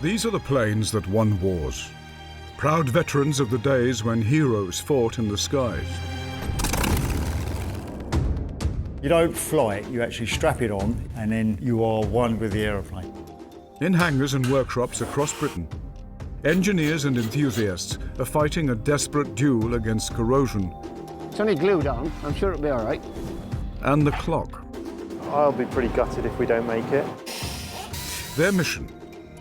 These are the planes that won wars. Proud veterans of the days when heroes fought in the skies. You don't fly it, you actually strap it on, and then you are one with the aeroplane. In hangars and workshops across Britain, engineers and enthusiasts are fighting a desperate duel against corrosion. It's only glued on, I'm sure it'll be all right. And the clock. I'll be pretty gutted if we don't make it. Their mission,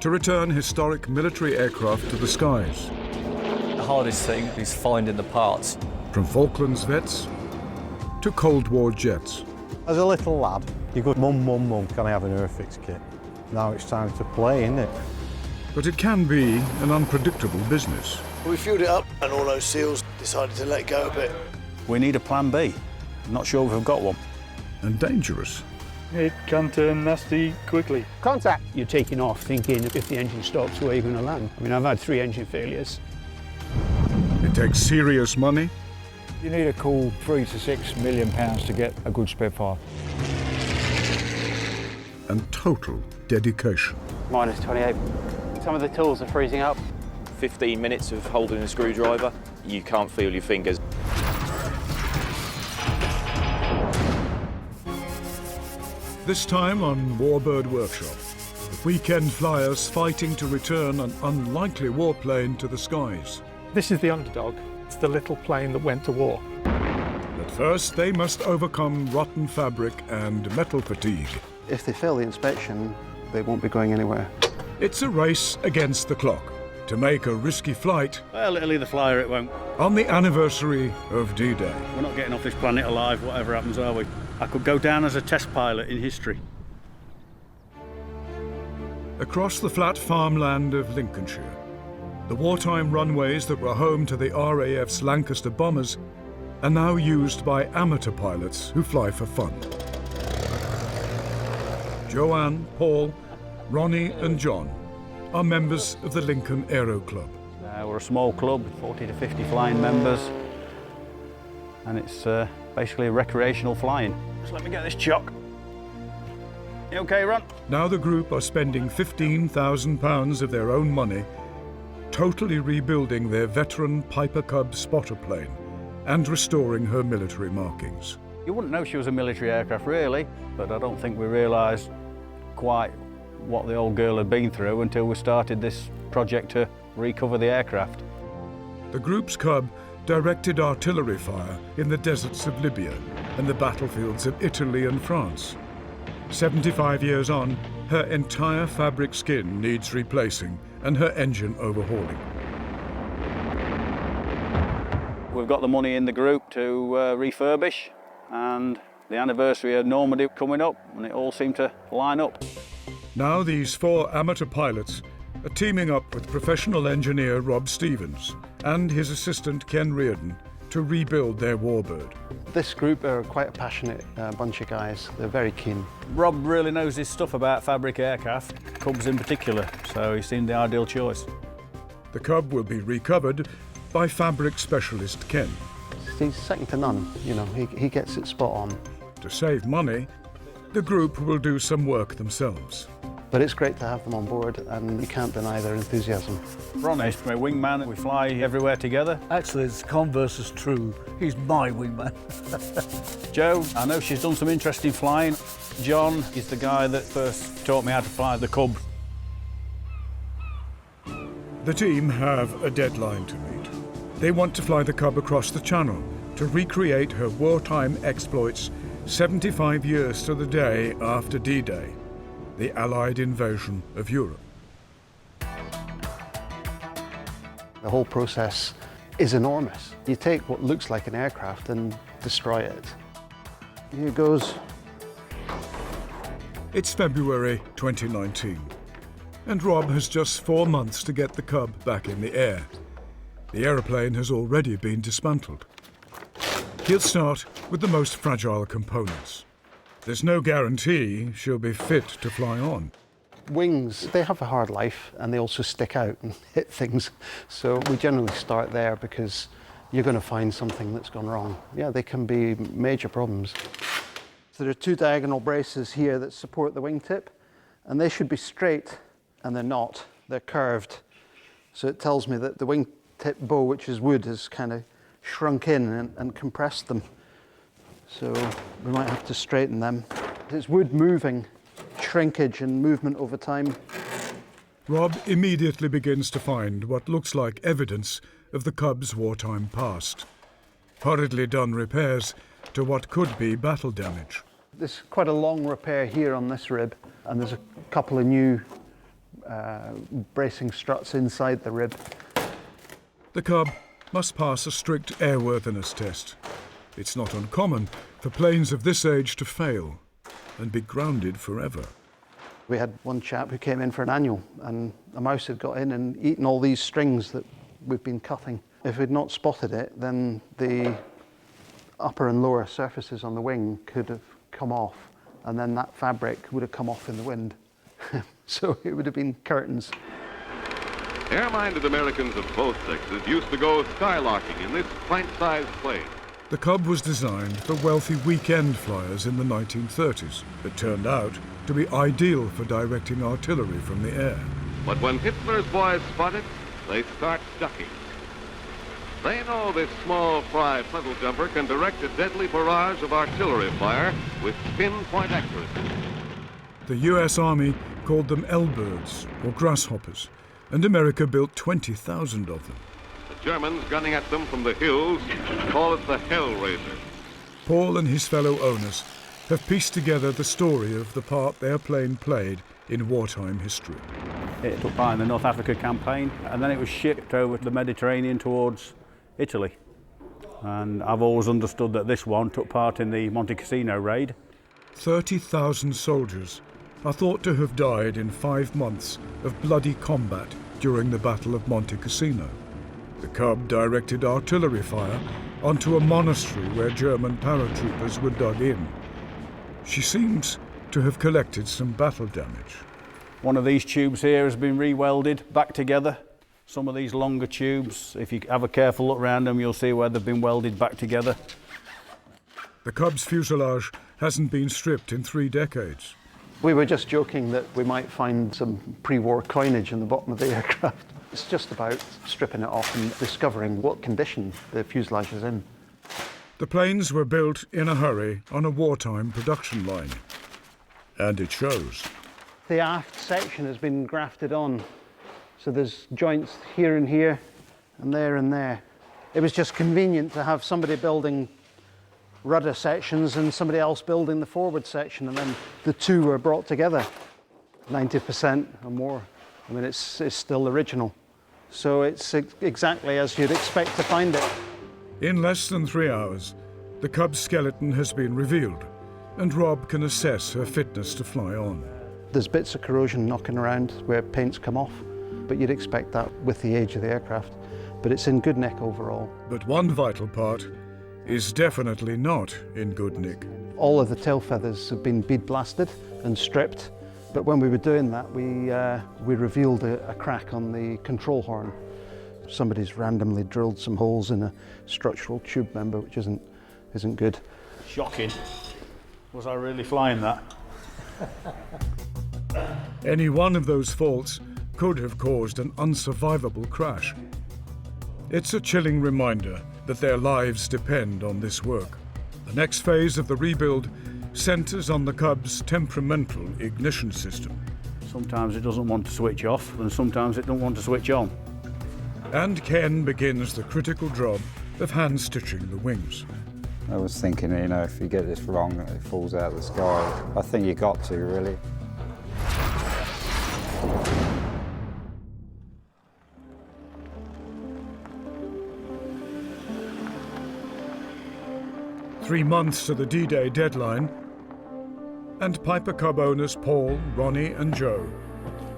to return historic military aircraft to the skies. The hardest thing is finding the parts. From Falklands vets to Cold War jets. As a little lad, you go, Mum, can I have an Airfix kit? Now it's time to play, isn't it? But it can be an unpredictable business. We fueled it up and all those seals decided to let go a bit. We need a plan B. Not sure if we've got one. And dangerous. It can turn nasty quickly. Contact. You're taking off thinking if the engine stops, where you're going to land. I mean, I've had 3 engine failures. It takes serious money. You need a cool £3 to £6 million to get a good Spitfire. And total dedication. Minus 28. Some of the tools are freezing up. 15 minutes of holding a screwdriver, you can't feel your fingers. This time on Warbird Workshop, weekend flyers fighting to return an unlikely warplane to the skies. This is the underdog. It's the little plane that went to war. But first, they must overcome rotten fabric and metal fatigue. If they fail the inspection, they won't be going anywhere. It's a race against the clock to make a risky flight. Well, it'll either fly or it won't. On the anniversary of D-Day. We're not getting off this planet alive, whatever happens, are we? I could go down as a test pilot in history. Across the flat farmland of Lincolnshire, the wartime runways that were home to the RAF's Lancaster bombers are now used by amateur pilots who fly for fun. Joanne, Paul, Ronnie and John are members of the Lincoln Aero Club. We're a small club, 40 to 50 flying members, and it's basically recreational flying. Just let me get this chock. You okay, Ron? Now the group are spending £15,000 of their own money totally rebuilding their veteran Piper Cub spotter plane and restoring her military markings. You wouldn't know she was a military aircraft, really, but I don't think we realised quite what the old girl had been through until we started this project to recover the aircraft. The group's Cub directed artillery fire in the deserts of Libya and the battlefields of Italy and France. 75 years on, her entire fabric skin needs replacing and her engine overhauling. We've got the money in the group to refurbish, and the anniversary of Normandy coming up, and it all seemed to line up. Now these 4 amateur pilots are teaming up with professional engineer Rob Stevens and his assistant Ken Reardon to rebuild their Warbird. This group are quite a passionate bunch of guys. They're very keen. Rob really knows his stuff about fabric aircraft, Cubs in particular, so he seemed the ideal choice. The Cub will be recovered by fabric specialist Ken. He's second to none, you know, he gets it spot on. To save money, the group will do some work themselves. But it's great to have them on board, and you can't deny their enthusiasm. Ronnie, my wingman, we fly everywhere together. Actually, the converse is true. He's my wingman. Jo, I know she's done some interesting flying. John is the guy that first taught me how to fly the Cub. The team have a deadline to meet. They want to fly the Cub across the Channel to recreate her wartime exploits 75 years to the day after D-Day, the Allied invasion of Europe. The whole process is enormous. You take what looks like an aircraft and destroy it. Here goes. It's February 2019, and Rob has just 4 months to get the Cub back in the air. The aeroplane has already been dismantled. He'll start with the most fragile components. There's no guarantee she'll be fit to fly on. Wings, they have a hard life, and they also stick out and hit things. So we generally start there because you're going to find something that's gone wrong. Yeah, they can be major problems. So there are 2 diagonal braces here that support the wingtip, and they should be straight, and they're not. they're curved. So it tells me that the wingtip bow, which is wood, has kind of shrunk in and compressed them. So we might have to straighten them. It's wood moving, shrinkage and movement over time. Rob immediately begins to find what looks like evidence of the Cub's wartime past. Hurriedly done repairs to what could be battle damage. There's quite a long repair here on this rib, and there's a couple of new bracing struts inside the rib. The Cub must pass a strict airworthiness test. It's not uncommon for planes of this age to fail and be grounded forever. We had one chap who came in for an annual, and a mouse had got in and eaten all these strings that we've been cutting. If we'd not spotted it, then the upper and lower surfaces on the wing could have come off, and then that fabric would have come off in the wind. So it would have been curtains. Air-minded Americans of both sexes used to go skylarking in this pint-sized plane. The Cub was designed for wealthy weekend flyers in the 1930s. It turned out to be ideal for directing artillery from the air. But when Hitler's boys spot it, they start ducking. They know this small fry frontal jumper can direct a deadly barrage of artillery fire with pinpoint accuracy. The US Army called them L-birds, or grasshoppers, and America built 20,000 of them. The Germans gunning at them from the hills call it the Hellraiser. Paul and his fellow owners have pieced together the story of the part their plane played in wartime history. It took part in the North Africa campaign, and then it was shipped over the Mediterranean towards Italy. And I've always understood that this one took part in the Monte Cassino raid. 30,000 soldiers are thought to have died in 5 months of bloody combat during the Battle of Monte Cassino. The Cub directed artillery fire onto a monastery where German paratroopers were dug in. She seems to have collected some battle damage. One of these tubes here has been re-welded back together. Some of these longer tubes, if you have a careful look around them, you'll see where they've been welded back together. The Cub's fuselage hasn't been stripped in 3 decades. We were just joking that we might find some pre-war coinage in the bottom of the aircraft. It's just about stripping it off and discovering what condition the fuselage is in. The planes were built in a hurry on a wartime production line, and it shows. The aft section has been grafted on, so there's joints here and here, and there and there. It was just convenient to have somebody building rudder sections and somebody else building the forward section, and then the two were brought together. 90% or more. I mean, it's still original. So it's exactly as you'd expect to find it. In less than 3 hours, the Cub's skeleton has been revealed, and Rob can assess her fitness to fly on. There's bits of corrosion knocking around where paint's come off, but you'd expect that with the age of the aircraft. But it's in good nick overall. But one vital part is definitely not in good nick. All of the tail feathers have been bead blasted and stripped, but when we were doing that, we revealed a crack on the control horn. Somebody's randomly drilled some holes in a structural tube member, which isn't good. Shocking. Was I really flying that? Any one of those faults could have caused an unsurvivable crash. It's a chilling reminder that their lives depend on this work. The next phase of the rebuild centres on the Cub's temperamental ignition system. Sometimes it doesn't want to switch off, and sometimes it don't want to switch on. And Ken begins the critical job of hand-stitching the wings. I was thinking, you know, if you get this wrong, it falls out of the sky. I think you got to, really. Three months to the D-Day deadline, and Piper Cub owners Paul, Ronnie and Joe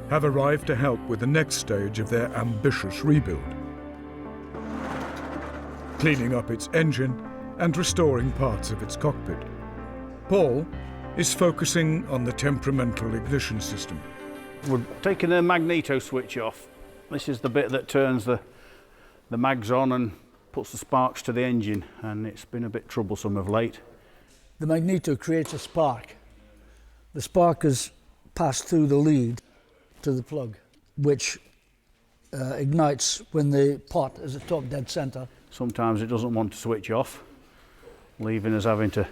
have arrived to help with the next stage of their ambitious rebuild. Cleaning up its engine and restoring parts of its cockpit. Paul is focusing on the temperamental ignition system. We're taking the magneto switch off. This is the bit that turns the mags on and puts the sparks to the engine, and it's been a bit troublesome of late. The magneto creates a spark. The spark is passed through the lead to the plug. which ignites when the pot is at top dead centre. Sometimes it doesn't want to switch off, leaving us having to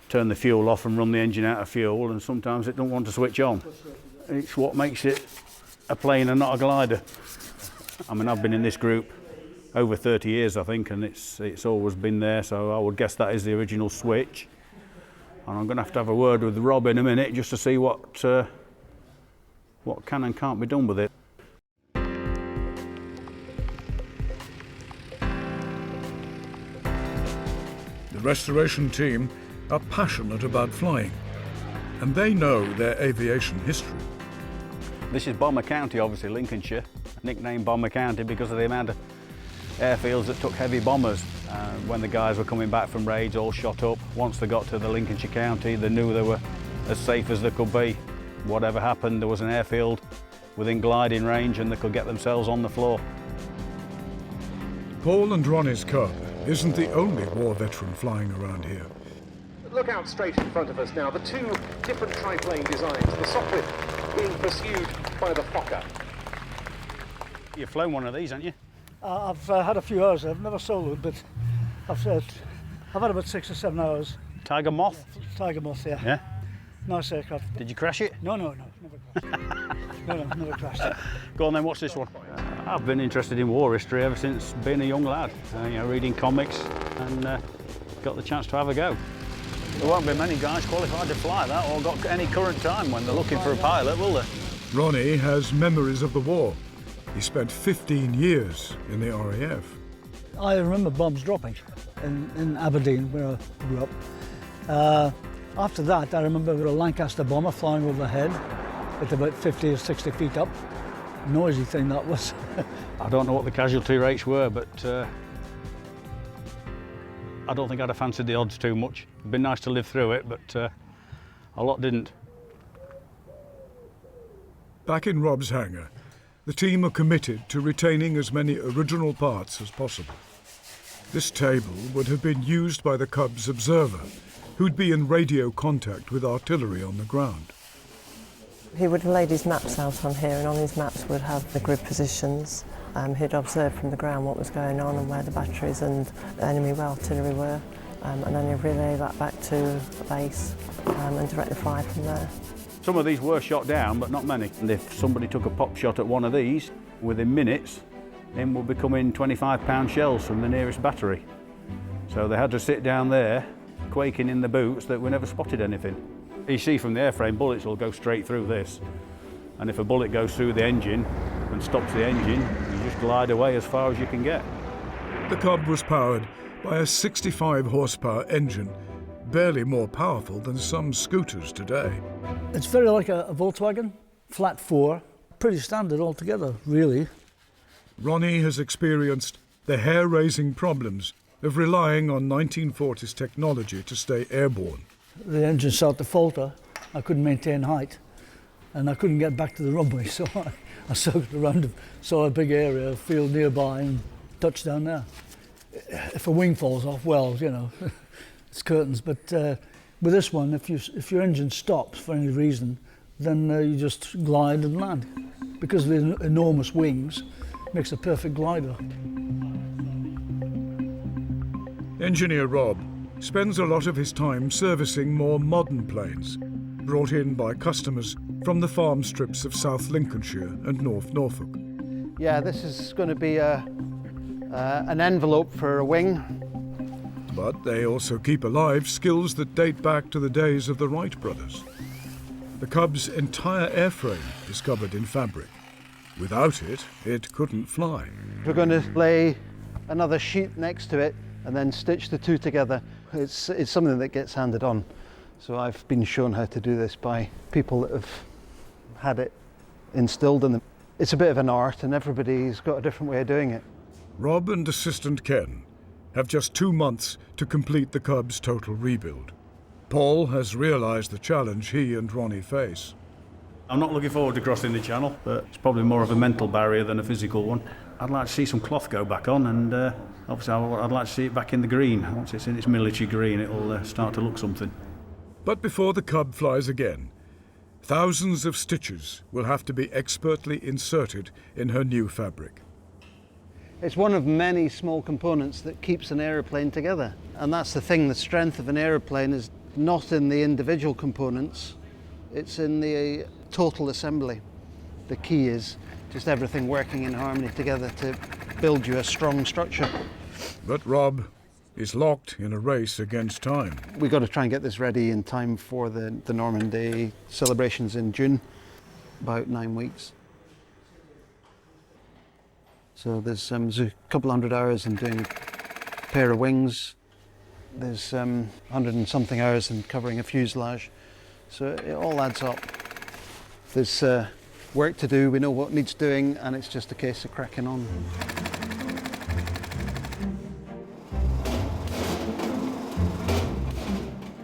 turn the fuel off and run the engine out of fuel, and sometimes it don't want to switch on. It's what makes it a plane and not a glider. I mean, I've been in this group over 30 years, I think, and it's always been there, so I would guess that is the original switch. And I'm going to have a word with Rob in a minute just to see what can and can't be done with it. The restoration team are passionate about flying, and they know their aviation history. This is Bomber County, obviously Lincolnshire, nicknamed Bomber County because of the amount of airfields that took heavy bombers. When the guys were coming back from raids, all shot up. Once they got to the Lincolnshire County, they knew they were as safe as they could be. Whatever happened, there was an airfield within gliding range and they could get themselves on the floor. Paul and Ronnie's Cub isn't the only war veteran flying around here. Look out straight in front of us now, the two different triplane designs, the Sopwith being pursued by the Fokker. You've flown one of these, haven't you? I've had a few hours. I've never soloed, but I've had about 6 or 7 hours. Tiger Moth? Tiger Moth, yeah. Yeah? Nice aircraft. Did you crash it? No, never crashed. No, never crashed it. Go on then, what's this one? I've been interested in war history ever since being a young lad. Reading comics and got the chance to have a go. There won't be many guys qualified to fly that or got any current time when they're looking for a pilot, will there? Ronnie has memories of the war. He spent 15 years in the RAF. I remember bombs dropping in Aberdeen, where I grew up. After that, I remember a Lancaster bomber flying overhead at about 50 or 60 feet up. Noisy thing that was. I don't know what the casualty rates were, but I don't think I'd have fancied the odds too much. It'd been nice to live through it, but a lot didn't. Back in Rob's hangar, the team are committed to retaining as many original parts as possible. This table would have been used by the Cub's observer, who'd be in radio contact with artillery on the ground. He would have laid his maps out on here, and on his maps would have the grid positions. He'd observe from the ground what was going on and where the batteries and enemy artillery were, and then he'd relay that back to the base and direct the fire from there. Some of these were shot down, but not many. And if somebody took a pop shot at one of these, within minutes, in would be coming 25-pound shells from the nearest battery. So they had to sit down there, quaking in the boots that we never spotted anything. You see from the airframe, bullets will go straight through this. And if a bullet goes through the engine and stops the engine, you just glide away as far as you can get. The Cub was powered by a 65-horsepower engine, barely more powerful than some scooters today. It's very like a Volkswagen, flat 4, pretty standard altogether, really. Ronnie has experienced the hair-raising problems of relying on 1940s technology to stay airborne. The engine started to falter, I couldn't maintain height, and I couldn't get back to the runway, so I circled around, saw a big area of field nearby and touched down there. If a wing falls off, well, you know, it's curtains, but with this one, if your engine stops for any reason, then you just glide and land. Because of the enormous wings, it makes a perfect glider. Engineer Rob spends a lot of his time servicing more modern planes, brought in by customers from the farm strips of South Lincolnshire and North Norfolk. Yeah, this is going to be an envelope for a wing. But they also keep alive skills that date back to the days of the Wright brothers. The Cub's entire airframe is covered in fabric. Without it, it couldn't fly. We're going to lay another sheet next to it and then stitch the two together. It's something that gets handed on. So I've been shown how to do this by people that have had it instilled in them. It's a bit of an art and everybody's got a different way of doing it. Rob and assistant Ken have just 2 months to complete the Cub's total rebuild. Paul has realised the challenge he and Ronnie face. I'm not looking forward to crossing the channel, but it's probably more of a mental barrier than a physical one. I'd like to see some cloth go back on, and obviously I'd like to see it back in the green. Once it's in its military green, it'll start to look something. But before the Cub flies again, Thousands of stitches will have to be expertly inserted in her new fabric. It's one of many small components that keeps an aeroplane together. And that's the thing, the strength of an aeroplane is not in the individual components, it's in the total assembly. The key is just everything working in harmony together to build you a strong structure. But Rob is locked in a race against time. We've got to try and get this ready in time for the Normandy celebrations in June, about 9 weeks. So there's a couple hundred hours in doing a pair of wings. There's 100 and something hours in covering a fuselage. So it all adds up. There's work to do, we know what needs doing, and it's just a case of cracking on.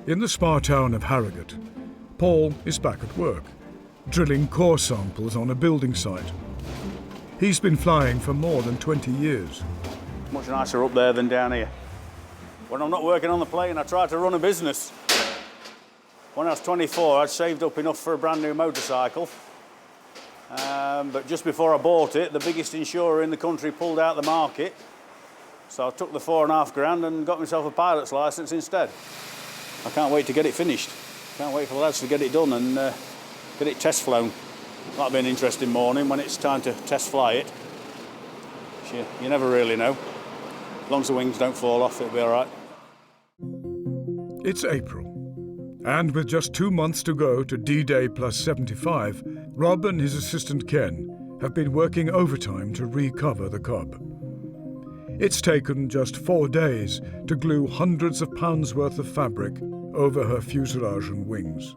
In the spa town of Harrogate, Paul is back at work, drilling core samples on a building site. He's been flying for more than 20 years. Much nicer up there than down here. When I'm not working on the plane, I try to run a business. When I was 24, I'd saved up enough for a brand new motorcycle. But just before I bought it, the biggest insurer in the country pulled out the market. So I took the £4.5 grand and got myself a pilot's licence instead. I can't wait to get it finished. Can't wait for the lads to get it done and get it test flown. That'll be an interesting morning when it's time to test fly it. You never really know. As long as the wings don't fall off, it'll be all right. It's April, and with just 2 months to go to D-Day plus 75, Rob and his assistant Ken have been working overtime to recover the Cub. It's taken just 4 days to glue hundreds of pounds worth of fabric over her fuselage and wings.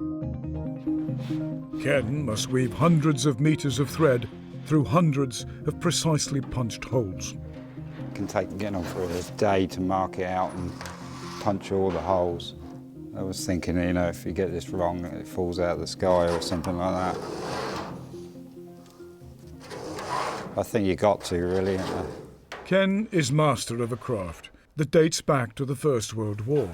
Ken must weave hundreds of meters of thread through hundreds of precisely punched holes. It can take getting on for a day to mark it out and punch all the holes. I was thinking, you know, if you get this wrong, it falls out of the sky or something like that. I think you got to, really. Ken is master of a craft that dates back to the First World War.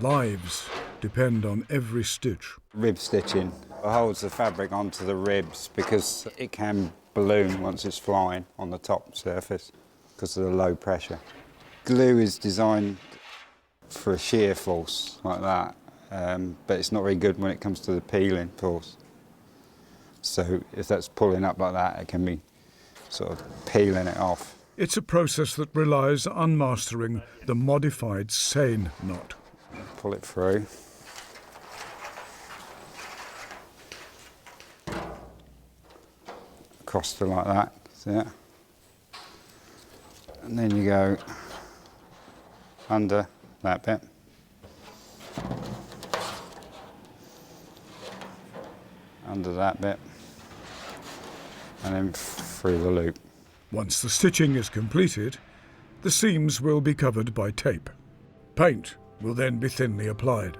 Lives depend on every stitch. Rib stitching holds the fabric onto the ribs because it can balloon once it's flying on the top surface because of the low pressure. Glue is designed for a shear force like that, but it's not very good when it comes to the peeling force. So if that's pulling up like that, it can be sort of peeling it off. It's a process that relies on mastering the modified seine knot. Pull it through. Across to like that, see it? And then you go under that bit. Under that bit. And then through the loop. Once the stitching is completed, the seams will be covered by tape. Paint will then be thinly applied.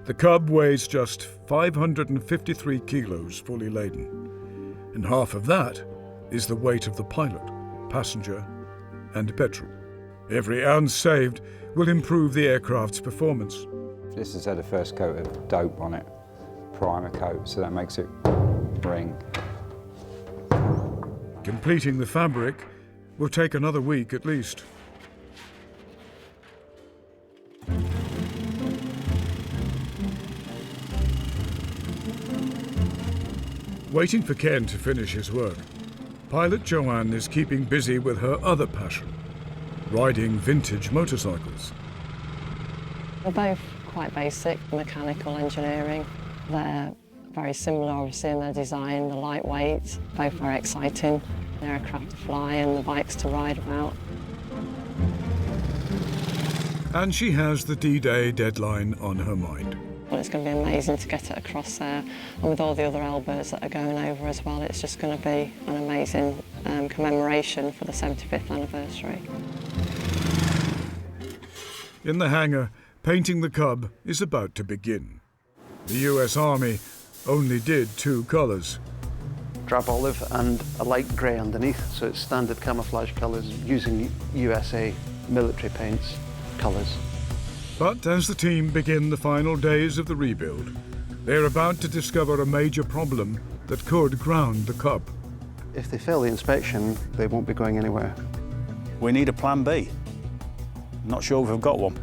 The Cub weighs just 553 kilos fully laden, and half of that is the weight of the pilot, passenger, and petrol. Every ounce saved will improve the aircraft's performance. This has had a first coat of dope on it, primer coat, so that makes it ring. Completing the fabric will take another week at least. Waiting for Ken to finish his work, pilot Joanne is keeping busy with her other passion, riding vintage motorcycles. They're both quite basic, mechanical engineering. They're very similar, obviously, in their design, the lightweight, both very exciting. The aircraft to fly and the bikes to ride about. And she has the D-Day deadline on her mind. Well, it's going to be amazing to get it across there, and with all the other L-birds that are going over as well, it's just going to be an amazing commemoration for the 75th anniversary. In the hangar, painting the Cub is about to begin. The US Army only did 2 colours. Drab olive and a light grey underneath, so it's standard camouflage colours using USA military paints colours. But as the team begin the final days of the rebuild, They're about to discover a major problem that could ground the Cub. If they fail the inspection, they won't be going anywhere. We need a plan B. Not sure we've got one.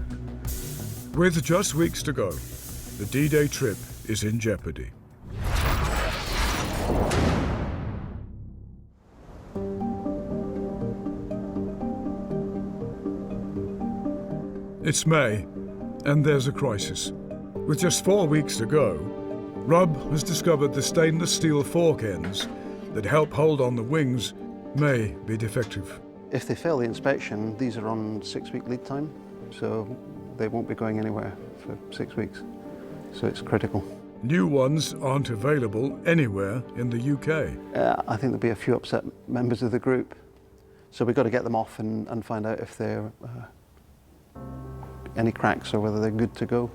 With just weeks to go, the D-Day trip is in jeopardy. It's May, and there's a crisis. With just 4 weeks to go, Rob has discovered the stainless steel fork ends that help hold on the wings may be defective. If they fail the inspection, these are on 6-week lead time, so they won't be going anywhere for 6 weeks. So it's critical. New ones aren't available anywhere in the UK. I think there'll be a few upset members of the group. So we've got to get them off and find out if they're any cracks or whether they're good to go.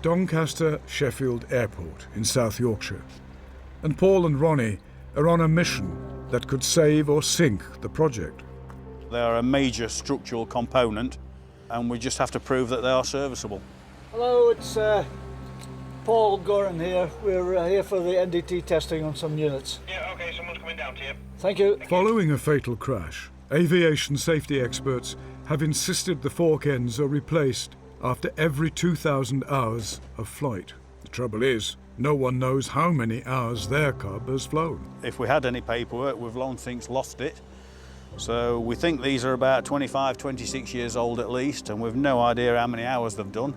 Doncaster Sheffield Airport in South Yorkshire. And Paul and Ronnie are on a mission that could save or sink the project. They are a major structural component, and we just have to prove that they are serviceable. Hello, it's Paul Goran here. We're here for the NDT testing on some units. Yeah, okay, someone's coming down to you. Thank you. Following a fatal crash, aviation safety experts have insisted the fork ends are replaced after every 2,000 hours of flight. The trouble is, no one knows how many hours their Cub has flown. If we had any paperwork, we've long since lost it. So we think these are about 25, 26 years old at least, and we've no idea how many hours they've done.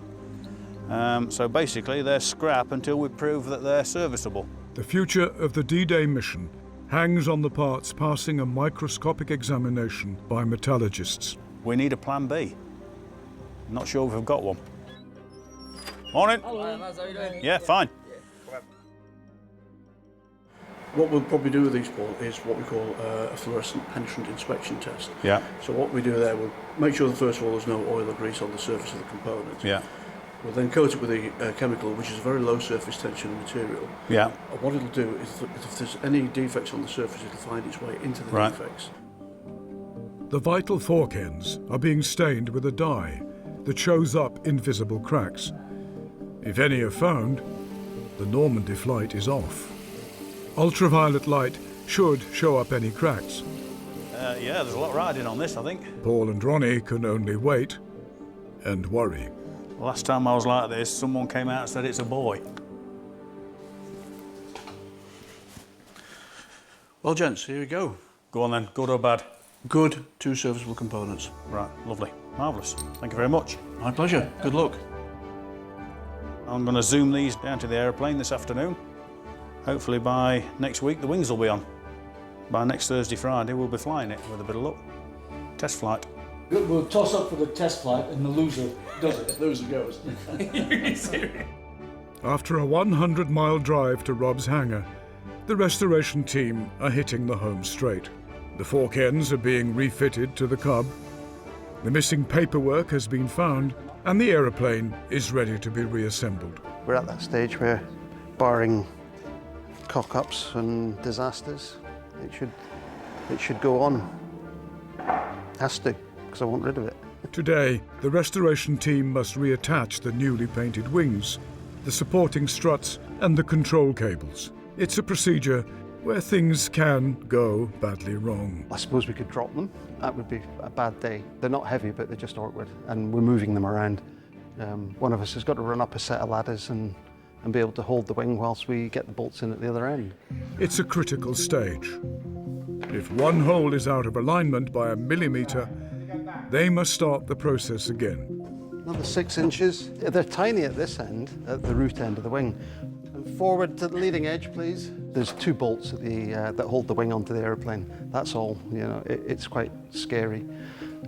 So basically, they're scrap until we prove that they're serviceable. The future of the D-Day mission hangs on the parts passing a microscopic examination by metallurgists. We need a plan B. Not sure we've got one. Morning. Hello, lads, how are you doing? Yeah, fine. What we'll probably do with these, Paul, is what we call a fluorescent penetrant inspection test. Yeah. So what we do there, we'll make sure that first of all there's no oil or grease on the surface of the component. Yeah. We'll then coat it with a chemical which is a very low surface tension material. Yeah. And what it'll do is that if there's any defects on the surface, it'll find its way into the defects. The vital fork ends are being stained with a dye that shows up invisible cracks. If any are found, the Normandy flight is off. Ultraviolet light should show up any cracks. Yeah, there's a lot riding on this, I think. Paul and Ronnie can only wait and worry. Last time I was like this, someone came out and said it's a boy. Well, gents, here we go. Go on then, good or bad? Good, 2 serviceable components. Right, lovely, marvellous. Thank you very much. My pleasure, good luck. I'm going to zoom these down to the aeroplane this afternoon. Hopefully by next week the wings will be on. By next Thursday, Friday we'll be flying it with a bit of luck. Test flight. We'll toss up for the test flight and the loser does it. Loser goes. After a 100-mile drive to Rob's hangar, the restoration team are hitting the home straight. The fork ends are being refitted to the Cub. The missing paperwork has been found, and the aeroplane is ready to be reassembled. We're at that stage where, barring cock-ups and disasters, it should go on. Has to, because I want rid of it. Today, the restoration team must reattach the newly painted wings, the supporting struts, and the control cables. It's a procedure where things can go badly wrong. I suppose we could drop them. That would be a bad day. They're not heavy, but they're just awkward, and we're moving them around. One of us has got to run up a set of ladders and be able to hold the wing whilst we get the bolts in at the other end. It's a critical stage. If one hole is out of alignment by a millimetre, they must start the process again. Another 6 inches. They're tiny at this end, at the root end of the wing. And forward to the leading edge, please. There's 2 bolts at the, that hold the wing onto the aeroplane. That's all. You know, it's quite scary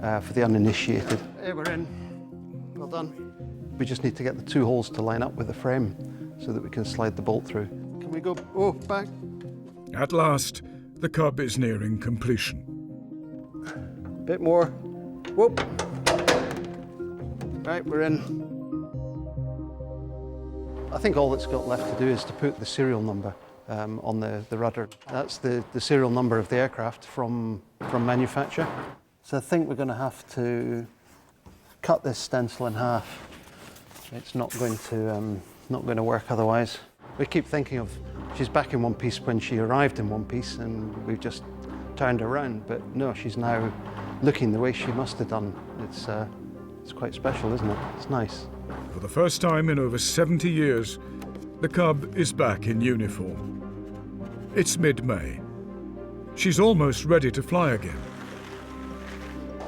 for the uninitiated. Hey, we're in. Well done. We just need to get the 2 holes to line up with the frame so that we can slide the bolt through. Can we go, back? At last, the Cub is nearing completion. Bit more. Whoop. Right, we're in. I think all that's got left to do is to put the serial number on the rudder. That's the serial number of the aircraft from manufacture. So I think we're going to have to cut this stencil in half. It's not going to not going to work otherwise. We keep thinking of she's back in one piece when she arrived in one piece, and we've just turned her around. But no, she's now looking the way she must have done. It's quite special, isn't it? It's nice. For the first time in over 70 years, the Cub is back in uniform. It's mid-May. She's almost ready to fly again.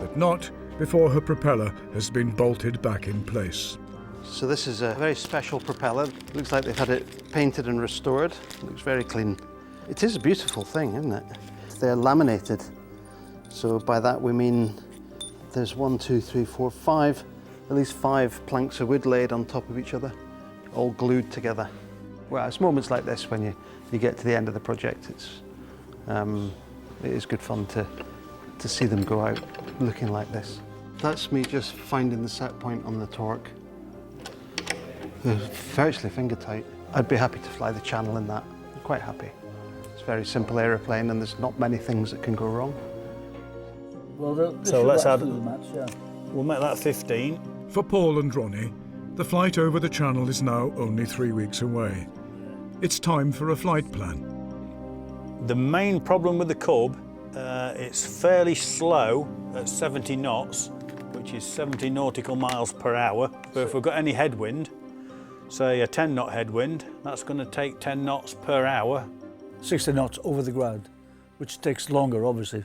But not before her propeller has been bolted back in place. So this is a very special propeller. Looks like they've had it painted and restored. Looks very clean. It is a beautiful thing, isn't it? They're laminated. So by that we mean there's 1, 2, 3, 4, 5, at least 5 planks of wood laid on top of each other, all glued together. Well, it's moments like this when you get to the end of the project. It is good fun to see them go out looking like this. That's me just finding the set point on the torque. They're virtually finger tight. I'd be happy to fly the channel in that. I'm quite happy. It's a very simple aeroplane and there's not many things that can go wrong. Well, so let's add. Match, yeah. We'll make that 15. For Paul and Ronnie, the flight over the Channel is now only 3 weeks away. It's time for a flight plan. The main problem with the Cub, it's fairly slow at 70 knots, which is 70 nautical miles per hour. But if we've got any headwind, say a 10 knot headwind, that's going to take 10 knots per hour. 60 knots over the ground, which takes longer, obviously.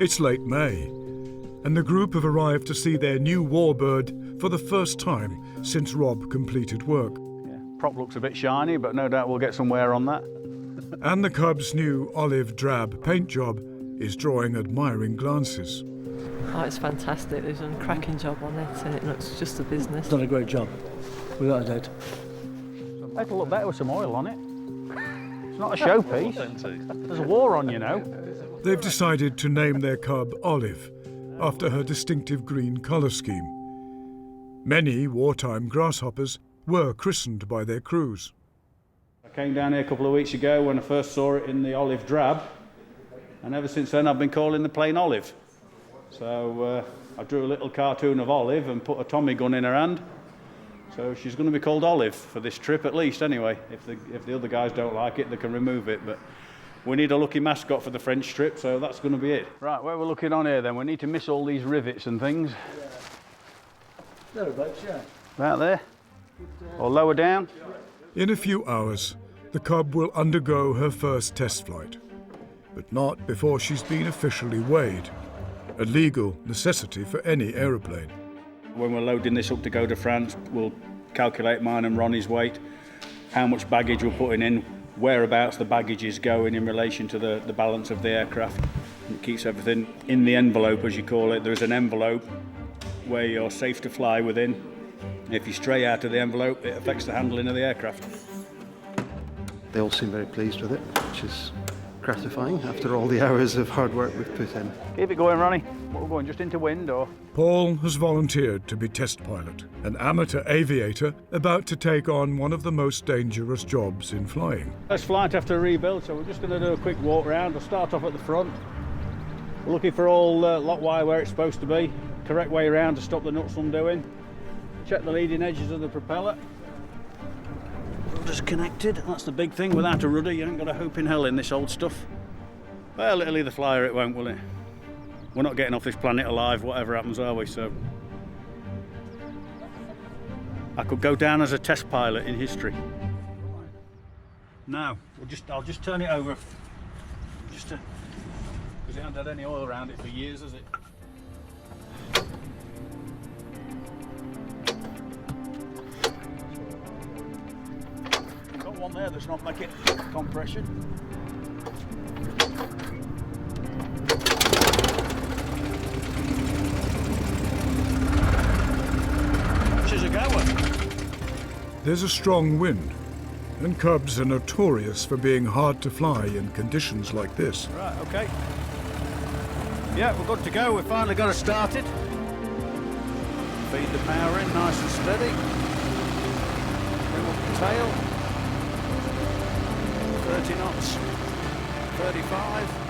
It's late May, and the group have arrived to see their new Warbird for the first time since Rob completed work. Yeah, prop looks a bit shiny, but no doubt we'll get some wear on that. And the Cub's new olive drab paint job is drawing admiring glances. Oh, it's fantastic. They've done a cracking job on it, and it looks just a business. Done a great job, without a doubt. It'll look better with some oil on it. It's not a showpiece. There's a war on, you know. They've decided to name their Cub Olive, after her distinctive green colour scheme. Many wartime grasshoppers were christened by their crews. I came down here a couple of weeks ago when I first saw it in the olive drab, and ever since then I've been calling the plane Olive. So I drew a little cartoon of Olive and put a Tommy gun in her hand. So she's going to be called Olive for this trip at least anyway. If the other guys don't like it, they can remove it. But we need a lucky mascot for the French trip, so that's going to be it. Right, where we're looking on here then, we need to miss all these rivets and things. Thereabouts, yeah. About there? Or lower down? In a few hours, the Cub will undergo her first test flight, but not before she's been officially weighed, a legal necessity for any aeroplane. When we're loading this up to go to France, we'll calculate mine and Ronnie's weight, how much baggage we're putting in, whereabouts the baggage is going in relation to the balance of the aircraft. It keeps everything in the envelope, as you call it. There's an envelope where you're safe to fly within. If you stray out of the envelope, it affects the handling of the aircraft. They all seem very pleased with it, which is gratifying after all the hours of hard work we've put in. Keep it going, Ronnie. What, we're going just into wind, or? Paul has volunteered to be test pilot, an amateur aviator about to take on one of the most dangerous jobs in flying. First flight after rebuild, so we're just going to do a quick walk round. We'll start off at the front. We're looking for all lock wire where it's supposed to be, correct way around to stop the nuts from doing. Check the leading edges of the propeller. Rudder's connected, that's the big thing. Without a rudder, you ain't got a hope in hell in this old stuff. Well, it'll either fly or it won't, will it? We're not getting off this planet alive, whatever happens, are we? So I could go down as a test pilot in history. Now, I'll just turn it over, just to, because it hasn't had any oil around it for years, has it? Got one there that's not making compression. There's a strong wind, and Cubs are notorious for being hard to fly in conditions like this. Right, okay. Yeah, we're good to go. We've finally got it started. Feed the power in nice and steady. Bring up the tail. 30 knots. 35.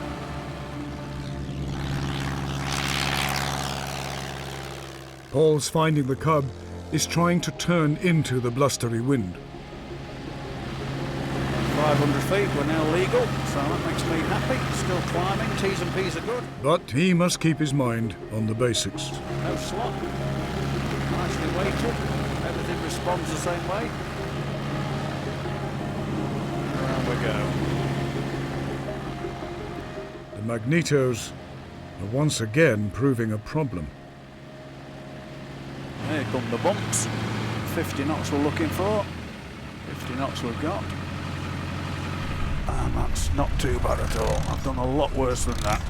Paul's finding the Cub is trying to turn into the blustery wind. 500 feet, we're now legal, so that makes me happy. Still climbing, T's and P's are good. But he must keep his mind on the basics. No slot. Nicely weighted. Everything responds the same way. Around we go. The magnetos are once again proving a problem. Here come the bumps. 50 knots we're looking for. 50 knots we've got. And that's not too bad at all. I've done a lot worse than that.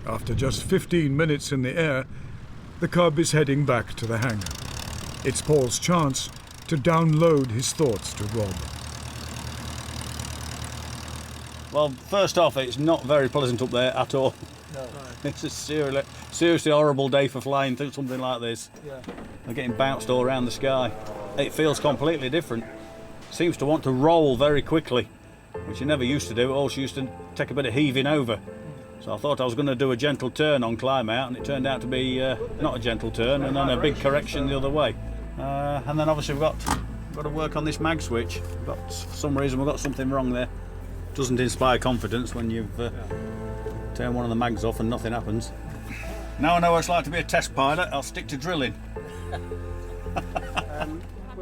After just 15 minutes in the air, the Cub is heading back to the hangar. It's Paul's chance to download his thoughts to Rob. Well, first off, it's not very pleasant up there at all. No. It's a seriously horrible day for flying through something like this. Yeah. They're getting bounced all around the sky. It feels completely different. Seems to want to roll very quickly, which you never used to do. It also used to take a bit of heaving over. So I thought I was going to do a gentle turn on climb out, and it turned out to be not a gentle turn, and then a big correction the other way. And then obviously we've got to work on this mag switch. For some reason we've got something wrong there. Doesn't inspire confidence when you've turned one of the mags off and nothing happens. Now I know what it's like to be a test pilot, I'll stick to drilling.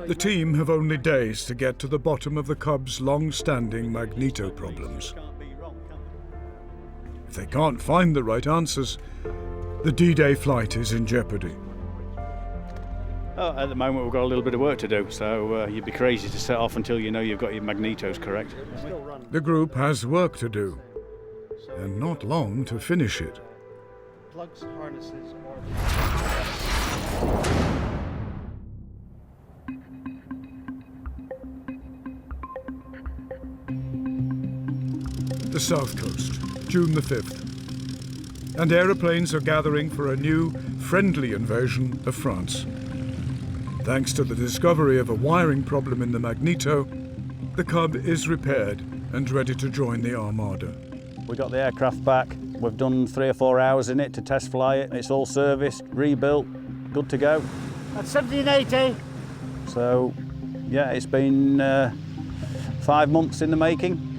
The team have only days to get to the bottom of the Cub's long-standing magneto problems. If they can't find the right answers, the D-Day flight is in jeopardy. Oh, at the moment we've got a little bit of work to do, so you'd be crazy to set off until you know you've got your magnetos correct. The group has work to do, and not long to finish it. Plugs, harnesses, The South Coast, June the 5th. And aeroplanes are gathering for a new, friendly invasion of France. Thanks to the discovery of a wiring problem in the magneto, the Cub is repaired and ready to join the Armada. We got the aircraft back. We've done 3 or 4 hours in it to test fly it. It's all serviced, rebuilt, good to go. That's 1780. So, yeah, it's been 5 months in the making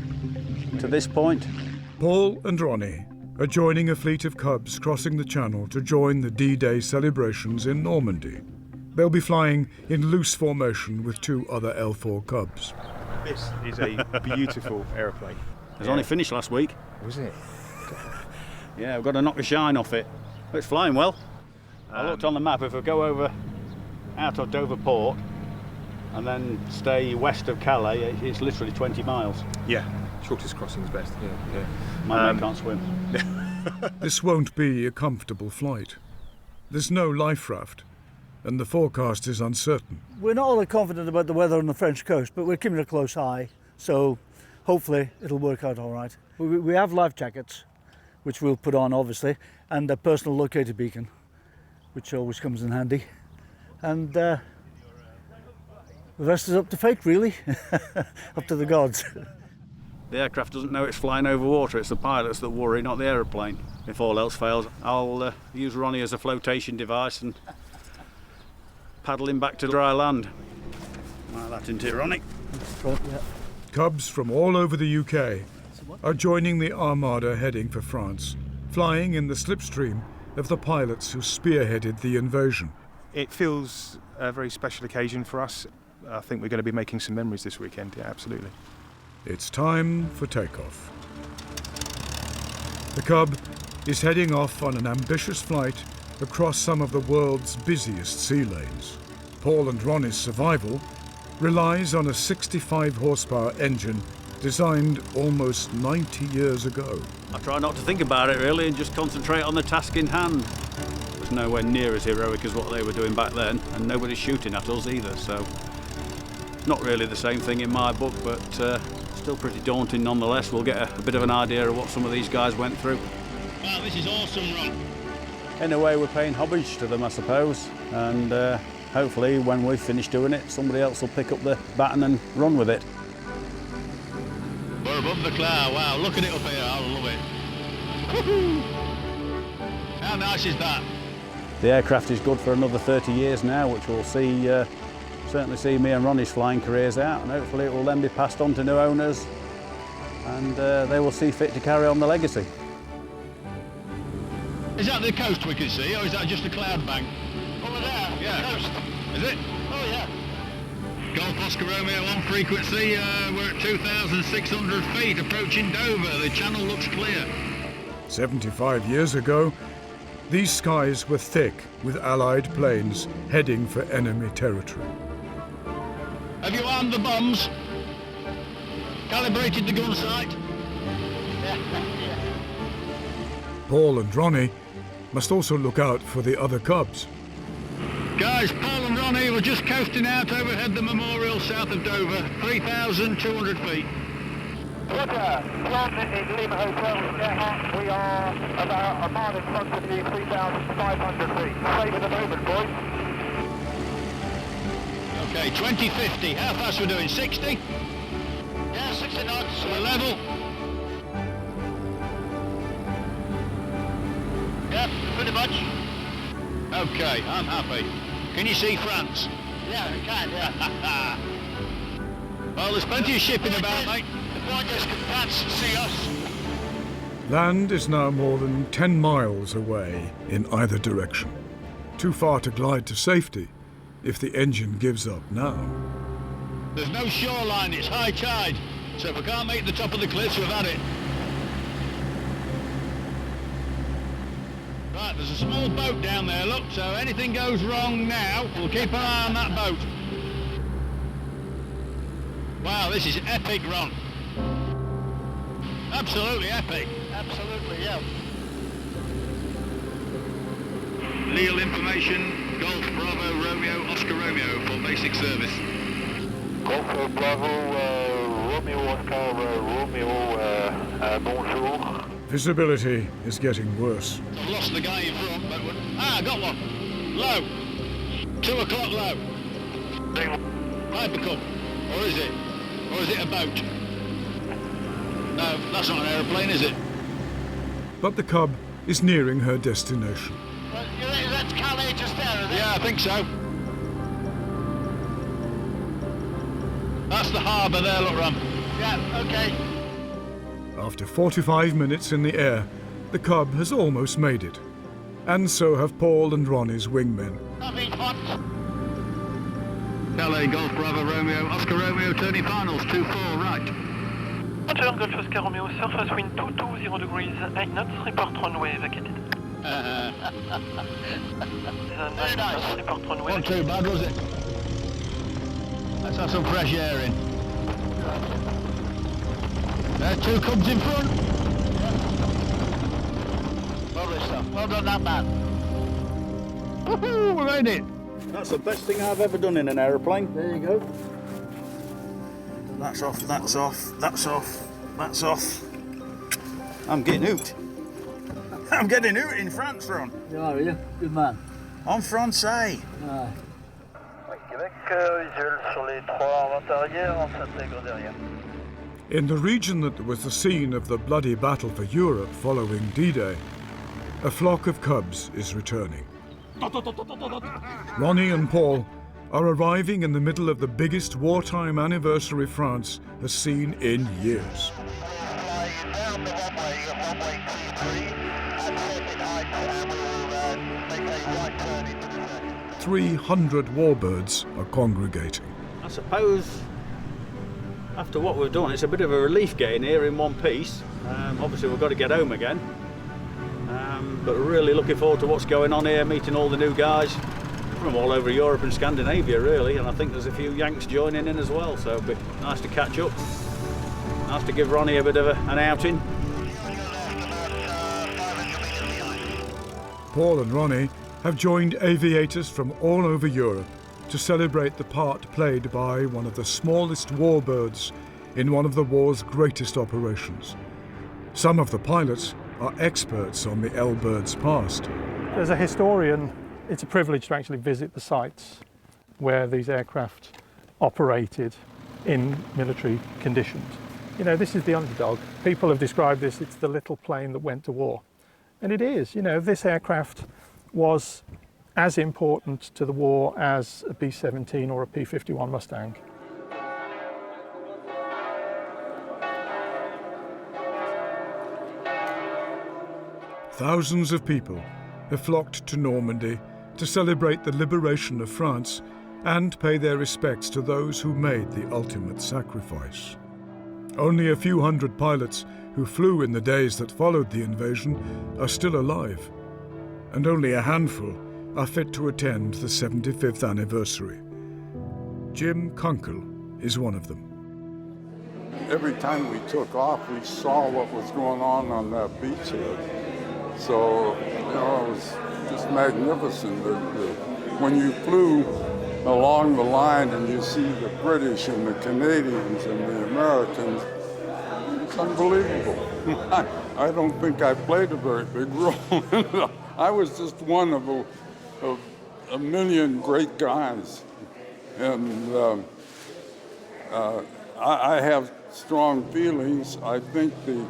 to this point. Paul and Ronnie are joining a fleet of Cubs crossing the Channel to join the D-Day celebrations in Normandy. They'll be flying in loose formation with 2 other L4 Cubs. This is a beautiful aeroplane. It was only finished last week. Was it? Yeah, we've got to knock the shine off it. But it's flying well. I looked on the map. If we go over out of Dover Port and then stay west of Calais, it's literally 20 miles. Yeah, shortest crossing is best. Yeah. My mate can't swim. This won't be a comfortable flight. There's no life raft, and the forecast is uncertain. We're not all that confident about the weather on the French coast, but we're keeping a close eye, so hopefully it'll work out all right. We have life jackets, which we'll put on obviously, and a personal locator beacon, which always comes in handy. And the rest is up to fate, really. Up to the gods. The aircraft doesn't know it's flying over water. It's the pilots that worry, not the aeroplane. If all else fails, I'll use Ronnie as a flotation device and paddle him back to dry land. Like that, isn't it, Ronnie? Yeah. Cubs from all over the UK are joining the Armada heading for France, flying in the slipstream of the pilots who spearheaded the invasion. It feels a very special occasion for us. I think we're going to be making some memories this weekend, yeah, absolutely. It's time for takeoff. The Cub is heading off on an ambitious flight across some of the world's busiest sea lanes. Paul and Ronnie's survival relies on a 65 horsepower engine designed almost 90 years ago. I try not to think about it really and just concentrate on the task in hand. It's nowhere near as heroic as what they were doing back then, and nobody's shooting at us either, so not really the same thing in my book, but still pretty daunting nonetheless. We'll get a bit of an idea of what some of these guys went through. Wow, this is awesome, Ron. In a way, we're paying homage to them, I suppose, and hopefully when we finish doing it, somebody else will pick up the baton and run with it. We're above the cloud. Wow, look at it up here. I love it. Woohoo! How nice is that? The aircraft is good for another 30 years now, which will see, certainly see me and Ronnie's flying careers out, and hopefully it will then be passed on to new owners, and they will see fit to carry on the legacy. Is that the coast we can see, or is that just a cloud bank? Over there, yeah. Coast. Is it? Oh, yeah. Golf Oscar Romeo on frequency, we're at 2,600 feet, approaching Dover. The channel looks clear. 75 years ago, these skies were thick with Allied planes heading for enemy territory. Have you armed the bombs? Calibrated the gun sight? Paul and Ronnie must also look out for the other Cubs. Guys, Paul and Ronnie were just coasting out overhead the memorial south of Dover, 3,200 feet. Roger, land in Lima Hotel, we are about a mile in front of you, 3,500 feet. Save at the moment, boys. Okay, 2050, how fast we're doing, 60? Yeah, 60 knots. So we're level? Yep, pretty much. Okay, I'm happy. Can you see France? Yeah, I can, yeah. Well, there's plenty of shipping about, mate. The Borders can France see us. Land is now more than 10 miles away in either direction. Too far to glide to safety if the engine gives up now. There's no shoreline, it's high tide. So if we can't make the top of the cliffs, we've had it. Right, there's a small boat down there, look, so anything goes wrong now, we'll keep an eye on that boat. Wow, this is epic, Ron. Absolutely epic. Absolutely, yeah. Legal information, Golf Bravo Romeo Oscar Romeo for basic service. Golf Bravo Romeo Oscar Romeo, bonjour. Visibility is getting worse. I've lost the guy in front, but I got one. Low. 2 o'clock low. Piper Cub. Or is it? Or is it a boat? No, that's not an aeroplane, is it? But the Cub is nearing her destination. That's Calais just there, is it? Yeah, I think so. That's the harbour there, look, Ron. Yeah, okay. After 45 minutes in the air, the Cub has almost made it. And so have Paul and Ronnie's wingmen. Calais Golf Bravo Romeo Oscar Romeo turning finals 2-4 right. Roger, Golf Oscar Romeo, surface wind 22, 0 degrees, 8 knots, report runway vacated. Very nice. Report runway Wasn't too bad, was it? Let's have some fresh air in. There's 2 Cubs in front. Lovely stuff. Well done, that man. Woohoo, we made it. That's the best thing I've ever done in an aeroplane. There you go. That's off, that's off, that's off, that's off. I'm getting hoot. I'm getting hoot in France, Ron. You are, you? Good man. En français. Aye. Québec, visuel sur les 3 avant arrière, on s'intègre derrière. In the region that was the scene of the bloody battle for Europe following D-Day, a flock of Cubs is returning. Ronnie and Paul are arriving in the middle of the biggest wartime anniversary France has seen in years. 300 warbirds are congregating. I suppose after what we've done, it's a bit of a relief getting here in one piece. Obviously we've got to get home again. But we're really looking forward to what's going on here, meeting all the new guys from all over Europe and Scandinavia really, and I think there's a few Yanks joining in as well, so it'll be nice to catch up. Nice to give Ronnie a bit of an outing. Paul and Ronnie have joined aviators from all over Europe to celebrate the part played by one of the smallest warbirds in one of the war's greatest operations. Some of the pilots are experts on the L-bird's past. As a historian, it's a privilege to actually visit the sites where these aircraft operated in military conditions. You know, this is the underdog. People have described it's the little plane that went to war. And it is, you know, this aircraft was as important to the war as a B-17 or a P-51 Mustang. Thousands of people have flocked to Normandy to celebrate the liberation of France and pay their respects to those who made the ultimate sacrifice. Only a few hundred pilots who flew in the days that followed the invasion are still alive, and only a handful are fit to attend the 75th anniversary. Jim Kunkel is one of them. Every time we took off, we saw what was going on that beachhead. So, you know, it was just magnificent. When you flew along the line and you see the British and the Canadians and the Americans, it's unbelievable. I don't think I played a very big role. I was just one of a million great guys. And I have strong feelings. I think the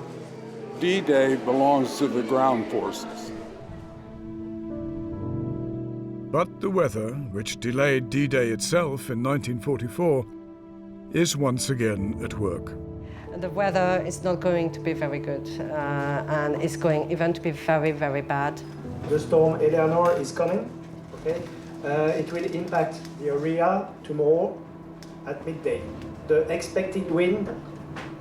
D-Day belongs to the ground forces. But the weather, which delayed D-Day itself in 1944, is once again at work. The weather is not going to be very good, and it's going even to be very, very bad. The storm Eleanor is coming, okay? It will impact the area tomorrow at midday. The expected wind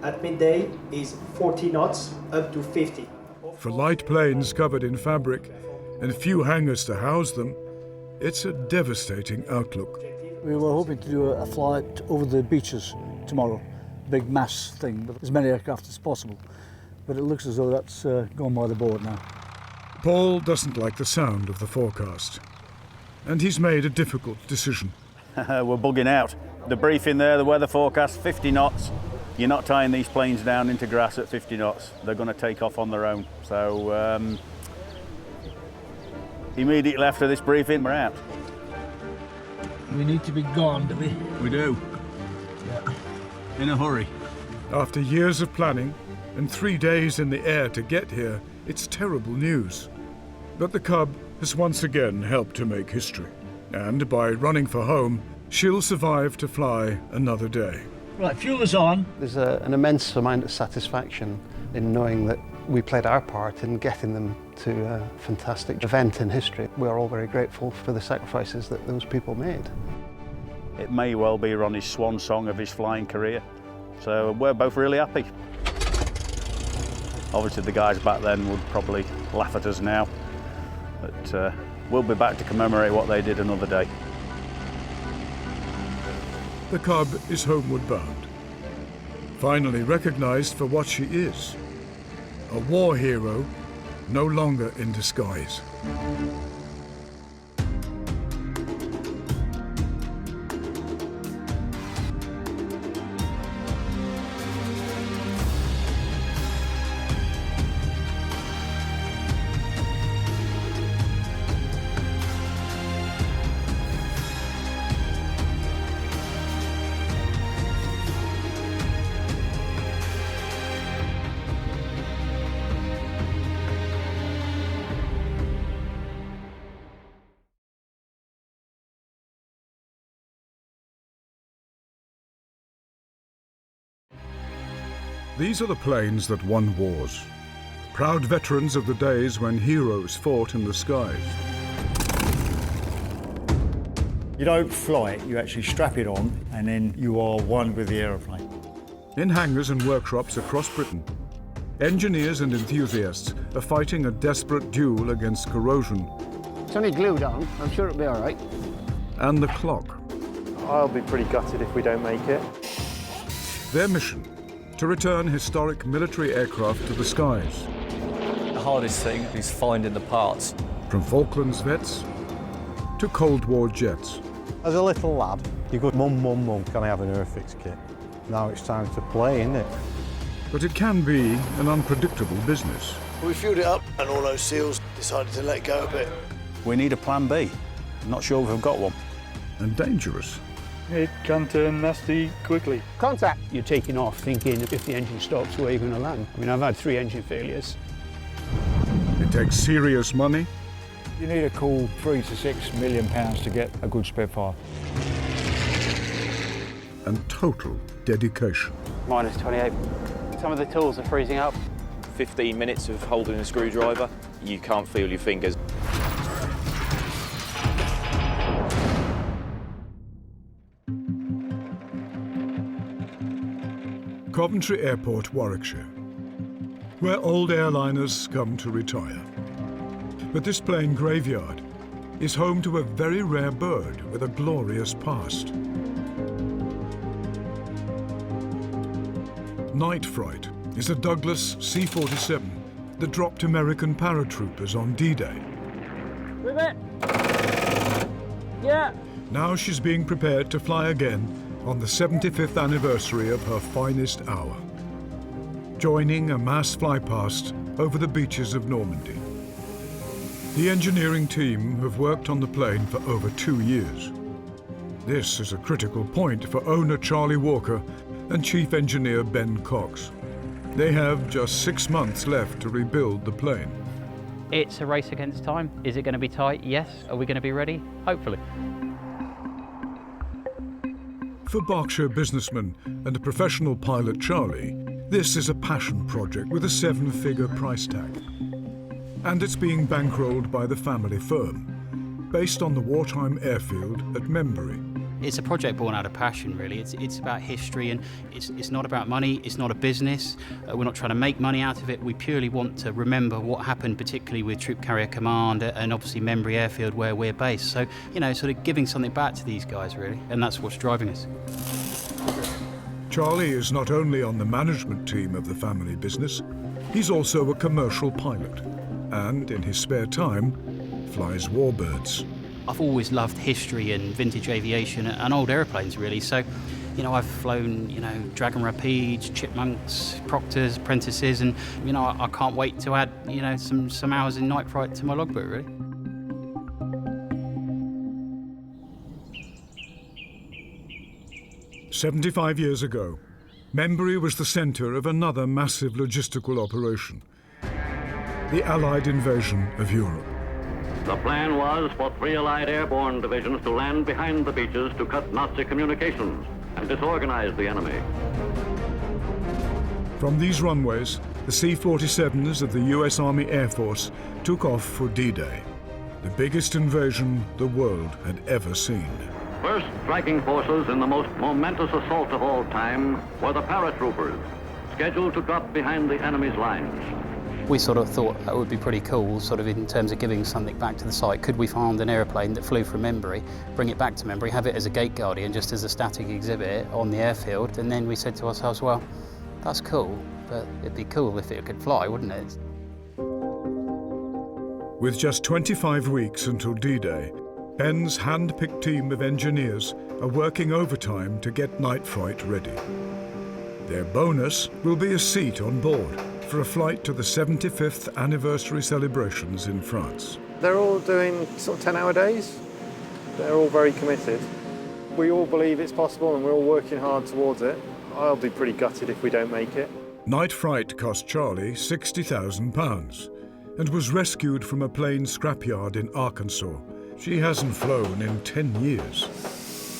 at midday is 40 knots, up to 50. For light planes covered in fabric and few hangars to house them, it's a devastating outlook. We were hoping to do a flight over the beaches tomorrow, big mass thing, with as many aircraft as possible. But it looks as though that's gone by the board now. Paul doesn't like the sound of the forecast, and he's made a difficult decision. We're bugging out. The briefing there, the weather forecast, 50 knots. You're not tying these planes down into grass at 50 knots. They're going to take off on their own. So immediately after this briefing, we're out. We need to be gone, do we? We do. Yeah. In a hurry. After years of planning and 3 days in the air to get here, it's terrible news. But the Cub has once again helped to make history. And by running for home, she'll survive to fly another day. Right, fuel is on. There's an immense amount of satisfaction in knowing that we played our part in getting them to a fantastic event in history. We're all very grateful for the sacrifices that those people made. It may well be Ronnie's swan song of his flying career. So we're both really happy. Obviously the guys back then would probably laugh at us now, but we'll be back to commemorate what they did another day. The Cub is homeward bound, finally recognised for what she is, a war hero no longer in disguise. These are the planes that won wars, proud veterans of the days when heroes fought in the skies. You don't fly it, you actually strap it on, and then you are one with the aeroplane. In hangars and workshops across Britain, engineers and enthusiasts are fighting a desperate duel against corrosion. It's only glued on, I'm sure it'll be all right. And the clock. I'll be pretty gutted if we don't make it. Their mission, to return historic military aircraft to the skies. The hardest thing is finding the parts. From Falklands vets to Cold War jets. As a little lad, you go, Mum, Mum, Mum, can I have an Airfix kit? Now it's time to play, isn't it? But it can be an unpredictable business. We fueled it up and all those SEALs decided to let go a bit. We need a plan B. Not sure we've got one. And dangerous. It can turn nasty quickly. Contact. You're taking off thinking if the engine stops, where are you going to land? I mean, I've had 3 engine failures. It takes serious money You need a cool £3 to £6 million to get a good Spitfire. And total dedication. Minus 28. Some of the tools are freezing up. 15 minutes of holding a screwdriver, you can't feel your fingers. Coventry Airport, Warwickshire, where old airliners come to retire. But this plane graveyard is home to a very rare bird with a glorious past. Night Fright is a Douglas C-47 that dropped American paratroopers on D-Day. With it! Yeah! Now she's being prepared to fly again on the 75th anniversary of her finest hour, joining a mass flypast over the beaches of Normandy. The engineering team have worked on the plane for over 2 years. This is a critical point for owner Charlie Walker and chief engineer Ben Cox. They have just 6 months left to rebuild the plane. It's a race against time. Is it going to be tight? Yes. Are we going to be ready? Hopefully. For Berkshire businessman and a professional pilot Charlie, this is a passion project with a 7-figure price tag. And it's being bankrolled by the family firm, based on the wartime airfield at Membury. It's a project born out of passion, really. It's about history, and it's not about money. It's not a business. We're not trying to make money out of it. We purely want to remember what happened, particularly with Troop Carrier Command and obviously Membury Airfield, where we're based. So, you know, sort of giving something back to these guys, really, and that's what's driving us. Charlie is not only on the management team of the family business, he's also a commercial pilot, and in his spare time, flies Warbirds. I've always loved history and vintage aviation and old aeroplanes, really. So, you know, I've flown, you know, Dragon Rapides, Chipmunks, Proctors, Apprentices, and, you know, I can't wait to add, you know, some hours in Night Fright to my logbook, really. "75 years ago, Membury was the centre of another massive logistical operation, the Allied invasion of Europe. The plan was for 3 Allied airborne divisions to land behind the beaches to cut Nazi communications and disorganize the enemy. From these runways, the C-47s of the US Army Air Force took off for D-Day, the biggest invasion the world had ever seen. First striking forces in the most momentous assault of all time were the paratroopers, scheduled to drop behind the enemy's lines. We sort of thought that would be pretty cool, sort of in terms of giving something back to the site. Could we find an aeroplane that flew from Membury, bring it back to Membury, have it as a gate guardian, just as a static exhibit on the airfield? And then we said to ourselves, well, that's cool, but it'd be cool if it could fly, wouldn't it? With just 25 weeks until D-Day, Ben's hand-picked team of engineers are working overtime to get Night Fright ready. Their bonus will be a seat on board for a flight to the 75th anniversary celebrations in France. They're all doing sort of 10-hour days. They're all very committed. We all believe it's possible and we're all working hard towards it. I'll be pretty gutted if we don't make it. Night Fright cost Charlie £60,000 and was rescued from a plane scrapyard in Arkansas. She hasn't flown in 10 years.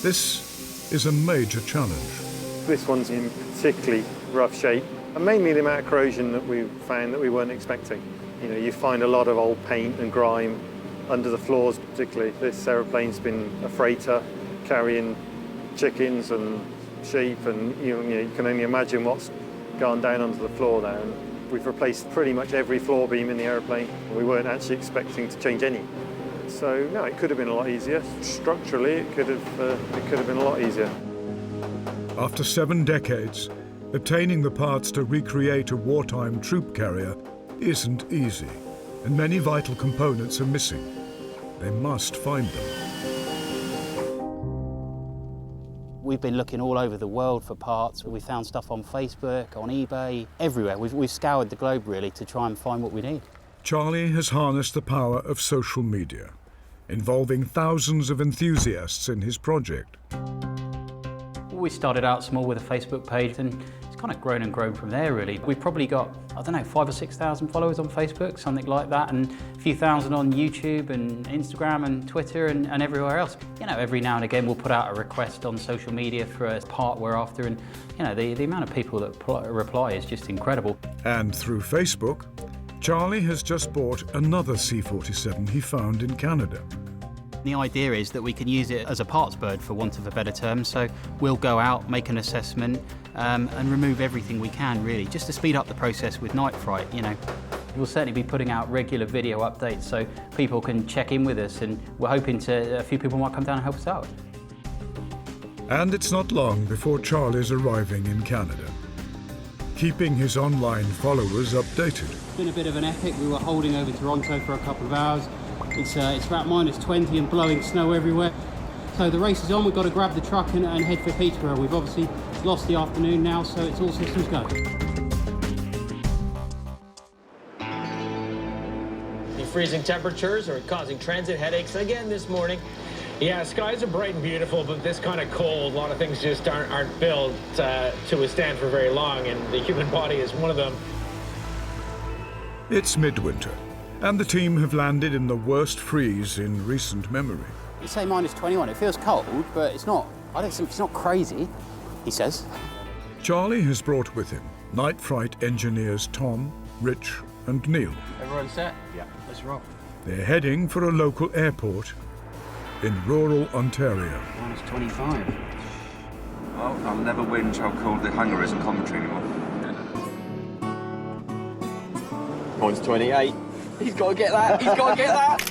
This is a major challenge. This one's in particularly rough shape, and mainly the amount of corrosion that we found that we weren't expecting. You know, you find a lot of old paint and grime under the floors particularly. This aeroplane's been a freighter carrying chickens and sheep, and you can only imagine what's gone down onto the floor there. And we've replaced pretty much every floor beam in the aeroplane. We weren't actually expecting to change any. So no, it could have been a lot easier. Structurally, it could have been a lot easier. After 7 decades, obtaining the parts to recreate a wartime troop carrier isn't easy, and many vital components are missing. They must find them. We've been looking all over the world for parts. We found stuff on Facebook, on eBay, everywhere. We've scoured the globe, really, to try and find what we need. Charlie has harnessed the power of social media, involving thousands of enthusiasts in his project. We started out small with a Facebook page, and it's kind of grown and grown from there, really. We've probably got, I don't know, 5,000 or 6,000 followers on Facebook, something like that, and a few thousand on YouTube and Instagram and Twitter and everywhere else. You know, every now and again we'll put out a request on social media for a part we're after, and you know, the amount of people that reply is just incredible. And through Facebook, Charlie has just bought another C-47 he found in Canada. The idea is that we can use it as a parts bird, for want of a better term, so we'll go out, make an assessment and remove everything we can, really, just to speed up the process with night fright, you know. We'll certainly be putting out regular video updates so people can check in with us, and we're hoping a few people might come down and help us out. And it's not long before Charlie's arriving in Canada, keeping his online followers updated. It's been a bit of an epic. We were holding over Toronto for a couple of hours. It's about -20 and blowing snow everywhere. So the race is on. We've got to grab the truck and head for Peterborough. We've obviously lost the afternoon now, so it's all systems go. The freezing temperatures are causing transit headaches again this morning. Yeah, skies are bright and beautiful, but this kind of cold, a lot of things just aren't built to withstand for very long, and the human body is one of them. It's midwinter, and the team have landed in the worst freeze in recent memory. You say -21, it feels cold, but it's not. I don't think it's not crazy, he says. Charlie has brought with him Night Fright engineers Tom, Rich and Neil. Everyone set? Yeah, let's roll. They're heading for a local airport in rural Ontario. -25. Well, I'll never whinge how cold the hangar is in commentary anymore. -28. He's got to get that. He's got to get that.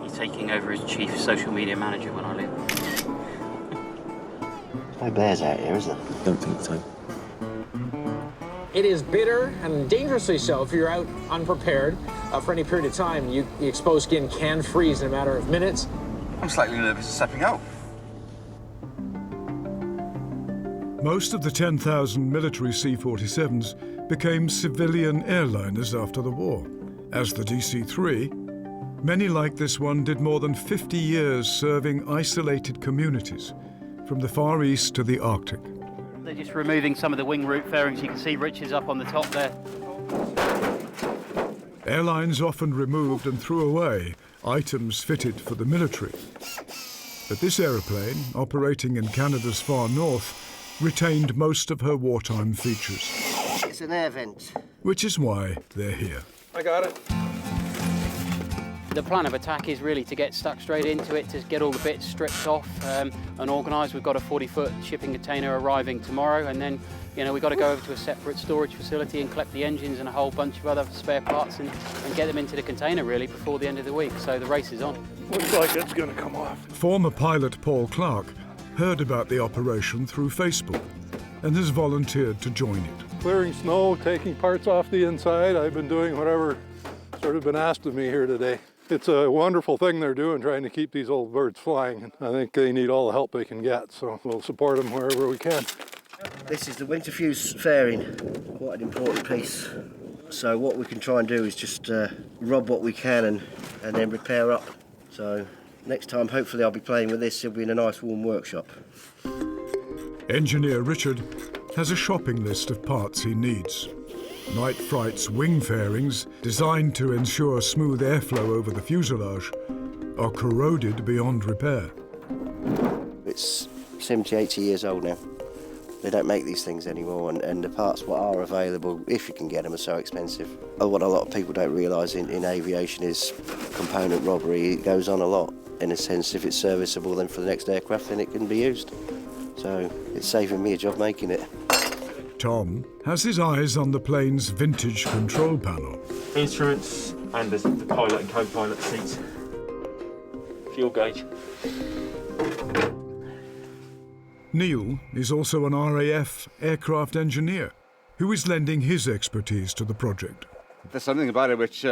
He's taking over as chief social media manager when I leave. No bears out here, is there? Don't think so. It is bitter and dangerously so if you're out unprepared for any period of time. The exposed skin can freeze in a matter of minutes. I'm slightly nervous of stepping out. Most of the 10,000 military C-47s became civilian airliners after the war. As the DC-3, many like this one did more than 50 years serving isolated communities, from the Far East to the Arctic. They're just removing some of the wing root fairings. You can see Rich is up on the top there. Airlines often removed and threw away items fitted for the military. But this aeroplane, operating in Canada's far north, retained most of her wartime features. It's an air vent. Which is why they're here. I got it. The plan of attack is really to get stuck straight into it, to get all the bits stripped off and organised. We've got a 40-foot shipping container arriving tomorrow, and then, you know, we've got to go over to a separate storage facility and collect the engines and a whole bunch of other spare parts and get them into the container, really, before the end of the week. So the race is on. Looks like it's going to come off. Former pilot Paul Clark heard about the operation through Facebook and has volunteered to join it. Clearing snow, taking parts off the inside. I've been doing whatever sort of been asked of me here today. It's a wonderful thing they're doing, trying to keep these old birds flying. I think they need all the help they can get, so we'll support them wherever we can. This is the winter fuse fairing, quite an important piece. So what we can try and do is just rob what we can and then repair up. So next time, hopefully I'll be playing with this, it'll be in a nice warm workshop. Engineer Richard has a shopping list of parts he needs. Night Fright's wing fairings, designed to ensure smooth airflow over the fuselage, are corroded beyond repair. It's 70, 80 years old now. They don't make these things anymore, and the parts what are available, if you can get them, are so expensive. What a lot of people don't realise in aviation is component robbery. It goes on a lot. In a sense, if it's serviceable, then for the next aircraft, then it can be used. So it's saving me a job making it. Tom has his eyes on the plane's vintage control panel. Instruments and the pilot and co-pilot seats. Fuel gauge. Neil is also an RAF aircraft engineer who is lending his expertise to the project. There's something about it which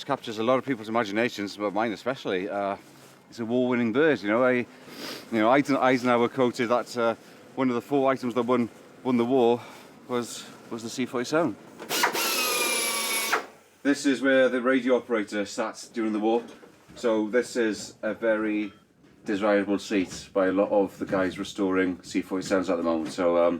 captures a lot of people's imaginations, but mine especially. It's a war-winning bird, you know. Eisenhower quoted that one of the 4 items that won the war was the C-47. This is where the radio operator sat during the war. So this is a very desirable seat by a lot of the guys restoring C-47s at the moment. So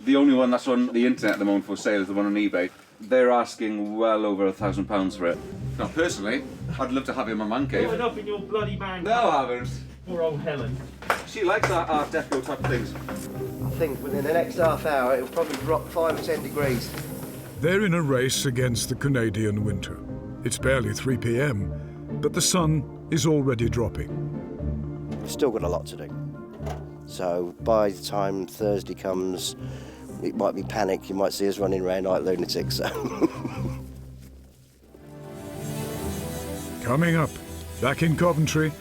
the only one that's on the internet at the moment for sale is the one on eBay. They're asking well over £1,000 for it. Now, personally, I'd love to have it in my man cave. Going up in your bloody man. No, I haven't. Poor old Helen. She likes that Art Deco type of things. I think within the next half hour it'll probably drop 5 or 10 degrees. They're in a race against the Canadian winter. It's barely 3 p.m, but the sun is already dropping. We've still got a lot to do. So by the time Thursday comes, it might be panic. You might see us running around like lunatics. So. Coming up, back in Coventry,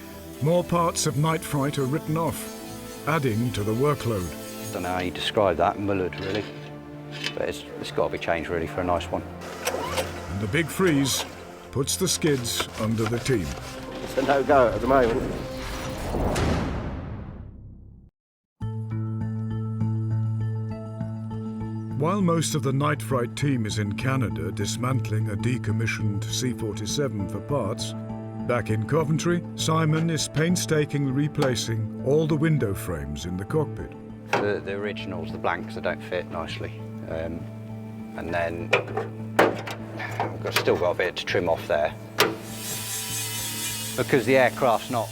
more parts of Night Fright are written off, adding to the workload. I don't know how you describe that, mullered really, but it's got to be changed really for a nice one. And the big freeze puts the skids under the team. It's a no-go at the moment. While most of the Night Fright team is in Canada dismantling a decommissioned C-47 for parts, back in Coventry, Simon is painstakingly replacing all the window frames in the cockpit. The originals, the blanks, they don't fit nicely. And then I've still got a bit to trim off there. Because the aircraft's not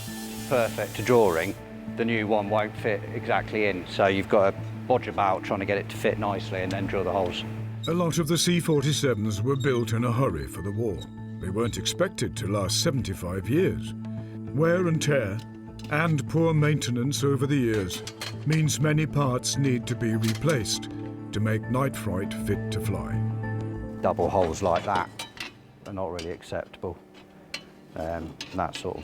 perfect to drawing, the new one won't fit exactly in. So you've got to bodge about trying to get it to fit nicely and then drill the holes. A lot of the C-47s were built in a hurry for the war. They weren't expected to last 75 years. Wear and tear and poor maintenance over the years means many parts need to be replaced to make Night Fright fit to fly. Double holes like that are not really acceptable. That sort of,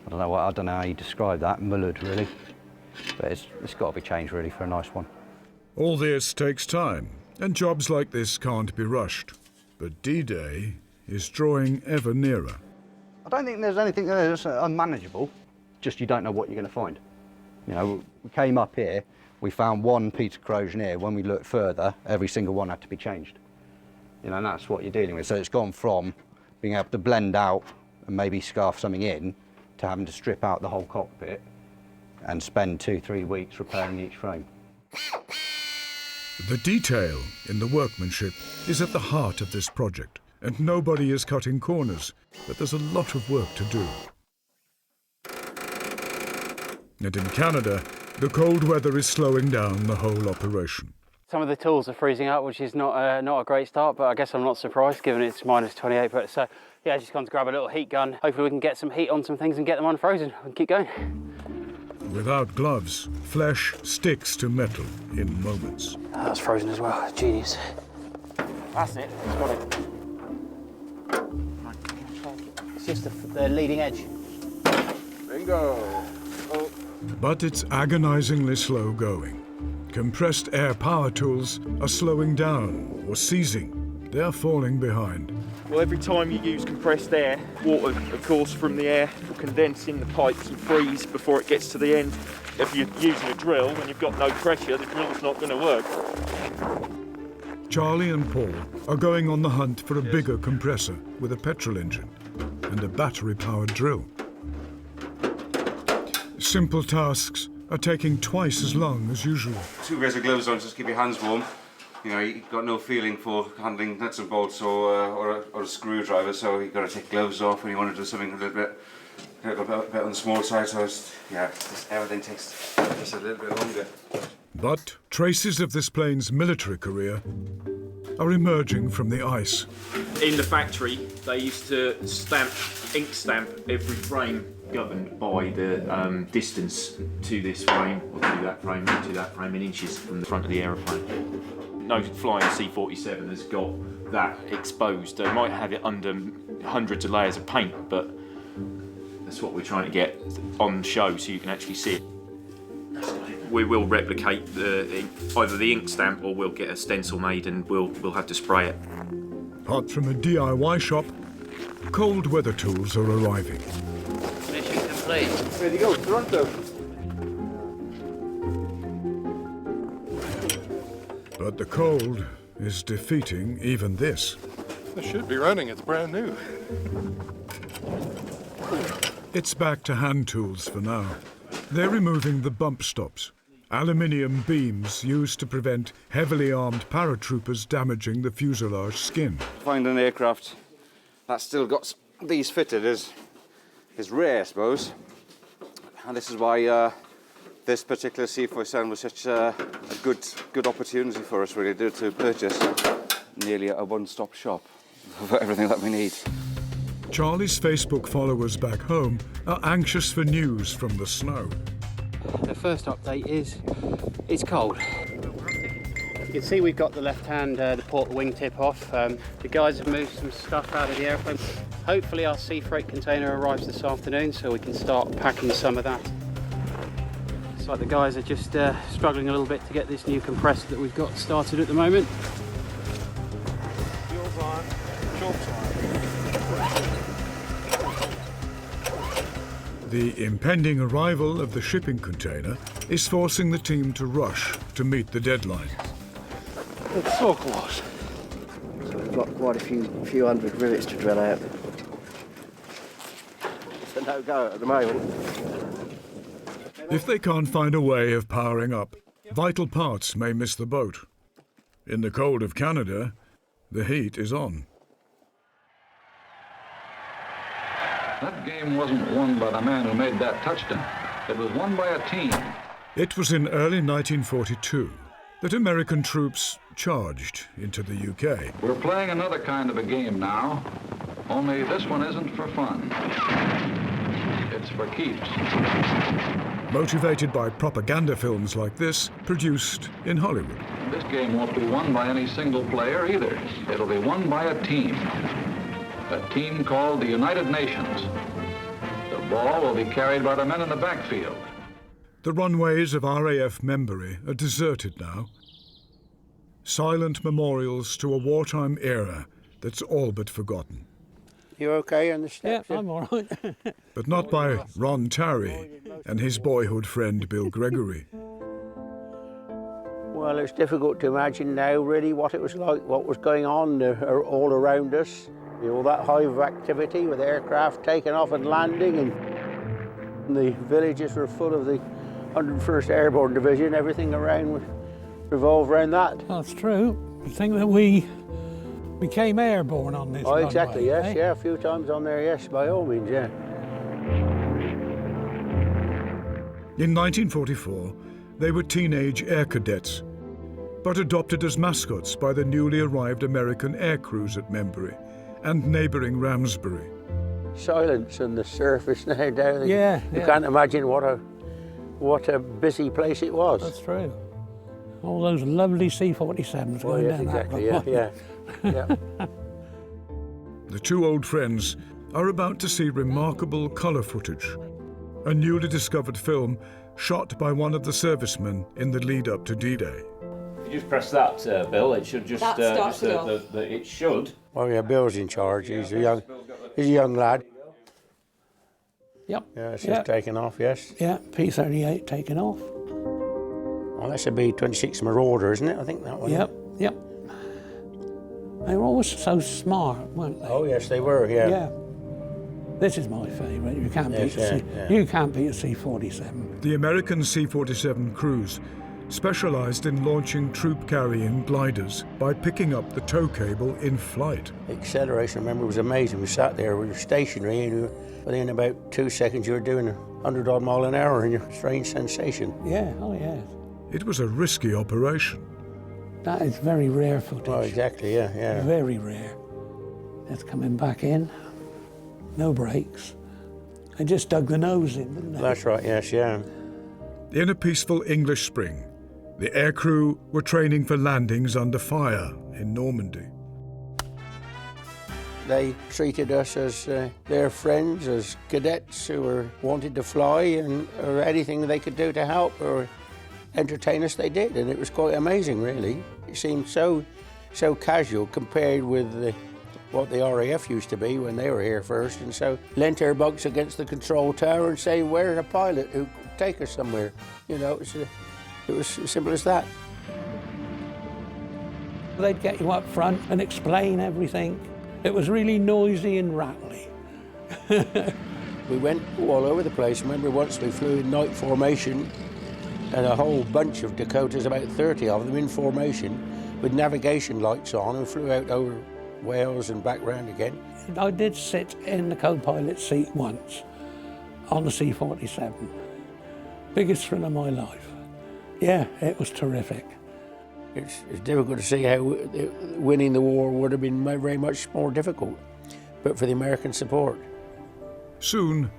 I don't know how you describe that, mullered really, but it's got to be changed really for a nice one. All this takes time, and jobs like this can't be rushed. But D-Day is drawing ever nearer. I don't think there's anything there that's unmanageable, just you don't know what you're going to find. You know, we came up here, we found one piece of corrosion here. When we looked further, every single one had to be changed. You know, and that's what you're dealing with. So it's gone from being able to blend out and maybe scarf something in to having to strip out the whole cockpit and spend 2-3 weeks repairing each frame. The detail in the workmanship is at the heart of this project, and nobody is cutting corners, but there's a lot of work to do. And in Canada, the cold weather is slowing down the whole operation. Some of the tools are freezing up, which is not a great start, but I guess I'm not surprised given it's -28. But so yeah, just gone to grab a little heat gun. Hopefully we can get some heat on some things and get them unfrozen and keep going. Without gloves, flesh sticks to metal in moments. Oh, that's frozen as well. Genius. That's it. It's got it. It's just the leading edge. Bingo. Oh. But it's agonizingly slow going. Compressed air power tools are slowing down or seizing. They're falling behind. Well, every time you use compressed air, water, of course, from the air will condense in the pipes and freeze before it gets to the end. If you're using a drill and you've got no pressure, the drill's not going to work. Charlie and Paul are going on the hunt for a bigger compressor with a petrol engine and a battery-powered drill. Simple tasks are taking twice as long as usual. 2 pairs of gloves on just to keep your hands warm. You know, you've got no feeling for handling nuts and bolts or a screwdriver, so you've got to take gloves off when you want to do something a little bit on the small side. So everything takes just a little bit longer. But traces of this plane's military career are emerging from the ice. In the factory, they used to ink stamp every frame, governed by the distance to this frame, or to that frame, or to that frame in inches from the front of the aeroplane. No flying C-47 has got that exposed. They might have it under hundreds of layers of paint, but that's what we're trying to get on show so you can actually see it. We will replicate either the ink stamp or we'll get a stencil made and we'll have to spray it. Hot from a DIY shop, cold weather tools are arriving. Mission complete. Ready to go, Toronto. But the cold is defeating even this. This should be running, it's brand new. It's back to hand tools for now. They're removing the bump stops, aluminium beams used to prevent heavily armed paratroopers damaging the fuselage skin. Find an aircraft that's still got these fitted is rare, I suppose. And this is why this particular C47 was such a good opportunity for us, really, to purchase nearly a one-stop shop for everything that we need. Charlie's Facebook followers back home are anxious for news from the snow. The first update is it's cold. You can see we've got the left hand, the port wingtip off. The guys have moved some stuff out of the airplane. Hopefully our sea freight container arrives this afternoon so we can start packing some of that. It's like the guys are just struggling a little bit to get this new compressor that we've got started at the moment. Fuel's on, choke's on. The impending arrival of the shipping container is forcing the team to rush to meet the deadline. It's so close. So we've got quite a few hundred rivets to drill out. It's a no-go at the moment. If they can't find a way of powering up, vital parts may miss the boat. In the cold of Canada, the heat is on. That game wasn't won by the man who made that touchdown. It was won by a team. It was in early 1942 that American troops charged into the UK. We're playing another kind of a game now, only this one isn't for fun. It's for keeps. Motivated by propaganda films like this, produced in Hollywood. This game won't be won by any single player either. It'll be won by a team. A team called the United Nations. The ball will be carried by the men in the backfield. The runways of RAF Membury are deserted now. Silent memorials to a wartime era that's all but forgotten. You okay on the steps? Yeah, I'm all right. But not by Ron Tarry and his boyhood friend Bill Gregory. Well, it's difficult to imagine now really what it was like, what was going on all around us. You know, that hive of activity with aircraft taking off and landing, and the villages were full of the 101st Airborne Division. Everything around would revolve around that. That's true. I think that we became airborne on this runway, exactly, yes, eh? yeah, a few times on there, yes, by all means, yeah. In 1944, they were teenage air cadets, but adopted as mascots by the newly arrived American air crews at Membury and neighbouring Ramsbury. Silence on the surface now down. Yeah, you can't imagine what a busy place it was. That's true. All those lovely C-47s going down exactly, that yeah. The two old friends are about to see remarkable colour footage, a newly discovered film shot by one of the servicemen in the lead-up to D-Day. If you just press that, Bill, it should just... it should. Oh yeah, Bill's in charge. He's a young lad. Yep. Yeah, it's just taken off, yes. Yeah, P-38 taken off. Well, that's a B-26 Marauder, isn't it? I think that one. Yep. They were always so smart, weren't they? Oh yes, they were, yeah. Yeah. This is my favourite. You can't beat You can't beat a C-47. The American C-47 crews specialised in launching troop-carrying gliders by picking up the tow cable in flight. The acceleration, I remember, was amazing. We sat there, we were stationary, and within about 2 seconds you were doing 100-odd mile an hour, and a strange sensation. Yeah, oh yeah. It was a risky operation. That is very rare footage. Oh, exactly, yeah. Very rare. It's coming back in. No brakes. They just dug the nose in, didn't they? That's right, yes, yeah. In a peaceful English spring, the aircrew were training for landings under fire in Normandy. They treated us as their friends, as cadets who wanted to fly, or anything they could do to help or entertain us, they did, and it was quite amazing, really. It seemed so casual compared with what the RAF used to be when they were here first, and so leant our backs against the control tower and say, "Where's a pilot who could take us somewhere?" You know, it was as simple as that. They'd get you up front and explain everything. It was really noisy and rattly. We went all over the place. Remember once we flew in night formation and a whole bunch of Dakotas, about 30 of them in formation, with navigation lights on, and flew out over Wales and back round again. I did sit in the co-pilot seat once on the C-47. Biggest thrill of my life. Yeah, it was terrific. It's difficult to see how winning the war would have been very much more difficult, but for the American support. Soon,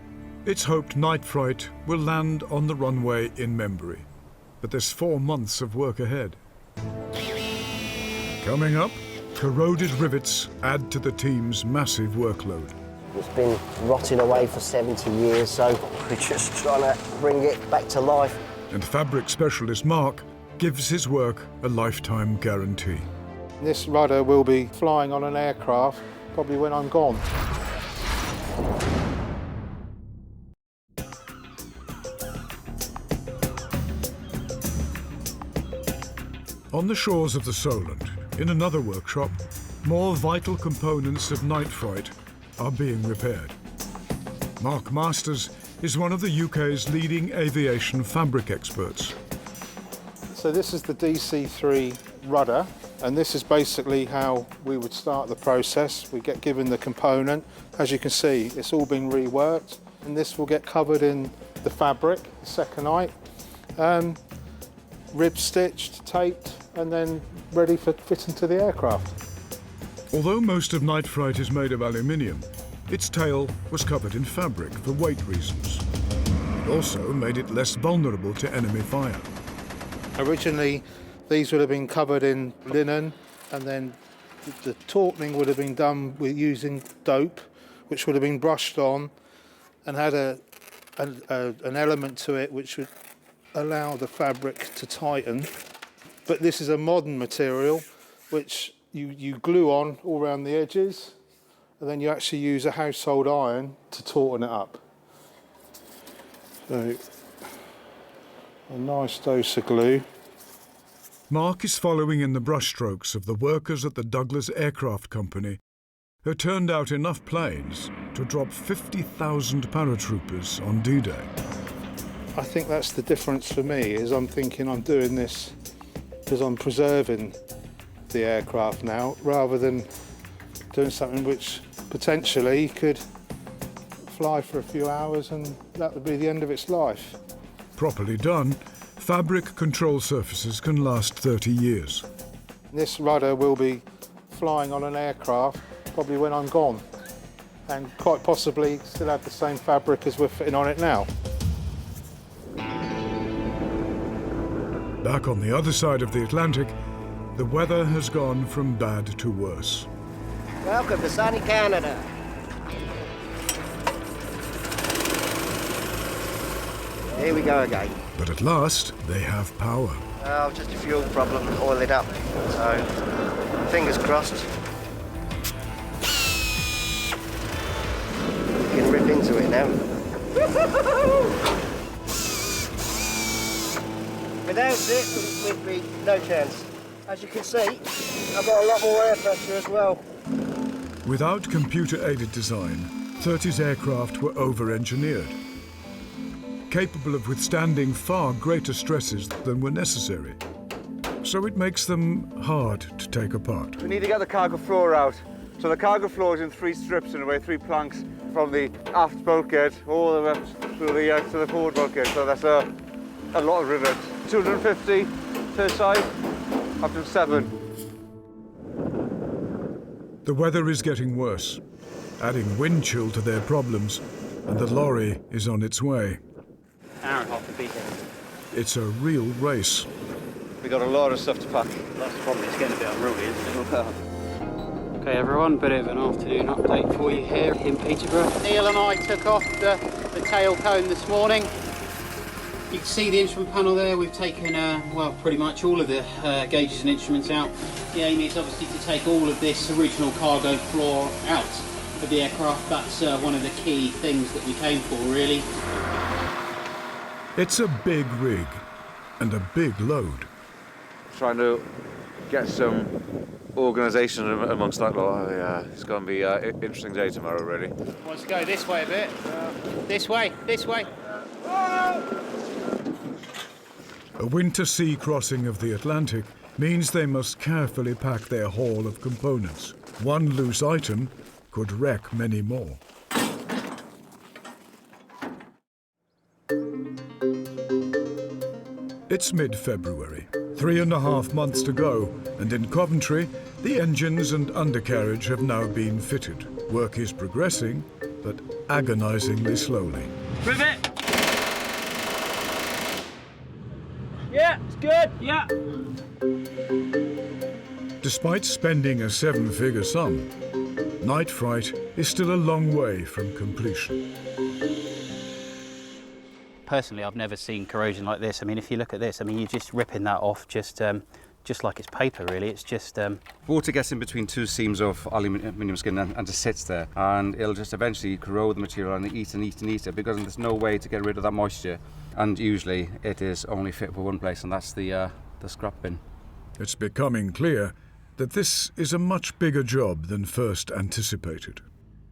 it's hoped Night Fright will land on the runway in Membury, but there's 4 months of work ahead. Coming up, corroded rivets add to the team's massive workload. It's been rotting away for 70 years, so we're just trying to bring it back to life. And fabric specialist Mark gives his work a lifetime guarantee. This rudder will be flying on an aircraft probably when I'm gone. On the shores of the Solent, in another workshop, more vital components of Night Fright are being repaired. Mark Masters is one of the UK's leading aviation fabric experts. So this is the DC3 rudder, and this is basically how we would start the process. We get given the component. As you can see, it's all been reworked, and this will get covered in the fabric, the seconite, rib stitched, taped, and then ready for fitting to the aircraft. Although most of Night Fright is made of aluminium, its tail was covered in fabric for weight reasons. It also made it less vulnerable to enemy fire. Originally, these would have been covered in linen, and then the tautening would have been done with using dope, which would have been brushed on and had an element to it which would allow the fabric to tighten. But this is a modern material which you glue on all around the edges, and then you actually use a household iron to tauten it up. So, a nice dose of glue. Mark is following in the brushstrokes of the workers at the Douglas Aircraft Company who turned out enough planes to drop 50,000 paratroopers on D-Day. I think that's the difference for me, is I'm thinking I'm doing this because I'm preserving the aircraft now, rather than doing something which potentially could fly for a few hours and that would be the end of its life. Properly done, fabric control surfaces can last 30 years. This rudder will be flying on an aircraft probably when I'm gone, and quite possibly still have the same fabric as we're fitting on it now. Back on the other side of the Atlantic, the weather has gone from bad to worse. Welcome to sunny Canada. Here we go again. But at last, they have power. Oh, just a fuel problem, oil it up. So, fingers crossed. You can rip into it now. Without it, we'd be no chance. As you can see, I've got a lot more air pressure as well. Without computer-aided design, 30's aircraft were over-engineered, capable of withstanding far greater stresses than were necessary. So it makes them hard to take apart. We need to get the cargo floor out. So the cargo floor is in 3 strips in a way, 3 planks from the aft bulkhead all the way up to the forward bulkhead. So that's a lot of rivets. 250 per side, up to 7. The weather is getting worse, adding wind chill to their problems, and the lorry is on its way. Hour and a half to be here. It's a real race. We got a lot of stuff to pack. That's the problem, it's getting a bit unruly, isn't it? Okay everyone, bit of an afternoon update for you here in Peterborough. Neil and I took off the tail cone this morning. You can see the instrument panel there. We've taken, well, pretty much all of the gauges and instruments out. The aim is obviously to take all of this original cargo floor out of the aircraft. That's one of the key things that we came for, really. It's a big rig and a big load. Trying to get some organisation amongst that lot. Yeah, it's going to be an interesting day tomorrow, really. Wants to go this way a bit. This way, this way. A winter sea crossing of the Atlantic means they must carefully pack their haul of components. One loose item could wreck many more. It's mid-February, 3.5 months to go, and in Coventry, the engines and undercarriage have now been fitted. Work is progressing, but agonisingly slowly. Rivet! Yeah, it's good, yeah. Despite spending a 7-figure sum, Night Fright is still a long way from completion. Personally, I've never seen corrosion like this. I mean, if you look at this, I mean, you're just ripping that off just like it's paper, really. It's just... Water gets in between two seams of aluminium skin and just sits there, and it'll just eventually corrode the material and eat and eat and eat it, because there's no way to get rid of that moisture. And usually it is only fit for one place, and that's the scrap bin. It's becoming clear that this is a much bigger job than first anticipated.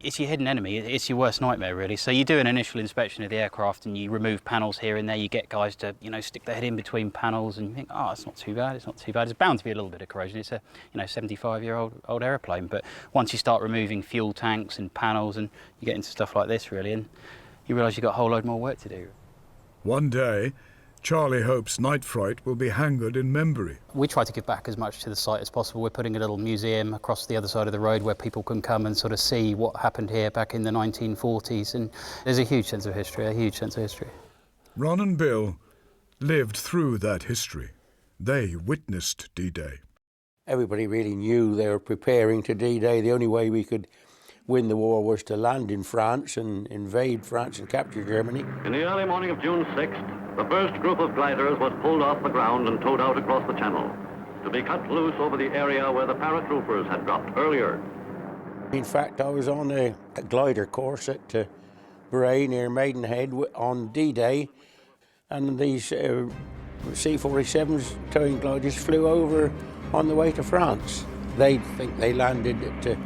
It's your hidden enemy, it's your worst nightmare, really. So you do an initial inspection of the aircraft and you remove panels here and there. You get guys to, stick their head in between panels and you think, oh, it's not too bad, it's not too bad. There's bound to be a little bit of corrosion. It's a, 75-year-old aeroplane. But once you start removing fuel tanks and panels and you get into stuff like this, really, and you realise you've got a whole load more work to do. One day, Charlie hopes Night Fright will be hangared in Membury. We try to give back as much to the site as possible. We're putting a little museum across the other side of the road where people can come and sort of see what happened here back in the 1940s. And there's a huge sense of history, a huge sense of history. Ron and Bill lived through that history. They witnessed D-Day. Everybody really knew they were preparing to D-Day. The only way we could win the war was to land in France and invade France and capture Germany. In the early morning of June 6th, the first group of gliders was pulled off the ground and towed out across the channel to be cut loose over the area where the paratroopers had dropped earlier. In fact, I was on a glider course at Bray near Maidenhead on D-Day, and these C-47s towing gliders flew over on the way to France. They think they landed at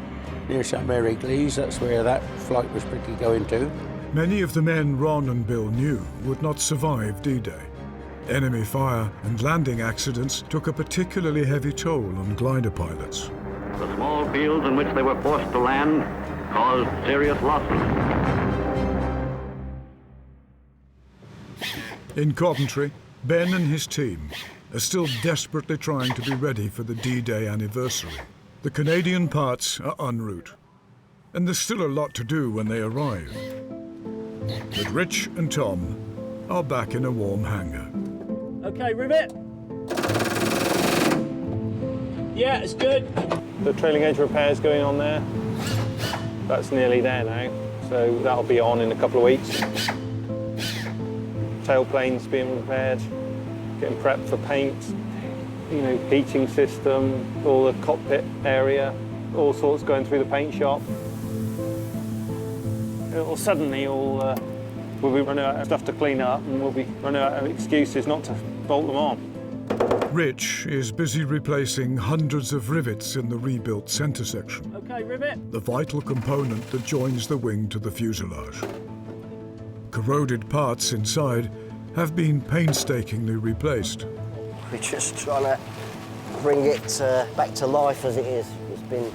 near Saint-Mary-Église. That's where that flight was pretty going to. Many of the men Ron and Bill knew would not survive D-Day. Enemy fire and landing accidents took a particularly heavy toll on glider pilots. The small fields in which they were forced to land caused serious losses. In Coventry, Ben and his team are still desperately trying to be ready for the D-Day anniversary. The Canadian parts are en route, and there's still a lot to do when they arrive. But Rich and Tom are back in a warm hangar. Okay, rivet. Yeah, it's good. The trailing edge repair's going on there. That's nearly there now, so that'll be on in a couple of weeks. Tailplane's being repaired, getting prepped for paint. Heating system, all the cockpit area, all sorts going through the paint shop. Suddenly we'll be running out of stuff to clean up and we'll be running out of excuses not to bolt them on. Rich is busy replacing hundreds of rivets in the rebuilt centre section. Okay, rivet. The vital component that joins the wing to the fuselage. Corroded parts inside have been painstakingly replaced. We're just trying to bring it back to life as it is. It's been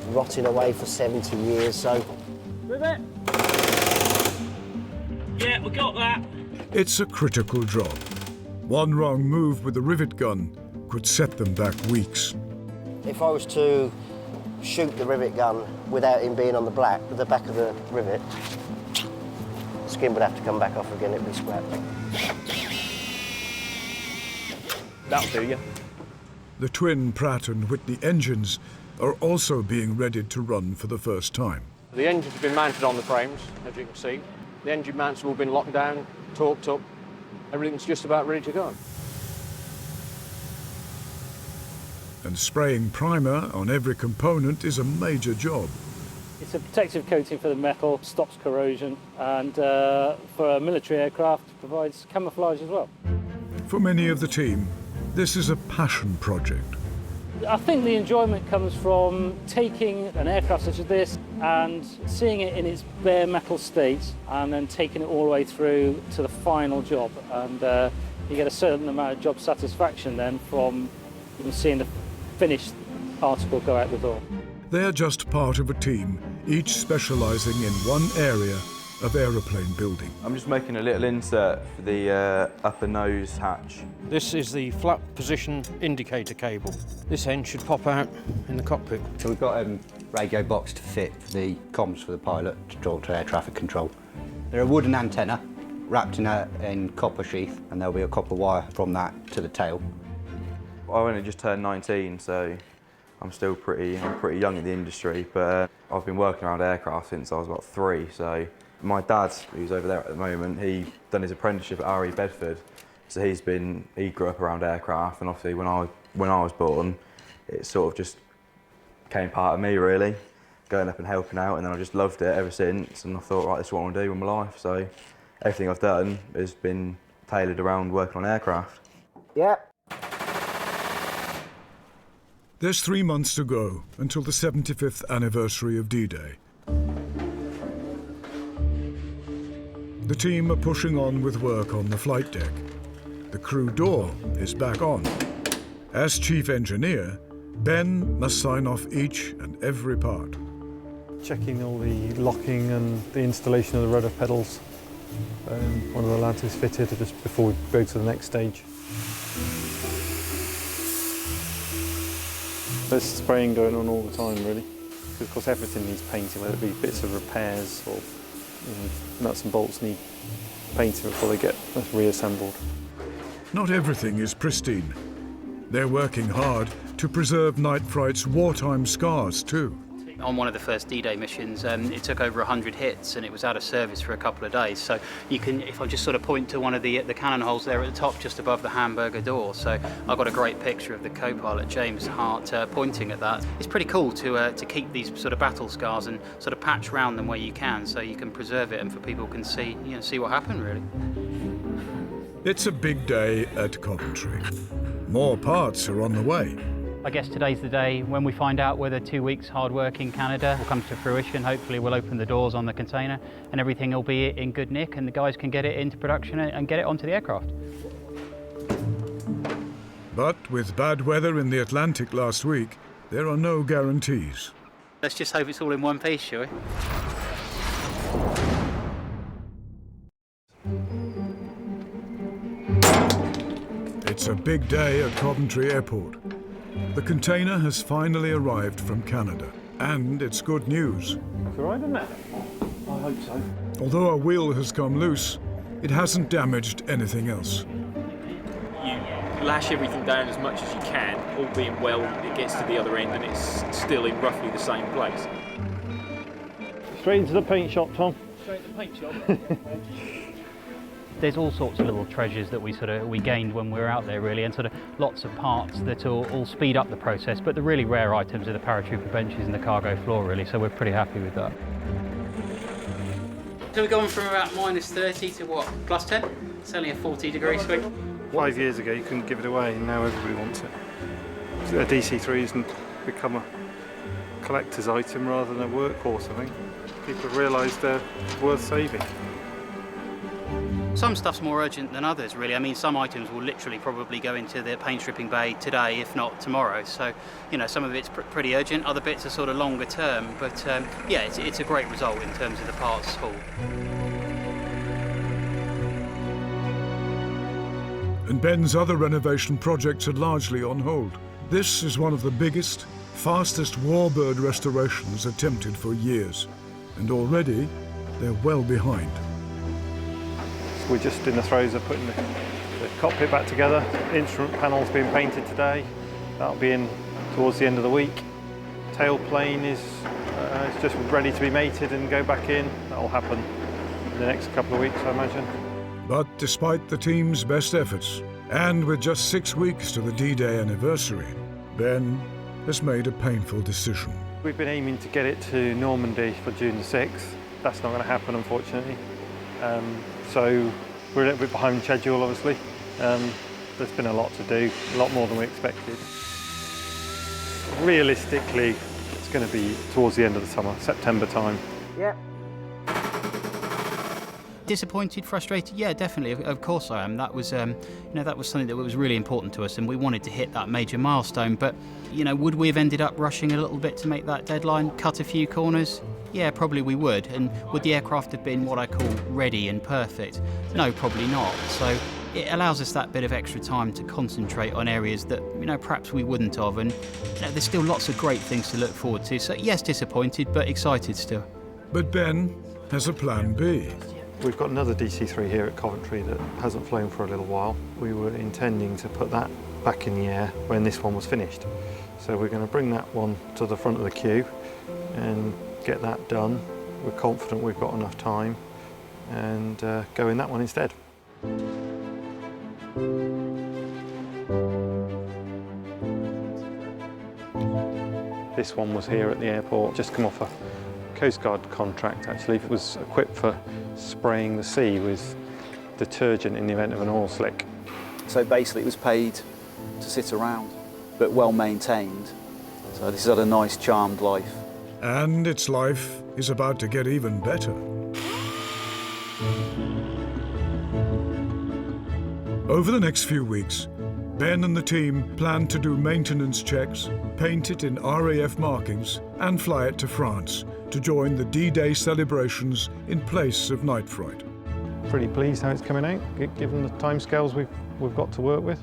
rotting away for 70 years, so... Rivet! Yeah, we got that. It's a critical job. One wrong move with the rivet gun could set them back weeks. If I was to shoot the rivet gun without him being on the back of the rivet, the skin would have to come back off again, it'd be scrapped. That'll do you. The twin Pratt and Whitney engines are also being readied to run for the first time. The engines have been mounted on the frames, as you can see. The engine mounts have all been locked down, torqued up. Everything's just about ready to go. And spraying primer on every component is a major job. It's a protective coating for the metal, stops corrosion, and for a military aircraft provides camouflage as well. For many of the team, this is a passion project. I think the enjoyment comes from taking an aircraft such as this and seeing it in its bare metal state and then taking it all the way through to the final job. And you get a certain amount of job satisfaction then from even seeing the finished article go out the door. They're just part of a team, each specialising in one area of aeroplane building. I'm just making a little insert for the upper nose hatch. This is the flap position indicator cable. This end should pop out in the cockpit. So we've got a radio box to fit the comms for the pilot to talk to air traffic control. They're a wooden antenna wrapped in copper sheath, and there'll be a copper wire from that to the tail. I only just turned 19, so I'm still pretty young in the industry, but I've been working around aircraft since I was about 3, so my dad, who's over there at the moment, he done his apprenticeship at RE Bedford, so he grew up around aircraft, and obviously when I was born, it sort of just became part of me really, going up and helping out, and then I just loved it ever since, and I thought, right, this is what I want to do with my life, so everything I've done has been tailored around working on aircraft. Yeah. There's 3 months to go until the 75th anniversary of D-Day. The team are pushing on with work on the flight deck. The crew door is back on. As chief engineer, Ben must sign off each and every part. Checking all the locking and the installation of the rudder pedals. One of the lads is fitted just before we go to the next stage. There's spraying going on all the time really. Because of course everything needs painting, whether it be bits of repairs or nuts and bolts need painting before they get reassembled. Not everything is pristine. They're working hard to preserve Night Fright's wartime scars too. On one of the first D-Day missions, it took over 100 hits and it was out of service for a couple of days. So you can, if I just sort of point to one of the cannon holes there at the top, just above the hamburger door. So I've got a great picture of the co-pilot James Hart pointing at that. It's pretty cool to keep these sort of battle scars and sort of patch around them where you can, so you can preserve it and for people can see, see what happened really. It's a big day at Coventry. More parts are on the way. I guess today's the day when we find out whether 2 weeks hard work in Canada will come to fruition. Hopefully we'll open the doors on the container and everything will be in good nick and the guys can get it into production and get it onto the aircraft. But with bad weather in the Atlantic last week, there are no guarantees. Let's just hope it's all in one piece, shall we? It's a big day at Coventry Airport. The container has finally arrived from Canada, and it's good news. It's all right, isn't it? I hope so. Although a wheel has come loose, it hasn't damaged anything else. You lash everything down as much as you can, all being well, it gets to the other end and it's still in roughly the same place. Straight into the paint shop, Tom. Straight to the paint shop. There's all sorts of little treasures that we gained when we were out there really, and sort of lots of parts that all speed up the process, but the really rare items are the paratrooper benches and the cargo floor really, so we're pretty happy with that. So we're going from about -30 to what, +10? It's only a 40-degree swing. 5 years ago you couldn't give it away and now everybody wants it. A DC-3 has become a collector's item rather than a workhorse, I think. People have realised they're worth saving. Some stuff's more urgent than others, really. I mean, some items will literally probably go into the paint stripping bay today, if not tomorrow. So, some of it's pretty urgent. Other bits are sort of longer term. But yeah, it's a great result in terms of the parts haul. And Ben's other renovation projects are largely on hold. This is one of the biggest, fastest Warbird restorations attempted for years. And already, they're well behind. We're just in the throes of putting the cockpit back together. Instrument panel's being painted today. That'll be in towards the end of the week. Tailplane is just ready to be mated and go back in. That'll happen in the next couple of weeks, I imagine. But despite the team's best efforts, and with just 6 weeks to the D-Day anniversary, Ben has made a painful decision. We've been aiming to get it to Normandy for June the 6th. That's not going to happen, unfortunately. So we're a little bit behind schedule, obviously. There's been a lot to do, a lot more than we expected. Realistically, it's going to be towards the end of the summer, September time. Yeah. Disappointed, frustrated? Yeah, definitely. Of course I am. That was, that was something that was really important to us, and we wanted to hit that major milestone. But, would we have ended up rushing a little bit to make that deadline, cut a few corners? Yeah, probably we would. And would the aircraft have been what I call ready and perfect? No, probably not. So it allows us that bit of extra time to concentrate on areas that, perhaps we wouldn't have. And there's still lots of great things to look forward to. So yes, disappointed, but excited still. But Ben has a plan B. We've got another DC-3 here at Coventry that hasn't flown for a little while. We were intending to put that back in the air when this one was finished. So we're going to bring that one to the front of the queue and get that done. We're confident we've got enough time and go in that one instead. This one was here at the airport, just come off a Coast Guard contract actually. It was equipped for spraying the sea with detergent in the event of an oil slick. So basically it was paid to sit around, but well maintained. So this has had a nice charmed life. And its life is about to get even better. Over the next few weeks, Ben and the team plan to do maintenance checks, paint it in RAF markings, and fly it to France to join the D-Day celebrations in place of Night Fright. Pretty pleased how it's coming out, given the timescales we've got to work with.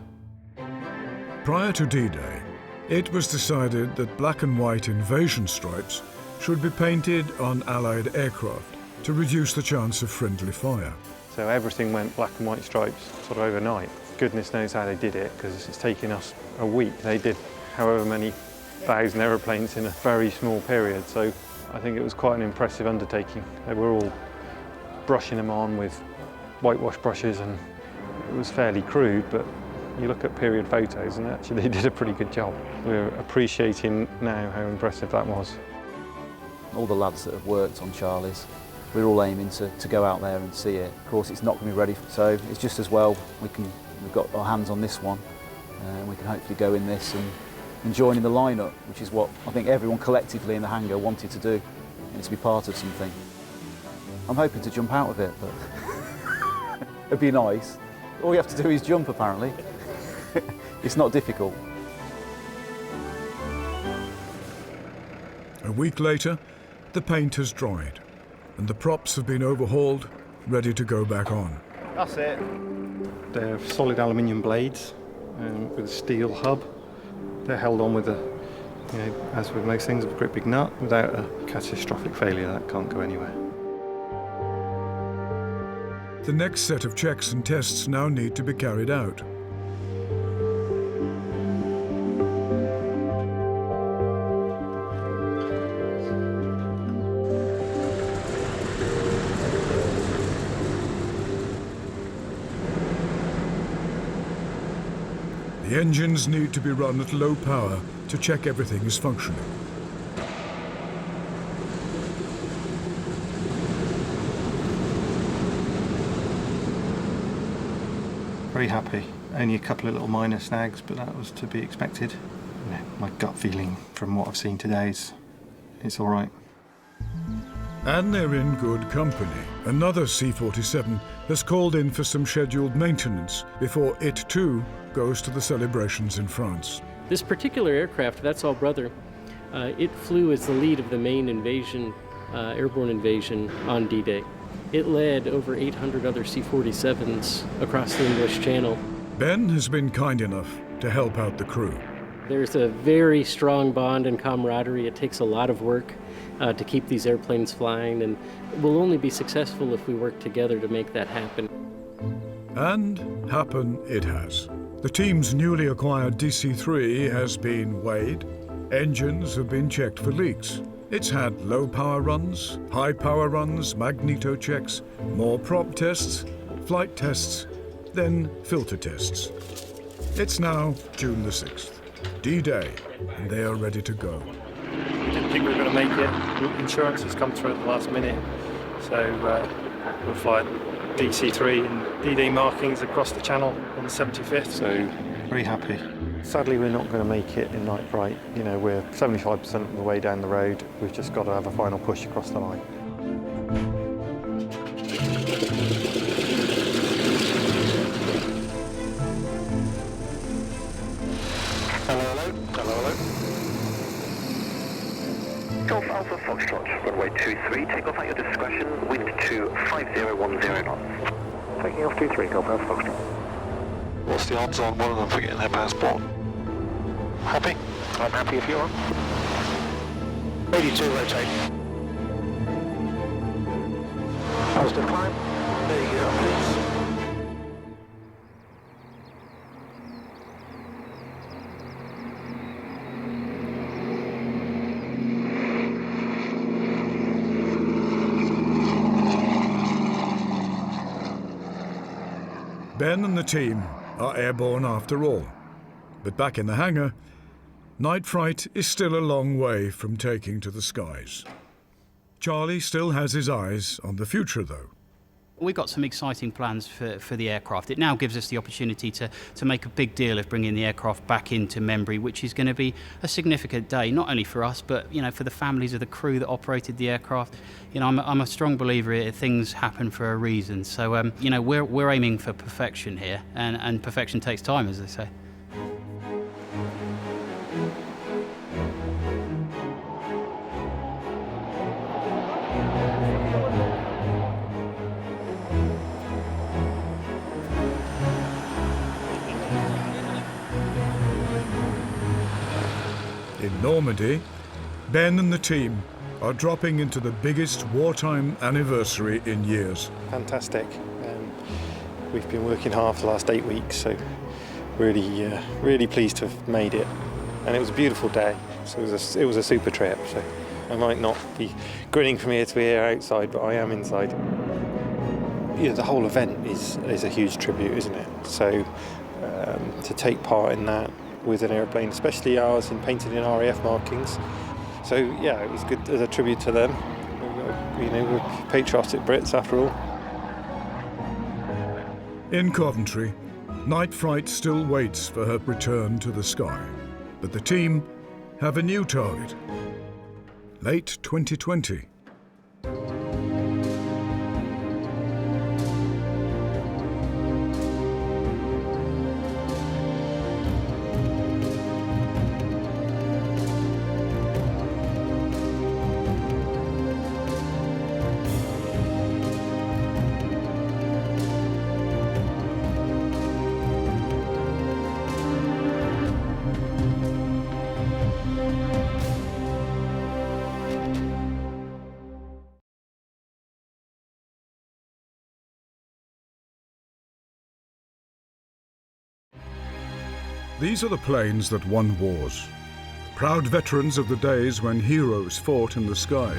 Prior to D-Day, it was decided that black and white invasion stripes should be painted on Allied aircraft to reduce the chance of friendly fire. So everything went black and white stripes sort of overnight. Goodness knows how they did it, because it's taken us a week. They did however many thousand aeroplanes in a very small period, so I think it was quite an impressive undertaking. They were all brushing them on with whitewash brushes, and it was fairly crude, but you look at period photos and actually they did a pretty good job. We're appreciating now how impressive that was. All the lads that have worked on Charlie's, we're all aiming to go out there and see it. Of course, it's not going to be ready, so it's just as well we've got our hands on this one, and we can hopefully go in this and join in the lineup, which is what I think everyone collectively in the hangar wanted to do, and to be part of something. I'm hoping to jump out of it, but it'd be nice. All you have to do is jump, apparently. It's not difficult. A week later, the paint has dried, and the props have been overhauled, ready to go back on. That's it. They're solid aluminium blades with a steel hub. They're held on with as with most things, a great big nut. Without a catastrophic failure, that can't go anywhere. The next set of checks and tests now need to be carried out. The engines need to be run at low power to check everything is functioning. Very happy. Only a couple of little minor snags, but that was to be expected. My gut feeling from what I've seen today is it's all right. And they're in good company. Another C-47 has called in for some scheduled maintenance before it too goes to the celebrations in France. This particular aircraft, that's all brother, it flew as the lead of the main invasion, airborne invasion on D-Day. It led over 800 other C-47s across the English Channel. Ben has been kind enough to help out the crew. There's a very strong bond and camaraderie. It takes a lot of work to keep these airplanes flying, and we'll only be successful if we work together to make that happen. And happen it has. The team's newly acquired DC-3 has been weighed. Engines have been checked for leaks. It's had low power runs, high power runs, magneto checks, more prop tests, flight tests, then filter tests. It's now June the 6th, D-Day, and they are ready to go. We didn't think we were going to make it. Insurance has come through at the last minute, so we'll fly DC-3 and D-Day markings across the channel on the 75th. So very happy. Sadly, we're not going to make it in night fright. You know, we're 75% of the way down the road. We've just got to have a final push across the line. Hello. Golf Alpha Foxtrot, runway 23, take off at your discretion, wind to 5010 knots. Taking off 23, Golf Alpha Foxtrot. What's the odds on one of them forgetting their passport? Happy? I'm happy if you are. 82, rotate. How's the climb? There you go, please. Ben and the team are airborne after all. But back in the hangar, Night Fright is still a long way from taking to the skies. Charlie still has his eyes on the future, though. We've got some exciting plans for the aircraft. It now gives us the opportunity to make a big deal of bringing the aircraft back into memory, which is going to be a significant day, not only for us, but for the families of the crew that operated the aircraft. I'm a strong believer that things happen for a reason. So, we're aiming for perfection here, and perfection takes time, as they say. In Normandy, Ben and the team are dropping into the biggest wartime anniversary in years. Fantastic. We've been working hard for the last 8 weeks, so really pleased to have made it. And it was a beautiful day, so it was a super trip. So I might not be grinning from ear to ear outside, but I am inside. The whole event is a huge tribute, isn't it? So to take part in that with an aeroplane, especially ours, and painted in RAF markings. So yeah, it was good as a tribute to them. We're patriotic Brits after all. In Coventry, Night Fright still waits for her return to the sky, but the team have a new target. Late 2020. These are the planes that won wars, proud veterans of the days when heroes fought in the skies.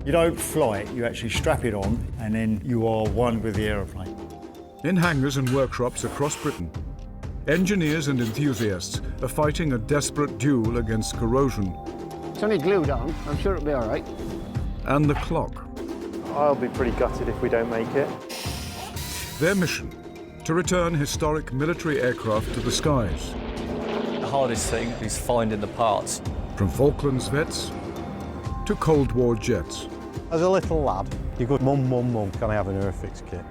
You don't fly it, you actually strap it on, and then you are one with the aeroplane. In hangars and workshops across Britain, engineers and enthusiasts are fighting a desperate duel against corrosion. It's only glued on, I'm sure it'll be all right. And the clock. I'll be pretty gutted if we don't make it. Their mission: to return historic military aircraft to the skies. The hardest thing is finding the parts. From Falklands vets to Cold War jets. As a little lad, you go, Mum, can I have an Airfix kit?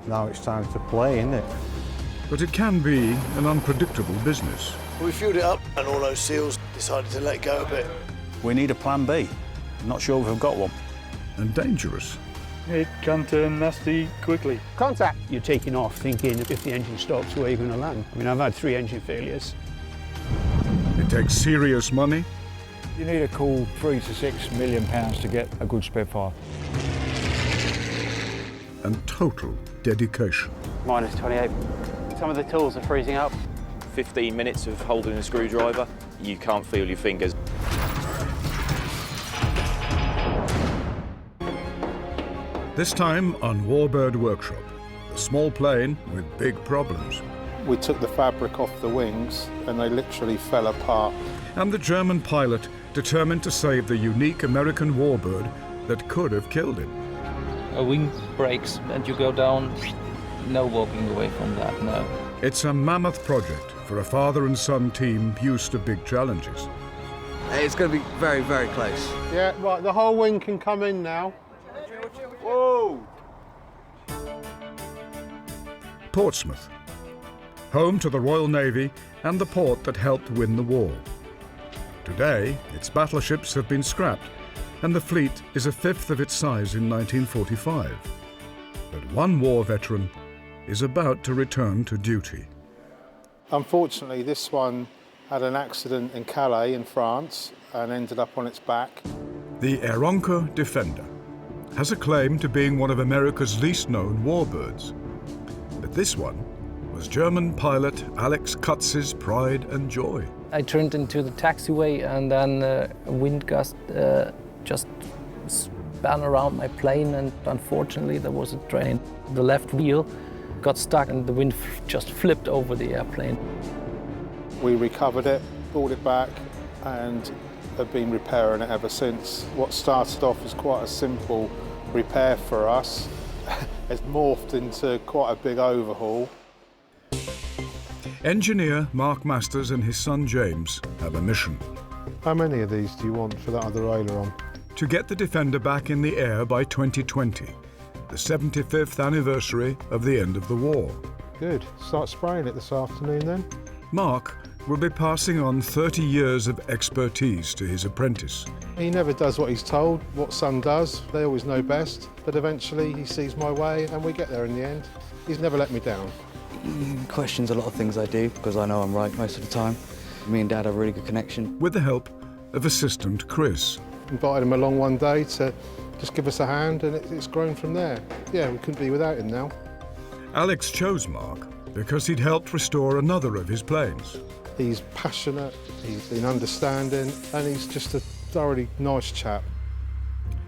Now it's time to play, isn't it? But it can be an unpredictable business. We fueled it up and all those seals decided to let go a bit. We need a plan B. I'm not sure we've got one. And dangerous. It can turn nasty quickly. Contact. You're taking off thinking if the engine stops, where are you going to land? I mean, I've had 3 engine failures. It takes serious money. You need a cool £3 to £6 million to get a good Spitfire. And total dedication. Minus 28. Some of the tools are freezing up. 15 minutes of holding a screwdriver, you can't feel your fingers. This time on Warbird Workshop, a small plane with big problems. We took the fabric off the wings and they literally fell apart. And the German pilot determined to save the unique American Warbird that could have killed him. A wing breaks and you go down no walking away from that, no. It's a mammoth project for a father and son team used to big challenges. It's going to be very, very close. Yeah, right, the whole wing can come in now. Whoa! Portsmouth, home to the Royal Navy and the port that helped win the war. Today, its battleships have been scrapped, and the fleet is a fifth of its size in 1945. But one war veteran is about to return to duty. Unfortunately, this one had an accident in Calais in France and ended up on its back. The Arona Defender has a claim to being one of America's least known warbirds. But this one was German pilot Alex Kutz's pride and joy. I turned into the taxiway and then a wind gust just span around my plane, and unfortunately there was a drain. The left wheel got stuck and the wind just flipped over the airplane. We recovered it, brought it back, and have been repairing it ever since. What started off as quite a simple repair for us has morphed into quite a big overhaul. Engineer Mark Masters and his son James have a mission. How many of these do you want for that other aileron? To get the Defender back in the air by 2020, the 75th anniversary of the end of the war. Good. Start spraying it this afternoon then. Mark will be passing on 30 years of expertise to his apprentice. He never does what he's told, what son does. They always know best, but eventually he sees my way and we get there in the end. He's never let me down. He questions a lot of things I do because I know I'm right most of the time. Me and Dad have a really good connection. With the help of assistant Chris. Invited him along one day to just give us a hand, and it's grown from there. Yeah, we couldn't be without him now. Alex chose Mark because he'd helped restore another of his planes. He's passionate, he's been understanding, and he's just a thoroughly nice chap.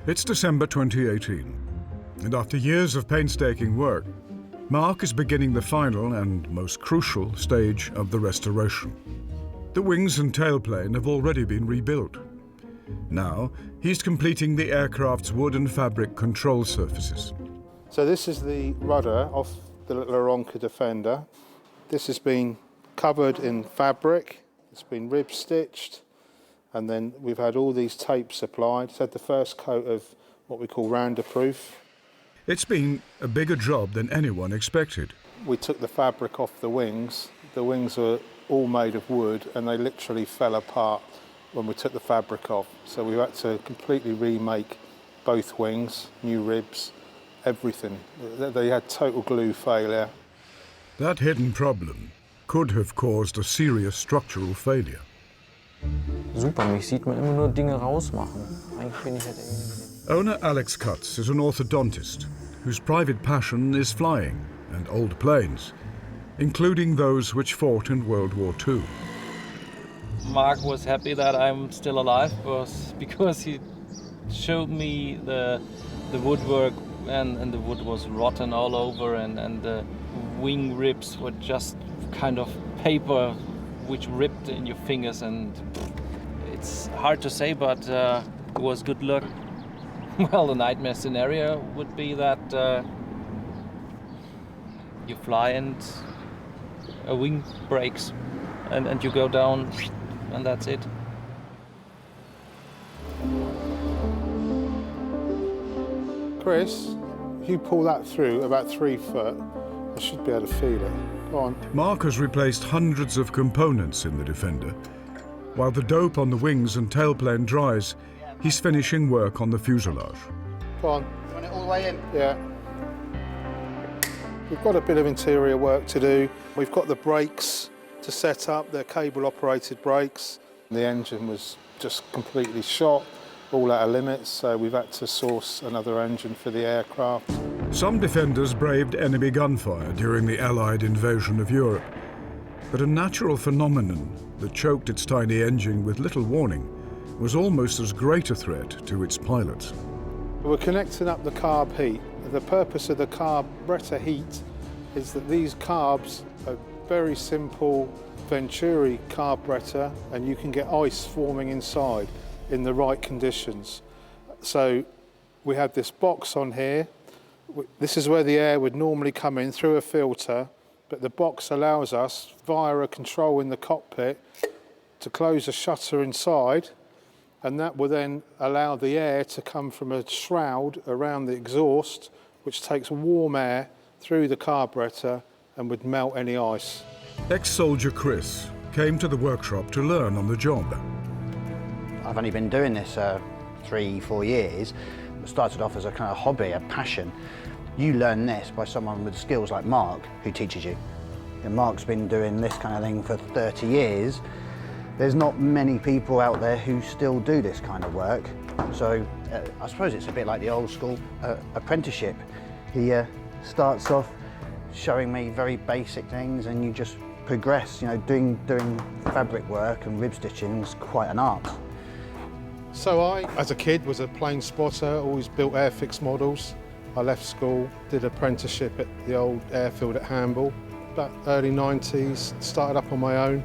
It's December 2018, and after years of painstaking work, Mark is beginning the final and most crucial stage of the restoration. The wings and tailplane have already been rebuilt. Now, he's completing the aircraft's wood and fabric control surfaces. So this is the rudder off the little Arona Defender. This has been covered in fabric, it's been rib stitched, and then we've had all these tapes applied. It's had the first coat of what we call rounder-proof. It's been a bigger job than anyone expected. We took the fabric off the wings. The wings were all made of wood and they literally fell apart when we took the fabric off. So we had to completely remake both wings, new ribs, everything. They had total glue failure. That hidden problem could have caused a serious structural failure. Super, mich sieht man immer nur Dinge rausmachen. Eigentlich bin ich halt Owner Alex Kutz is an orthodontist whose private passion is flying and old planes, including those which fought in World War II. Mark was happy that I'm still alive because he showed me the woodwork and the wood was rotten all over and the wing ribs were just kind of paper which ripped in your fingers, and it's hard to say, but it was good luck. Well, the nightmare scenario would be that you fly and a wing breaks and you go down and that's it. Chris, if you pull that through about 3 foot, I should be able to feel it. Go on. Mark has replaced hundreds of components in the Defender. While the dope on the wings and tailplane dries, he's finishing work on the fuselage. Go on. You want it all the way in? Yeah. We've got a bit of interior work to do. We've got the brakes to set up, they're cable-operated brakes. The engine was just completely shot, all out of limits, so we've had to source another engine for the aircraft. Some Defenders braved enemy gunfire during the Allied invasion of Europe, but a natural phenomenon that choked its tiny engine with little warning was almost as great a threat to its pilots. We're connecting up the carb heat. The purpose of the carburetor heat is that these carbs are very simple Venturi carburetor, and you can get ice forming inside in the right conditions. So we have this box on here This is where the air would normally come in through a filter, but the box allows us, via a control in the cockpit, to close a shutter inside, and that will then allow the air to come from a shroud around the exhaust, which takes warm air through the carburettor and would melt any ice. Ex-soldier Chris came to the workshop to learn on the job. I've only been doing this 3-4 years. It started off as a kind of hobby, a passion. You learn this by someone with skills like Mark, who teaches you. And Mark's been doing this kind of thing for 30 years. There's not many people out there who still do this kind of work. So I suppose it's a bit like the old school apprenticeship. He starts off showing me very basic things, and you just progress. You know, doing fabric work and rib stitching is quite an art. So I, as a kid, was a plane spotter, always built airfix models. I left school, did apprenticeship at the old airfield at Hamble. About early 90s, started up on my own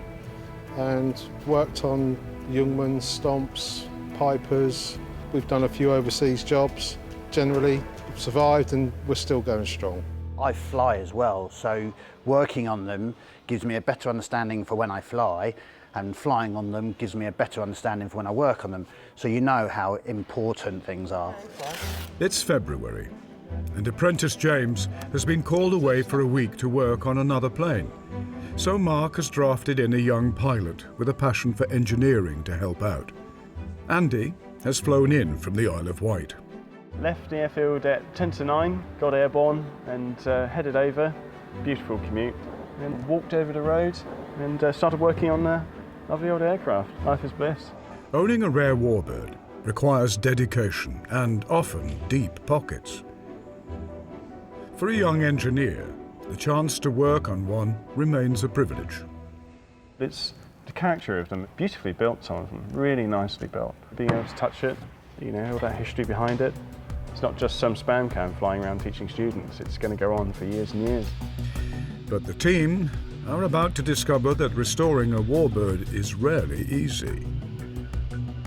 and worked on Youngmans, Stomps, Pipers. We've done a few overseas jobs. Generally survived, and we're still going strong. I fly as well, so working on them gives me a better understanding for when I fly, and flying on them gives me a better understanding for when I work on them, so you know how important things are. It's February, and apprentice James has been called away for a week to work on another plane. So Mark has drafted in a young pilot with a passion for engineering to help out. Andy has flown in from the Isle of Wight. Left the airfield at 10 to 9, got airborne and headed over. Beautiful commute. Then walked over the road and started working on the lovely old aircraft. Life is bliss. Owning a rare warbird requires dedication and often deep pockets. For a young engineer, the chance to work on one remains a privilege. It's the character of them, beautifully built, some of them, really nicely built. Being able to touch it, you know, all that history behind it. It's not just some spam can flying around teaching students, it's going to go on for years and years. But the team are about to discover that restoring a warbird is rarely easy.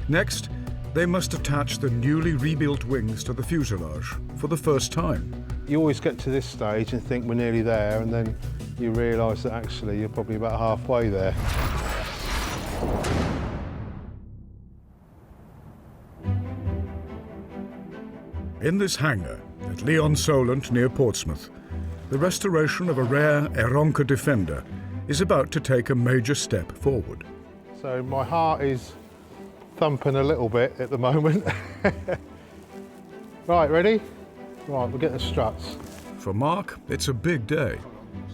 Next, they must attach the newly rebuilt wings to the fuselage for the first time. You always get to this stage and think we're nearly there, and then you realise that actually you're probably about halfway there. In this hangar at Leon Solent near Portsmouth, the restoration of a rare Arona Defender is about to take a major step forward. So my heart is thumping a little bit at the moment. Right, ready? Right, we'll get the struts. For Mark, it's a big day.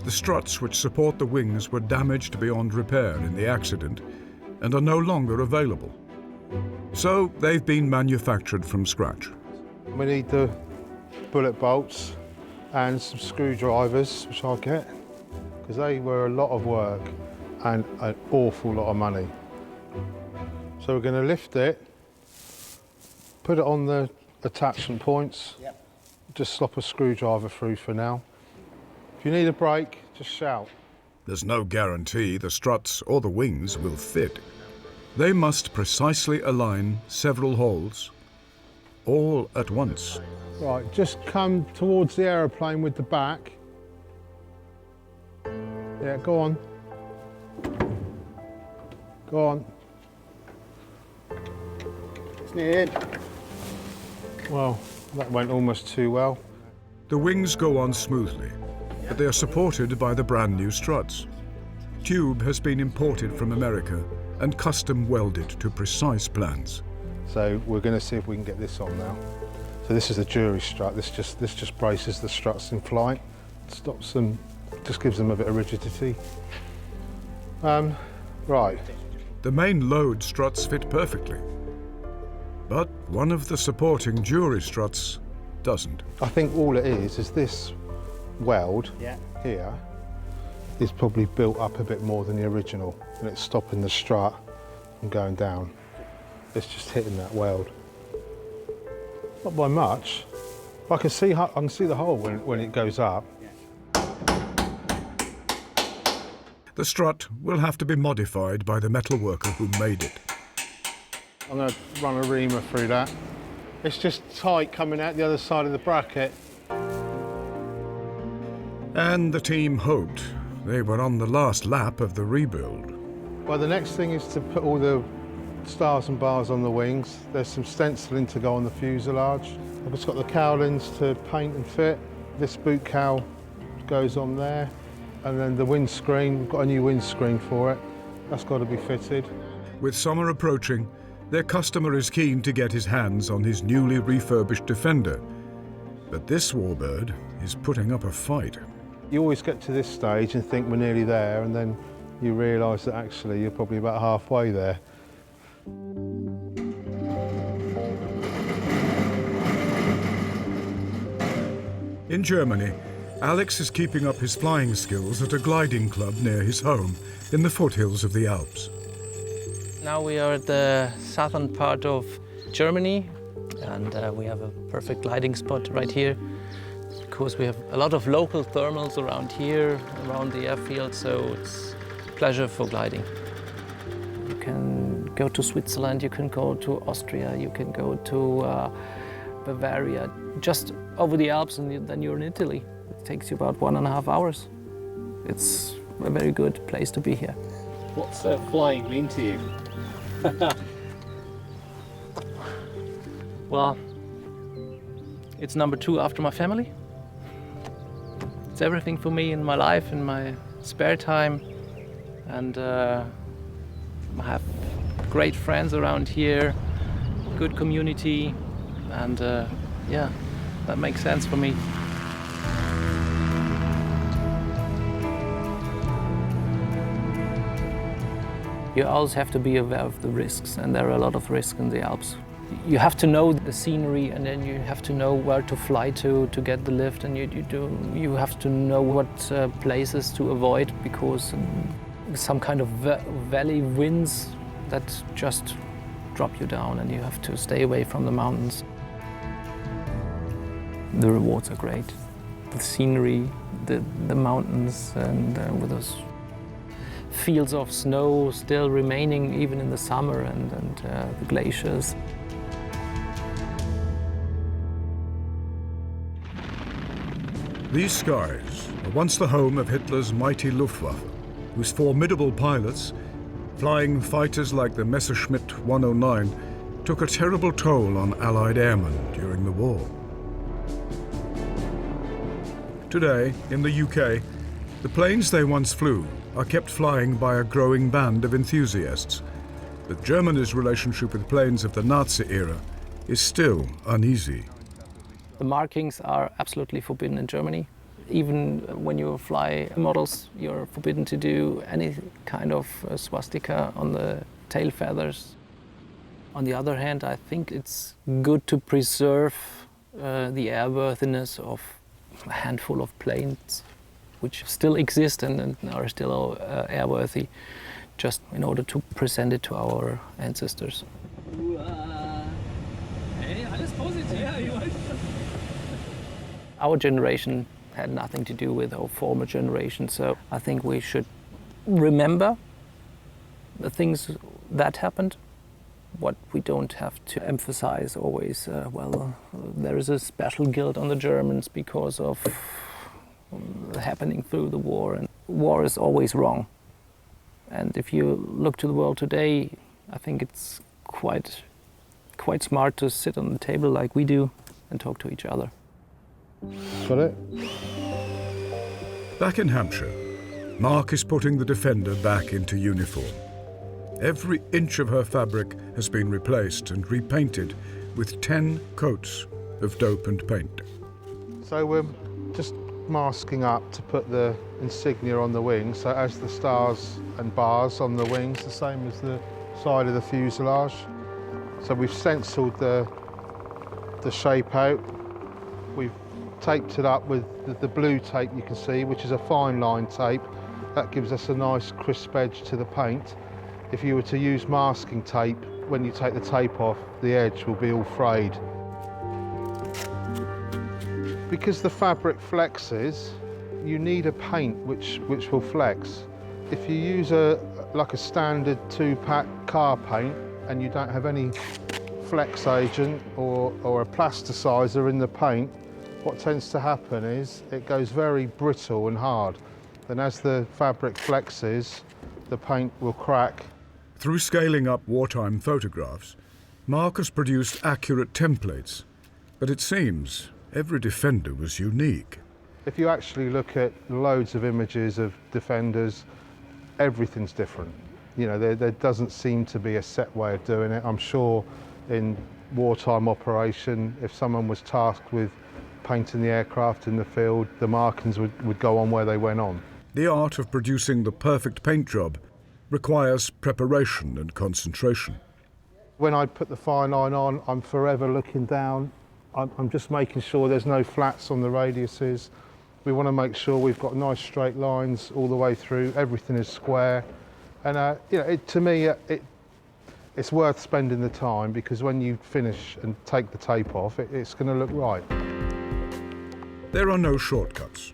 The struts which support the wings were damaged beyond repair in the accident and are no longer available. So they've been manufactured from scratch. We need the bullet bolts and some screwdrivers, which I'll get, because they were a lot of work and an awful lot of money. So we're going to lift it, put it on the attachment points, just slop a screwdriver through for now. If you need a break, just shout. There's no guarantee the struts or the wings will fit. They must precisely align several holes, all at once. Right, just come towards the aeroplane with the back. Yeah, go on. Go on. It's near. Well, that went almost too well. The wings go on smoothly, but they are supported by the brand new struts. Tube has been imported from America and custom welded to precise plans. So we're going to see if we can get this on now. So this is the jury strut. This just braces the struts in flight, stops them, just gives them a bit of rigidity. Right. The main load struts fit perfectly, but one of the supporting jury struts doesn't. I think all it is this weld here is probably built up a bit more than the original, and it's stopping the strut from going down. It's just hitting that weld. Not by much. I can see the hole when it goes up. The strut will have to be modified by the metalworker who made it. I'm going to run a reamer through that. It's just tight coming out the other side of the bracket. And the team hoped they were on the last lap of the rebuild. Well, the next thing is to put all the stars and bars on the wings. There's some stenciling to go on the fuselage. I've just got the cowlings to paint and fit. This boot cowl goes on there. And then the windscreen, we've got a new windscreen for it. That's got to be fitted. With summer approaching, their customer is keen to get his hands on his newly refurbished Defender. But this Warbird is putting up a fight. You always get to this stage and think we're nearly there, and then you realise that actually you're probably about halfway there. In Germany, Alex is keeping up his flying skills at a gliding club near his home in the foothills of the Alps. Now we are at the southern part of Germany, and we have a perfect gliding spot right here. Of course, we have a lot of local thermals around here, around the airfield, so it's a pleasure for gliding. You can go to Switzerland, you can go to Austria, you can go to Bavaria, just over the Alps, and then you're in Italy. It takes you about 1.5 hours. It's a very good place to be here. What's flying mean to you? Well, it's number 2 after my family. It's everything for me in my life, in my spare time. And I have great friends around here, good community, and yeah, that makes sense for me. You always have to be aware of the risks, and there are a lot of risks in the Alps. You have to know the scenery, and then you have to know where to fly to get the lift, and you have to know what places to avoid, because some kind of valley winds that just drop you down, and you have to stay away from the mountains. The rewards are great. The scenery, the mountains, and with those fields of snow still remaining even in the summer, and the glaciers. These skies were once the home of Hitler's mighty Luftwaffe, whose formidable pilots, flying fighters like the Messerschmitt 109, took a terrible toll on Allied airmen during the war. Today, in the UK, the planes they once flew are kept flying by a growing band of enthusiasts. But Germany's relationship with planes of the Nazi era is still uneasy. The markings are absolutely forbidden in Germany. Even when you fly models, you're forbidden to do any kind of swastika on the tail feathers. On the other hand, I think it's good to preserve the airworthiness of a handful of planes which still exist and are still airworthy, just in order to present it to our ancestors. Our generation had nothing to do with our former generation, so I think we should remember the things that happened. What we don't have to emphasize always, well, there is a special guilt on the Germans because of happening through the war, and war is always wrong. And if you look to the world today, I think it's quite smart to sit on the table like we do and talk to each other. Got it? Back in Hampshire, Mark is putting the Defender back into uniform. Every inch of her fabric has been replaced and repainted with 10 coats of dope and paint. So we're just masking up to put the insignia on the wings, so as the stars and bars on the wings, the same as the side of the fuselage. So we've stenciled the shape out. We've taped it up with the blue tape you can see, which is a fine line tape. That gives us a nice crisp edge to the paint. If you were to use masking tape, when you take the tape off, the edge will be all frayed. Because the fabric flexes, you need a paint which will flex. If you use like a standard 2-pack car paint and you don't have any flex agent or a plasticizer in the paint, what tends to happen is it goes very brittle and hard. Then as the fabric flexes, the paint will crack. Through scaling up wartime photographs, Mark has produced accurate templates, but it seems every Defender was unique. If you actually look at loads of images of Defenders, everything's different. You know, there doesn't seem to be a set way of doing it. I'm sure in wartime operation, if someone was tasked with painting the aircraft in the field, the markings would go on where they went on. The art of producing the perfect paint job requires preparation and concentration. When I put the fine line on, I'm forever looking down. I'm just making sure there's no flats on the radiuses. We want to make sure we've got nice straight lines all the way through, everything is square. And you know, to me, it's worth spending the time, because when you finish and take the tape off, it's going to look right. There are no shortcuts.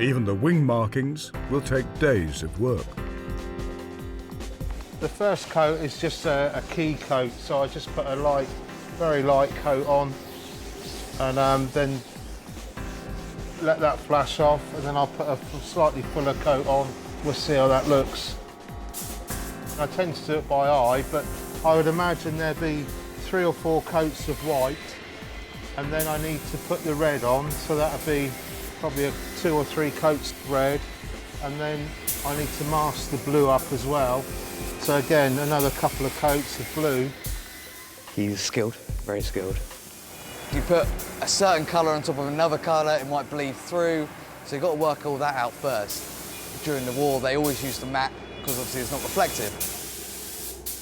Even the wing markings will take days of work. The first coat is just a key coat, so I just put a light, very light coat on, and then let that flash off, and then I'll put a slightly fuller coat on. We'll see how that looks. I tend to do it by eye, but I would imagine there'd be 3 or 4 coats of white, and then I need to put the red on, so that'd be probably 2 or 3 coats of red, and then I need to mask the blue up as well. So again, another couple of coats of blue. He's skilled, very skilled. If you put a certain colour on top of another colour, it might bleed through, so you've got to work all that out first. During the war, they always used the matte, because obviously it's not reflective.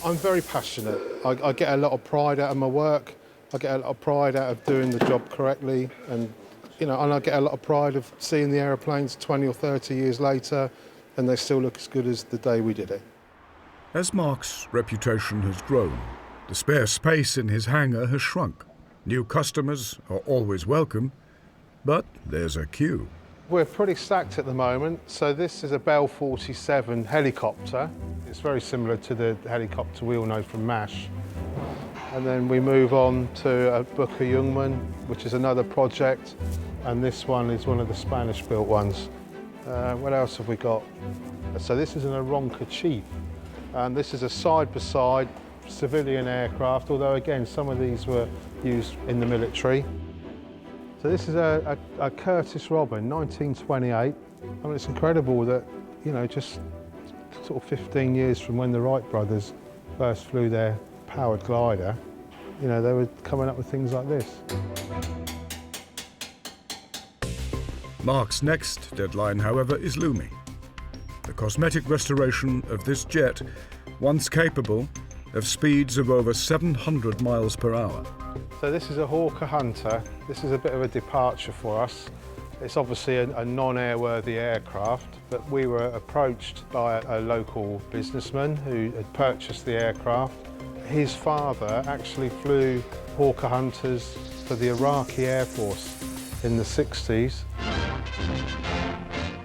I'm very passionate. I get a lot of pride out of my work. I get a lot of pride out of doing the job correctly, and you know, and I get a lot of pride of seeing the aeroplanes 20 or 30 years later, and they still look as good as the day we did it. As Mark's reputation has grown, the spare space in his hangar has shrunk. New customers are always welcome, but there's a queue. We're pretty stacked at the moment. So this is a Bell 47 helicopter. It's very similar to the helicopter we all know from MASH. And then we move on to a Booker Youngman, which is another project. And this one is one of the Spanish-built ones. What else have we got? So this is an Aronca Chief. And this is a side-by-side civilian aircraft, although again, some of these were used in the military. So this is a Curtiss Robin, 1928. I mean, it's incredible that, you know, just sort of 15 years from when the Wright brothers first flew their powered glider, you know, they were coming up with things like this. Mark's next deadline, however, is looming. The cosmetic restoration of this jet, once capable of speeds of over 700 miles per hour. So this is a Hawker Hunter. This is a bit of a departure for us. It's obviously a non-airworthy aircraft, but we were approached by a local businessman who had purchased the aircraft. His father actually flew Hawker Hunters for the Iraqi Air Force in the 60s.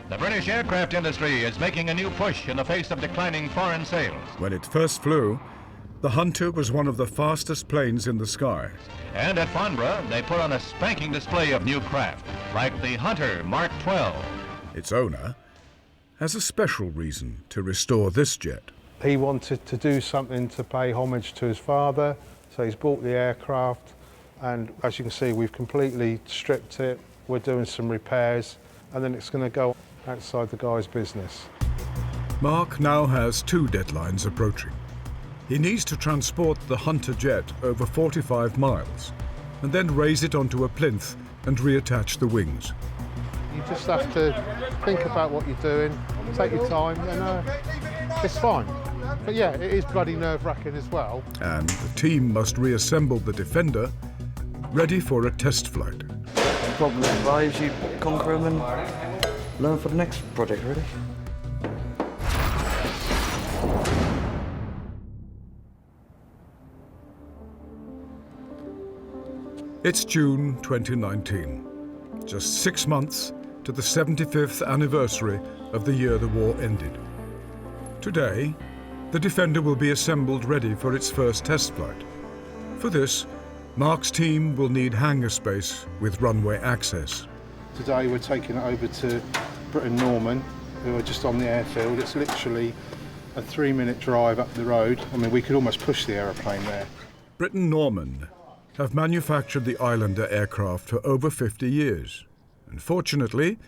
The British aircraft industry is making a new push in the face of declining foreign sales. When it first flew, the Hunter was one of the fastest planes in the sky. And at Farnborough, they put on a spanking display of new craft, like the Hunter Mark 12. Its owner has a special reason to restore this jet. He wanted to do something to pay homage to his father, so he's bought the aircraft, and as you can see, we've completely stripped it. We're doing some repairs, and then it's going to go outside the guy's business. Mark now has 2 deadlines approaching. He needs to transport the Hunter jet over 45 miles and then raise it onto a plinth and reattach the wings. You just have to think about what you're doing, take your time, and it's fine. But yeah, it is bloody nerve-wracking as well. And the team must reassemble the Defender, ready for a test flight. Problems arise, you conquer them and learn for the next project, really. It's June 2019, just 6 months to the 75th anniversary of the year the war ended. Today, the Defender will be assembled ready for its first test flight. For this, Mark's team will need hangar space with runway access. Today we're taking it over to Britain Norman, who are just on the airfield. It's literally a 3-minute drive up the road. I mean, we could almost push the aeroplane there. Britain Norman have manufactured the Islander aircraft for over 50 years. And fortunately,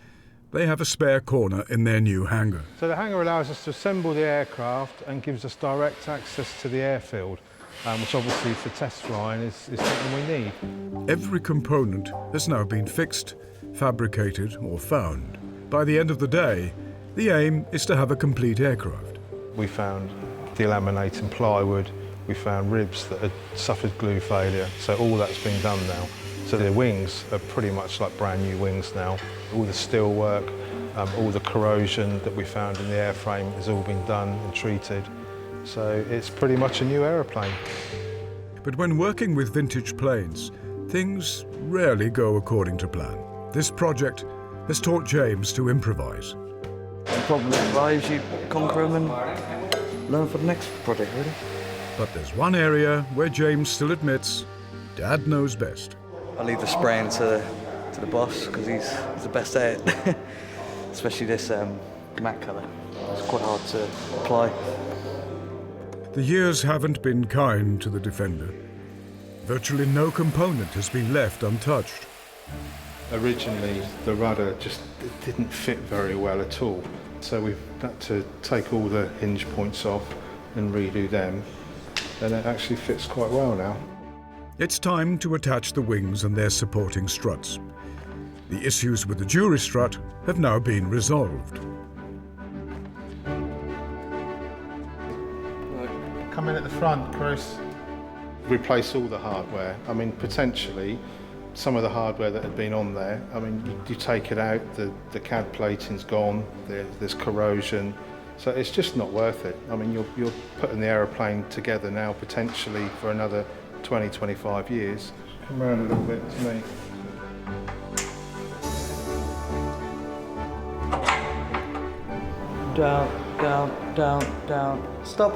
they have a spare corner in their new hangar. So the hangar allows us to assemble the aircraft and gives us direct access to the airfield, which obviously for test flying is something we need. Every component has now been fixed, fabricated or found. By the end of the day, the aim is to have a complete aircraft. We found delaminating plywood, we found ribs that had suffered glue failure, so all that's been done now. So the wings are pretty much like brand new wings now. All the steel work, all the corrosion that we found in the airframe has all been done and treated. So it's pretty much a new aeroplane. But when working with vintage planes, things rarely go according to plan. This project has taught James to improvise. Problems arise, you conquer them and learn for the next project, really. But there's one area where James still admits Dad knows best. I leave the spraying to the boss because he's the best at it. Especially this matte colour. It's quite hard to apply. The years haven't been kind to the Defender. Virtually no component has been left untouched. Originally, the rudder just didn't fit very well at all. So we've had to take all the hinge points off and redo them. And it actually fits quite well now. It's time to attach the wings and their supporting struts. The issues with the jury strut have now been resolved. Come in at the front, Chris. Replace all the hardware. I mean, potentially, some of the hardware that had been on there, I mean, you take it out, the CAD plating's gone, there's corrosion, so it's just not worth it. I mean, you're putting the aeroplane together now potentially for another 20, 25 years. Come around a little bit to me. Down, down, down, down. Stop.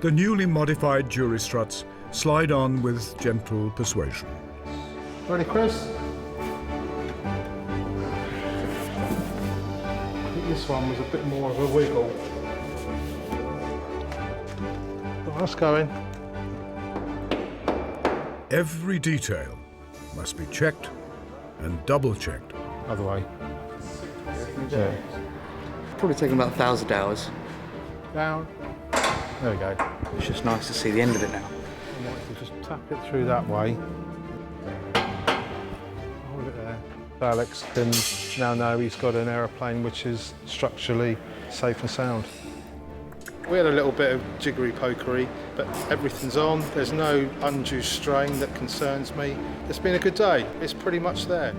The newly modified jury struts slide on with gentle persuasion. Ready, Chris? I think this one was a bit more of a wiggle. That's going. Every detail must be checked and double-checked. Other way. Yeah. Probably taken about 1,000 hours. Down. There we go. It's just nice to see the end of it now. I might just tap it through that way. Hold it there. Alex can now know he's got an aeroplane which is structurally safe and sound. We had a little bit of jiggery-pokery, but everything's on. There's no undue strain that concerns me. It's been a good day. It's pretty much there.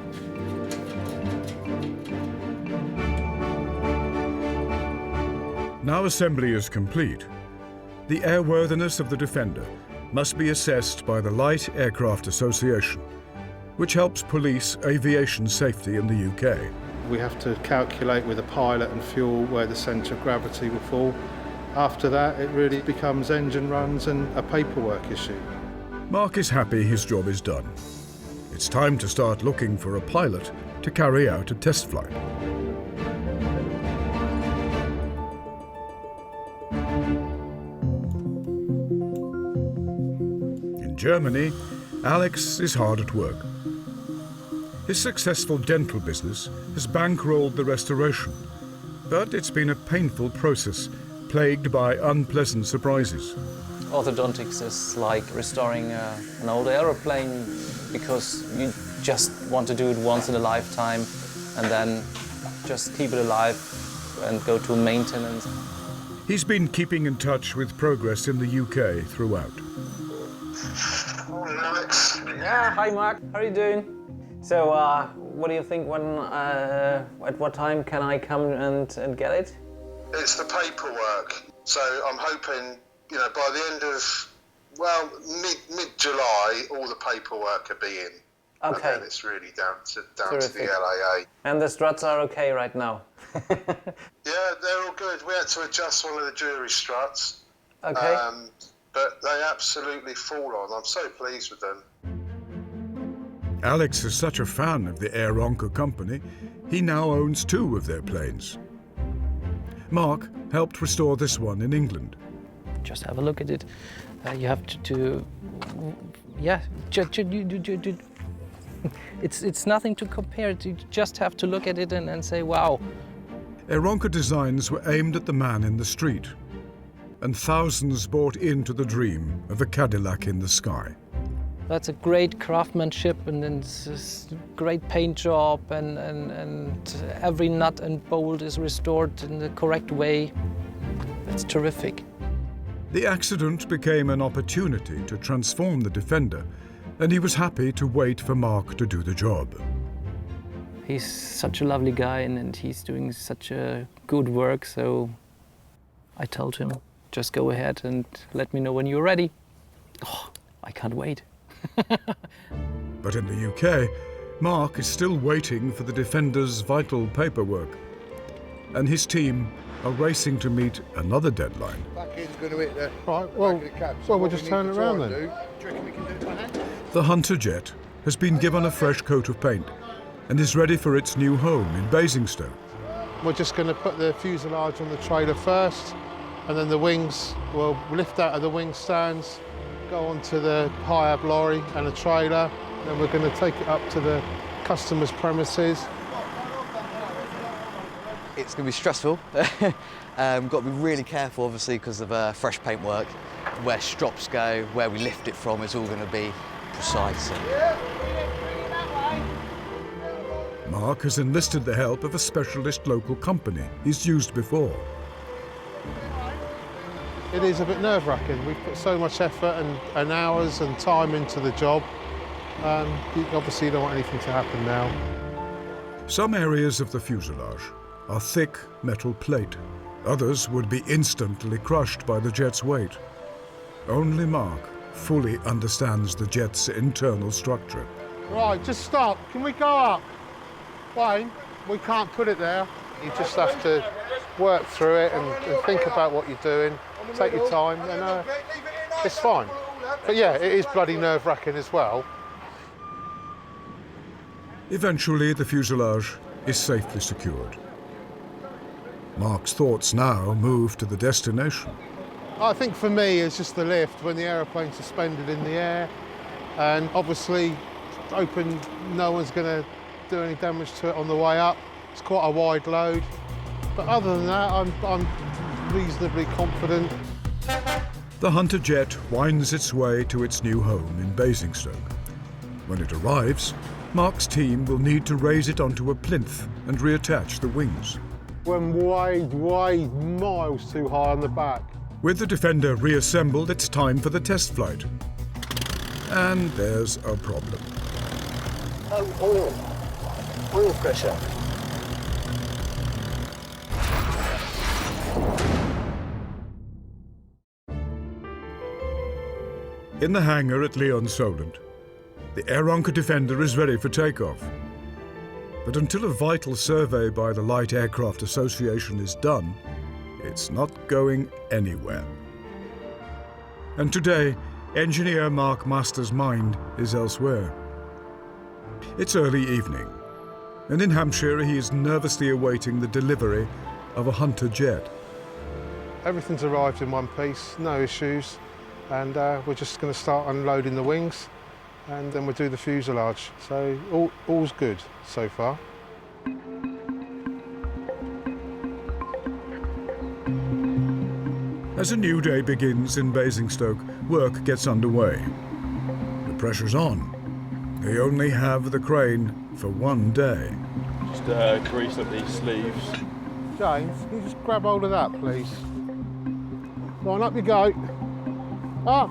Now assembly is complete, the airworthiness of the Defender must be assessed by the Light Aircraft Association, which helps police aviation safety in the UK. We have to calculate with a pilot and fuel where the centre of gravity will fall. After that, it really becomes engine runs and a paperwork issue. Mark is happy his job is done. It's time to start looking for a pilot to carry out a test flight. In Germany, Alex is hard at work. His successful dental business has bankrolled the restoration, but it's been a painful process, plagued by unpleasant surprises. Orthodontics is like restoring an old aeroplane because you just want to do it once in a lifetime and then just keep it alive and go to maintenance. He's been keeping in touch with progress in the UK throughout. Morning, Alex. Yeah, hi Mark, how are you doing? So, what do you think when, at what time can I come and get it? It's the paperwork. So I'm hoping, you know, by the end of, well, mid-July, all the paperwork will be in. Okay. And then it's really down to the LAA. And the struts are okay right now? Yeah, they're all good. We had to adjust one of the jury struts. Okay. but they absolutely fall on. I'm so pleased with them. Alex is such a fan of the Arona company, he now owns 2 of their planes. Mark helped restore this one in England. Just have a look at it. You have to yeah, it's nothing to compare it. You just have to look at it and say, wow. Arona designs were aimed at the man in the street, and thousands bought into the dream of a Cadillac in the sky. That's a great craftsmanship, and it's a great paint job, and every nut and bolt is restored in the correct way. It's terrific. The accident became an opportunity to transform the Defender, and he was happy to wait for Mark to do the job. He's such a lovely guy, and he's doing such a good work, so I told him, just go ahead and let me know when you're ready. Oh, I can't wait. But in the UK, Mark is still waiting for the Defender's vital paperwork, and his team are racing to meet another deadline. Back end's going to hit the Right, well, back of the cab. well, we'll what just we turn need it to try around and then. Do you reckon we can do it by hand? The Hunter jet has been given a fresh coat of paint and is ready for its new home in Basingstoke. We're just going to put the fuselage on the trailer first, and then the wings will lift out of the wing stands, go onto the high-ab lorry and a trailer, and then we're going to take it up to the customer's premises. It's going to be stressful. Got to be really careful, obviously, because of fresh paintwork. Where strops go, where we lift it from, it's all going to be precise. Mark has enlisted the help of a specialist local company he's used before. It is a bit nerve-wracking. We've put so much effort and hours and time into the job. You obviously don't want anything to happen now. Some areas of the fuselage are thick metal plate. Others would be instantly crushed by the jet's weight. Only Mark fully understands the jet's internal structure. Right, just stop. Can we go up? Wayne, we can't put it there. You just have to work through it and think about what you're doing. Take your time, and it's fine. But yeah, it is bloody nerve-wracking as well. Eventually, the fuselage is safely secured. Mark's thoughts now move to the destination. I think for me, it's just the lift when the aeroplane's suspended in the air, and obviously, hoping no one's going to do any damage to it on the way up. It's quite a wide load, but other than that, I'm reasonably confident. The Hunter jet winds its way to its new home in Basingstoke. When it arrives, Mark's team will need to raise it onto a plinth and reattach the wings. We're way miles too high on the back. With the Defender reassembled, it's time for the test flight. And there's a problem. Oil pressure. In the hangar at Lyon Solent, the Arona Defender is ready for takeoff. But until a vital survey by the Light Aircraft Association is done, it's not going anywhere. And today, engineer Mark Master's mind is elsewhere. It's early evening, and in Hampshire he is nervously awaiting the delivery of a Hunter jet. Everything's arrived in one piece, no issues, and we're just going to start unloading the wings, and then we'll do the fuselage. So all's good so far. As a new day begins in Basingstoke, work gets underway. The pressure's on. They only have the crane for one day. Just grease up these sleeves. James, can you just grab hold of that, please? Right, up you go. Up.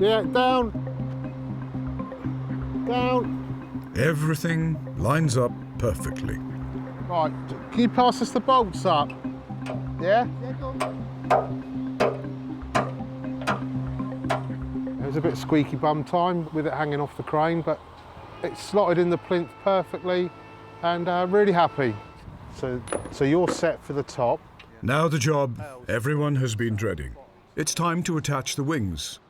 Yeah, down. Down. Everything lines up perfectly. Right, can you pass us the bolts up? Yeah? It was a bit squeaky bum time with it hanging off the crane, but it slotted in the plinth perfectly, and really happy. So you're set for the top. Now the job everyone has been dreading. It's time to attach the wings,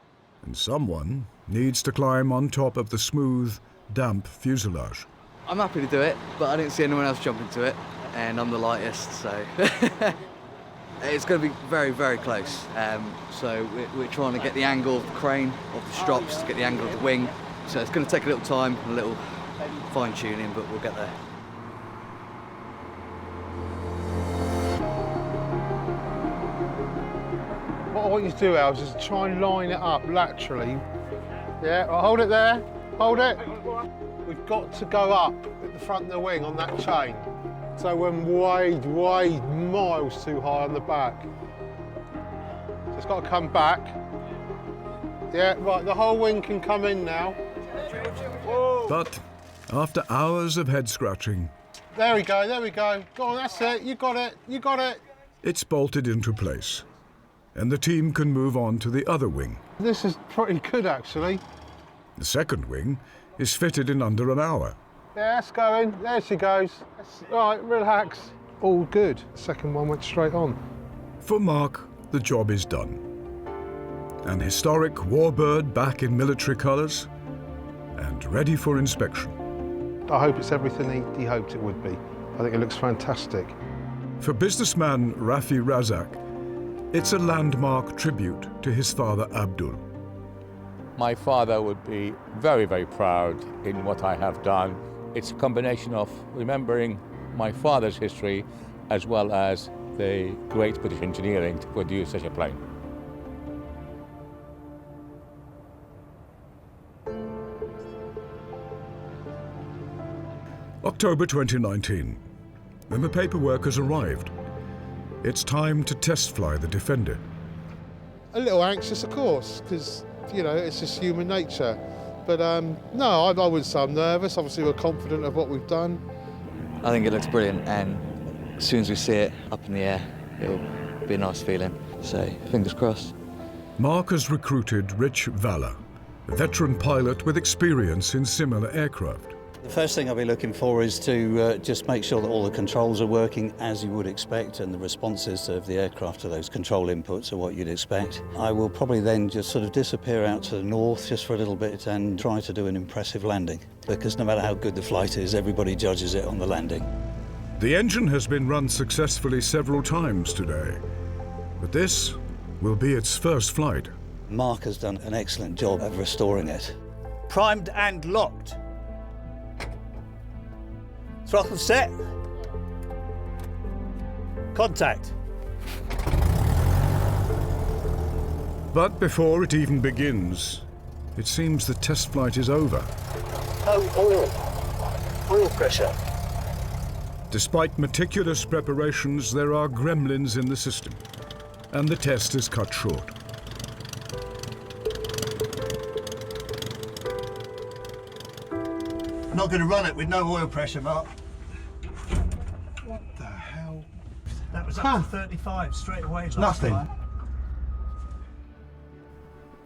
and someone needs to climb on top of the smooth, damp fuselage. I'm happy to do it, but I didn't see anyone else jump into it, and I'm the lightest, so it's going to be very, very close. So we're trying to get the angle of the crane, of the strops, to get the angle of the wing. So it's going to take a little time, a little fine-tuning, but we'll get there. What I want you to do, Al, is just try and line it up laterally. Yeah, right, hold it there. Hold it. We've got to go up at the front of the wing on that chain. So we're way miles too high on the back. So it's got to come back. Yeah, right, the whole wing can come in now. But after hours of head scratching, There we go, there we go. Go on, that's it, you got it, you got it. it's bolted into place, and the team can move on to the other wing. This is pretty good, actually. The second wing is fitted in under an hour. Yeah, that's going. There she goes. Right, relax. All good. Second one went straight on. For Mark, the job is done. An historic warbird back in military colours and ready for inspection. I hope it's everything he hoped it would be. I think it looks fantastic. For businessman Rafi Razak, it's a landmark tribute to his father Abdul. My father would be very, very proud in what I have done. It's a combination of remembering my father's history as well as the great British engineering to produce such a plane. October 2019, when the paperwork has arrived. It's time to test fly the Defender. A little anxious, of course, because, you know, it's just human nature. But no, I wouldn't say I'm nervous. Obviously, we're confident of what we've done. I think it looks brilliant, and as soon as we see it up in the air, it'll be a nice feeling. So, fingers crossed. Mark has recruited Rich Valla, a veteran pilot with experience in similar aircraft. The first thing I'll be looking for is to just make sure that all the controls are working as you would expect, and the responses of the aircraft to those control inputs are what you'd expect. I will probably then just sort of disappear out to the north just for a little bit and try to do an impressive landing, because no matter how good the flight is, everybody judges it on the landing. The engine has been run successfully several times today, but this will be its first flight. Mark has done an excellent job of restoring it. Primed and locked. Throttle set. Contact. But before it even begins, it seems the test flight is over. Oh, oil pressure. Despite meticulous preparations, there are gremlins in the system, and the test is cut short. I'm not going to run it with no oil pressure, Mark. What the hell? That was up to 35 straight away. Nothing.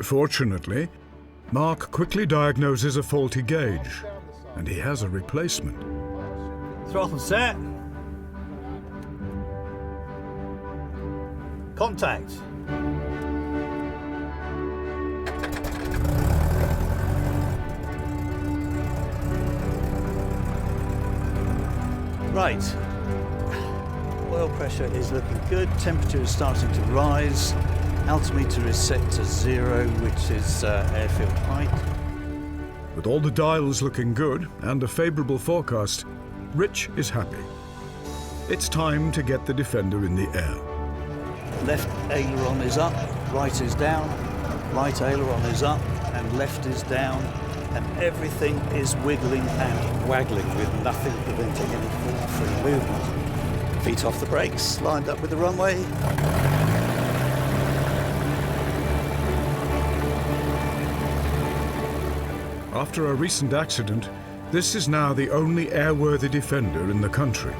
Fortunately, Mark quickly diagnoses a faulty gauge, and he has a replacement. Throttle set. Contact. Right. Oil pressure is looking good. Temperature is starting to rise. Altimeter is set to 0, which is airfield height. With all the dials looking good and a favourable forecast, Rich is happy. It's time to get the Defender in the air. Left aileron is up, right is down, right aileron is up, and left is down, and everything is wiggling and waggling with nothing preventing any fault-free movement. Feet off the brakes, lined up with the runway. After a recent accident, this is now the only airworthy Defender in the country.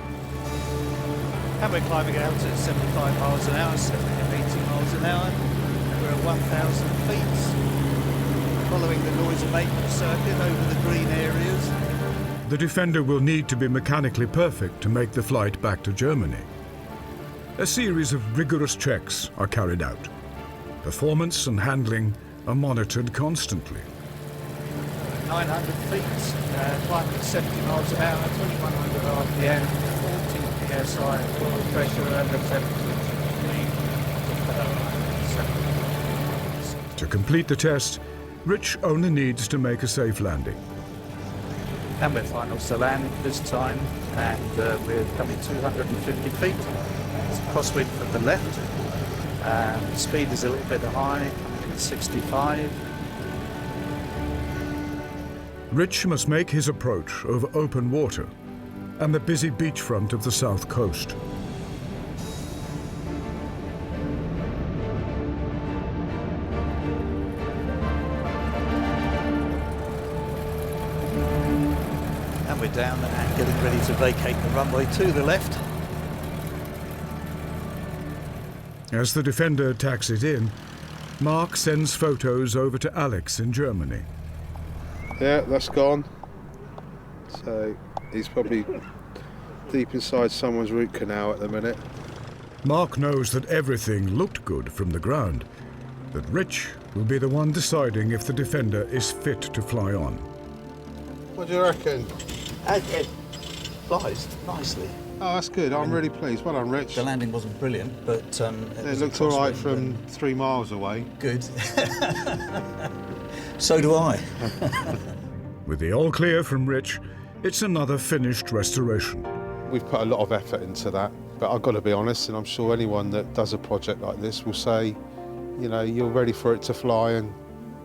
And we're climbing out at 75 miles an hour, 70 and 80 miles an hour. We're at 1,000 feet, following the noise abatement circuit over the green areas. The Defender will need to be mechanically perfect to make the flight back to Germany. A series of rigorous checks are carried out. Performance and handling are monitored constantly. 900 feet, climbing at 70 miles an hour, 2100 RPM, 14 psi, oil pressure under 70. To complete the test, Rich only needs to make a safe landing. And we're finals to land this time, and we're coming 250 feet. It's crosswind from the left. Speed is a little bit high, coming at 65. Rich must make his approach over open water and the busy beachfront of the south coast. And we're down and getting ready to vacate the runway to the left. As the Defender taxis in, Mark sends photos over to Alex in Germany. Yeah, that's gone. So he's probably deep inside someone's root canal at the minute. Mark knows that everything looked good from the ground, but Rich will be the one deciding if the Defender is fit to fly on. What do you reckon? It flies nicely. Oh, that's good. I'm really pleased. Well done, Rich. The landing wasn't brilliant, but it looked all right from 3 miles away. Good. So do I. With the all clear from Rich, it's another finished restoration. We've put a lot of effort into that, but I've got to be honest, and I'm sure anyone that does a project like this will say, you know, you're ready for it to fly and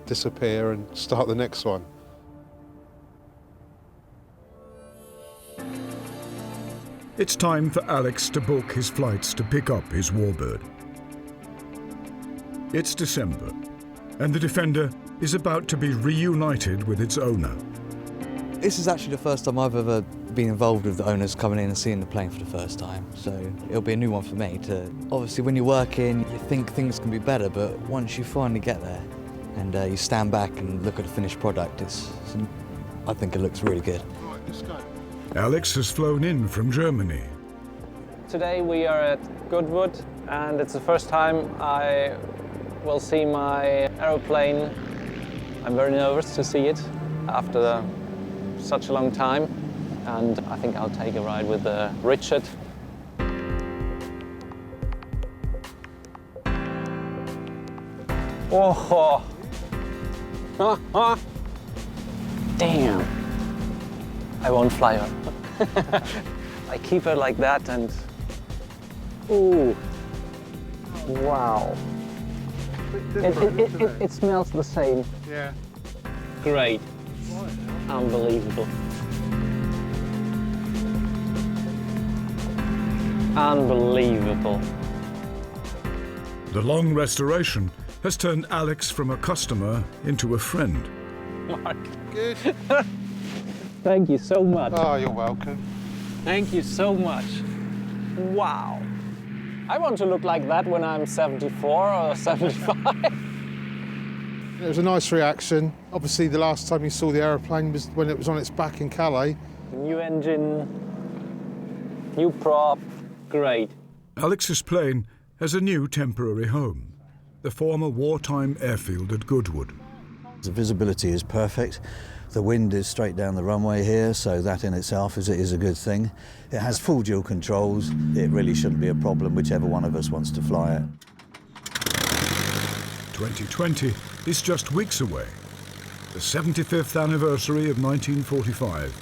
disappear and start the next one. It's time for Alex to book his flights to pick up his Warbird. It's December, and the Defender is about to be reunited with its owner. This is actually the first time I've ever been involved with the owners coming in and seeing the plane for the first time, so it'll be a new one for me. Obviously, when you're working, you think things can be better, but once you finally get there and you stand back and look at the finished product, I think it looks really good. Right, let's go. Alex has flown in from Germany. Today we are at Goodwood, and it's the first time I will see my aeroplane. I'm very nervous to see it after such a long time, and I think I'll take a ride with Richard. Oh, damn! I won't fly her. I keep her like that, and ooh, wow! It smells the same. Yeah. Great. Unbelievable. Unbelievable. The long restoration has turned Alex from a customer into a friend. Mark. Good. Thank you so much. Oh, you're welcome. Thank you so much. Wow. I want to look like that when I'm 74 or 75. It was a nice reaction. Obviously, the last time you saw the aeroplane was when it was on its back in Calais. New engine, new prop, great. Alex's plane has a new temporary home, the former wartime airfield at Goodwood. The visibility is perfect. The wind is straight down the runway here, so that in itself is a good thing. It has full dual controls. It really shouldn't be a problem, whichever one of us wants to fly it. 2020 is just weeks away, the 75th anniversary of 1945,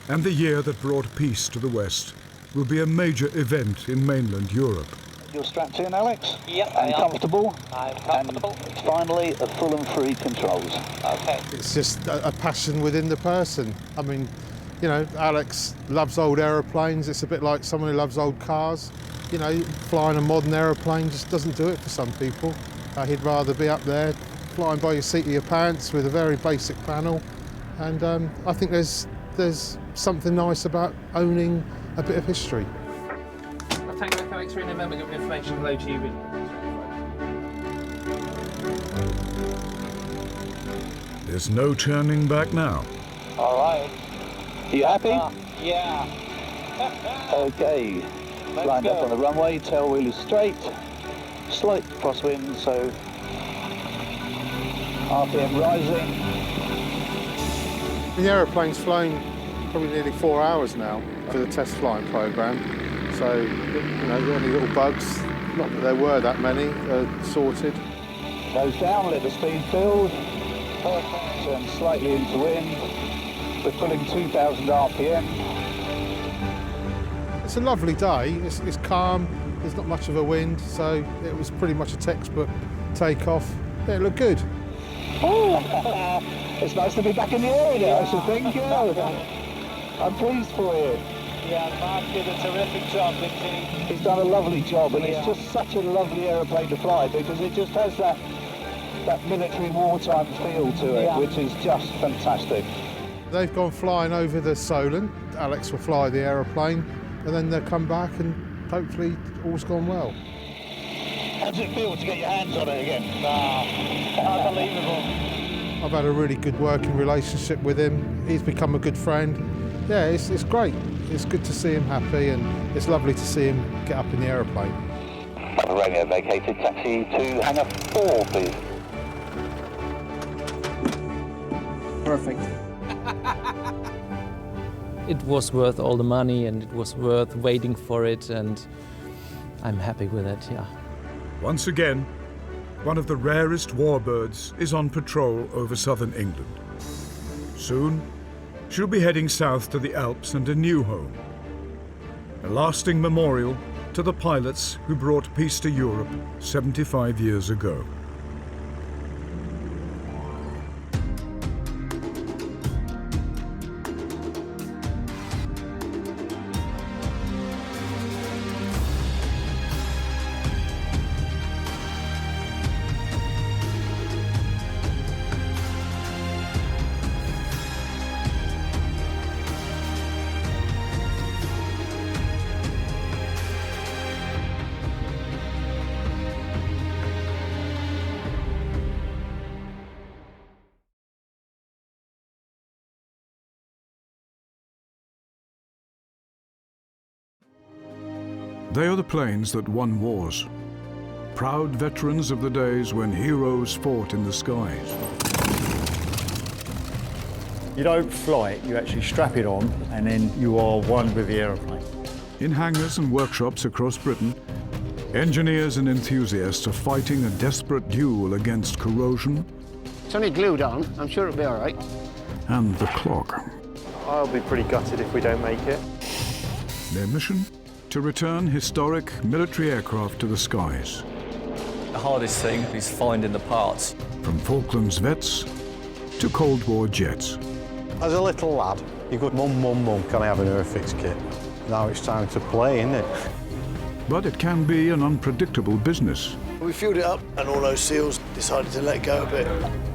and the year that brought peace to the West will be a major event in mainland Europe. You're strapped in, Alex? Yep, and comfortable? I'm comfortable. And finally, a full and free controls. Okay. It's just a passion within the person. I mean, you know, Alex loves old aeroplanes. It's a bit like someone who loves old cars. You know, flying a modern aeroplane just doesn't do it for some people. He'd rather be up there flying by your seat of your pants with a very basic panel. And I think there's something nice about owning a bit of history. Tango X-ray November, got information hello to you. There's no turning back now. All right. You happy? Yeah. Okay. Lined up on the runway, tail wheel is straight. Slight crosswind, so RPM rising. The aeroplane's flown probably nearly 4 hours now for the test flying programme. So, you know, any little bugs, not that there were that many, are sorted. Goes down, let the speed build. Perfect, and slightly into wind. We're pulling 2,000 RPM. It's a lovely day. It's calm. There's not much of a wind, so it was pretty much a textbook takeoff. Yeah, it looked good. Oh, it's nice to be back in the air now, I should think. I'm pleased for you. Yeah, Mark did a terrific job, didn't he? He's done a lovely job, and it's just such a lovely aeroplane to fly because it just has that military wartime feel to it, which is just fantastic. They've gone flying over the Solent. Alex will fly the aeroplane, and then they'll come back and hopefully all's gone well. How does it feel to get your hands on it again? Unbelievable. I've had a really good working relationship with him. He's become a good friend. Yeah, it's great. It's good to see him happy, and it's lovely to see him get up in the aeroplane. Radio vacated, taxi to hangar 4, please. Perfect. It was worth all the money, and it was worth waiting for it, and I'm happy with it, yeah. Once again, one of the rarest warbirds is on patrol over southern England. Soon, she'll be heading south to the Alps and a new home. A lasting memorial to the pilots who brought peace to Europe 75 years ago. They are the planes that won wars. Proud veterans of the days when heroes fought in the skies. You don't fly it, you actually strap it on, and then you are one with the aeroplane. In hangars and workshops across Britain, engineers and enthusiasts are fighting a desperate duel against corrosion. It's only glued on, I'm sure it'll be all right. And the clock. I'll be pretty gutted if we don't make it. Their mission? To return historic military aircraft to the skies. The hardest thing is finding the parts. From Falklands vets to Cold War jets. As a little lad, you go, Mum, can I have an Airfix kit? Now it's time to play, isn't it? But it can be an unpredictable business. We filled it up and all those seals decided to let go a bit.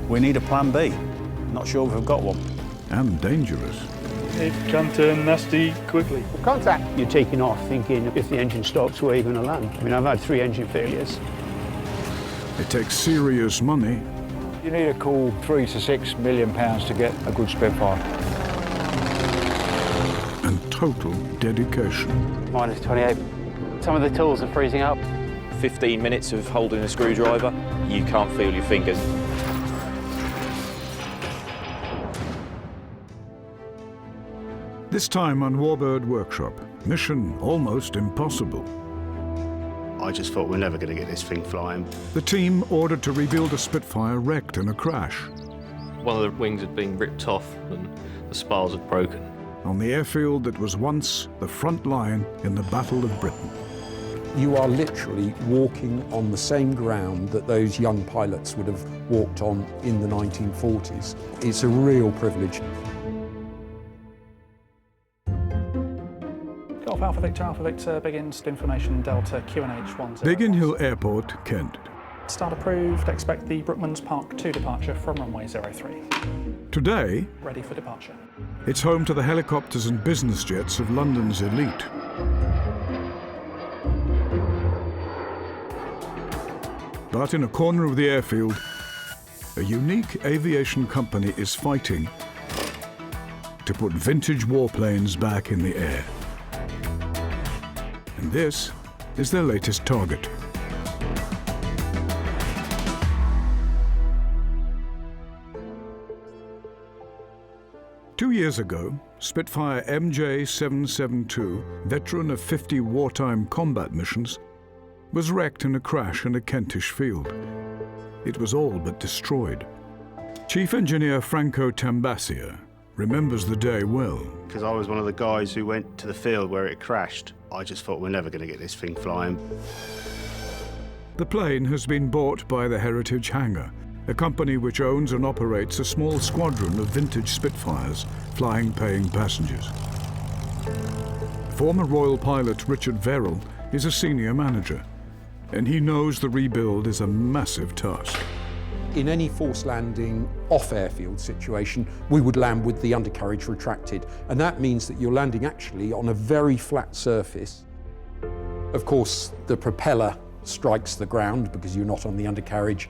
We need a plan B. Not sure if we've got one. And dangerous. It can turn nasty quickly. Contact. You're taking off thinking if the engine stops, where are you going to land? I mean, I've had 3 engine failures. It takes serious money. You need a cool £3 to £6 million to get a good Spitfire. And total dedication. Minus 28. Some of the tools are freezing up. 15 minutes of holding a screwdriver, you can't feel your fingers. This time on Warbird Workshop, mission almost impossible. I just thought we're never going to get this thing flying. The team ordered to rebuild a Spitfire wrecked in a crash. One of the wings had been ripped off and the spars had broken. On the airfield that was once the front line in the Battle of Britain. You are literally walking on the same ground that those young pilots would have walked on in the 1940s. It's a real privilege. Golf Alpha Victor begins information Delta QNH 10. Biggin Hill Airport, Kent. Start approved. Expect the Brookmans Park 2 departure from runway 03. Today, Ready for departure. it's home to the helicopters and business jets of London's elite. But in a corner of the airfield, a unique aviation company is fighting to put vintage warplanes back in the air. And this is their latest target. years ago, Spitfire MJ772, veteran of 50 wartime combat missions, was wrecked in a crash in a Kentish field. It was all but destroyed. Chief Engineer Franco Tambassia remembers the day well. Because I was one of the guys who went to the field where it crashed. I just thought we're never going to get this thing flying. The plane has been bought by the Heritage Hangar, a company which owns and operates a small squadron of vintage Spitfires flying paying passengers. Former Royal pilot Richard Verrill is a senior manager, and he knows the rebuild is a massive task. In any forced landing off-airfield situation, we would land with the undercarriage retracted, and that means that you're landing actually on a very flat surface. Of course, the propeller strikes the ground because you're not on the undercarriage.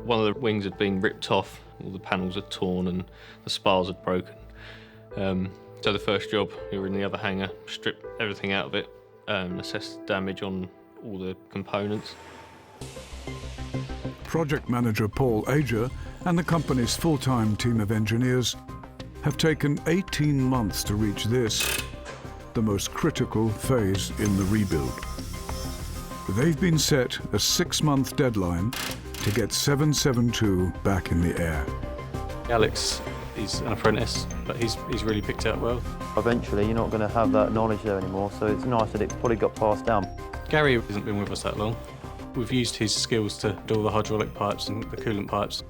One of the wings had been ripped off, all the panels had torn and the spars had broken. So the first job, we were in the other hangar, stripped everything out of it, assessed damage on all the components. Project manager Paul Ager and the company's full-time team of engineers have taken 18 months to reach this, the most critical phase in the rebuild. They've been set a 6-month deadline to get 772 back in the air. Alex, he's an apprentice, but he's really picked it up well. Eventually you're not going to have that knowledge there anymore, so it's nice that it probably got passed down. Gary hasn't been with us that long. We've used his skills to do all the hydraulic pipes and the coolant pipes.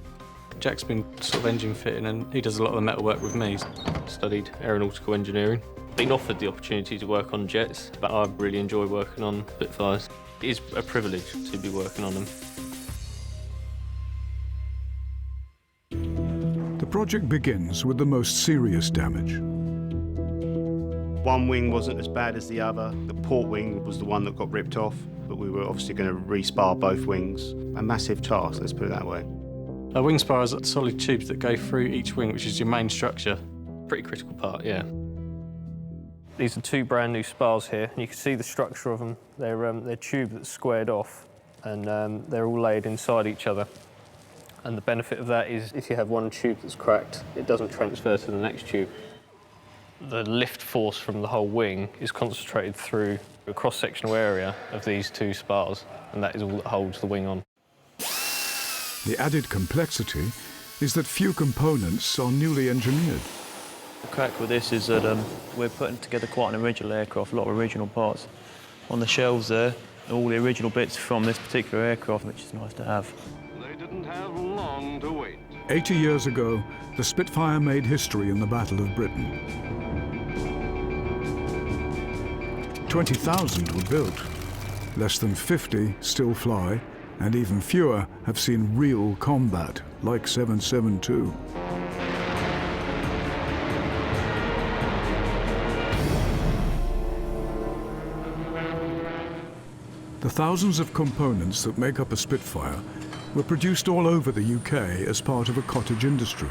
Jack's been sort of engine fitting and he does a lot of the metal work with me. He's studied aeronautical engineering. Been offered the opportunity to work on jets, but I really enjoy working on Spitfires. It is a privilege to be working on them. The project begins with the most serious damage. One wing wasn't as bad as the other. The port wing was the one that got ripped off, but we were obviously going to re-spar both wings. A massive task, let's put it that way. A wing spar is solid tubes that go through each wing, which is your main structure. Pretty critical part, yeah. These are two brand new spars here, and you can see the structure of them. They're tube that's squared off, and they're all laid inside each other. And the benefit of that is if you have one tube that's cracked, it doesn't transfer to the next tube. The lift force from the whole wing is concentrated through a cross-sectional area of these two spars, and that is all that holds the wing on. The added complexity is that few components are newly engineered. The crack with this is that we're putting together quite an original aircraft, a lot of original parts. On the shelves there, all the original bits from this particular aircraft, which is nice to have. They didn't have long to wait. 80 years ago, the Spitfire made history in the Battle of Britain. 20,000 were built. Less than 50 still fly, and even fewer have seen real combat, like 772. The thousands of components that make up a Spitfire were produced all over the UK as part of a cottage industry.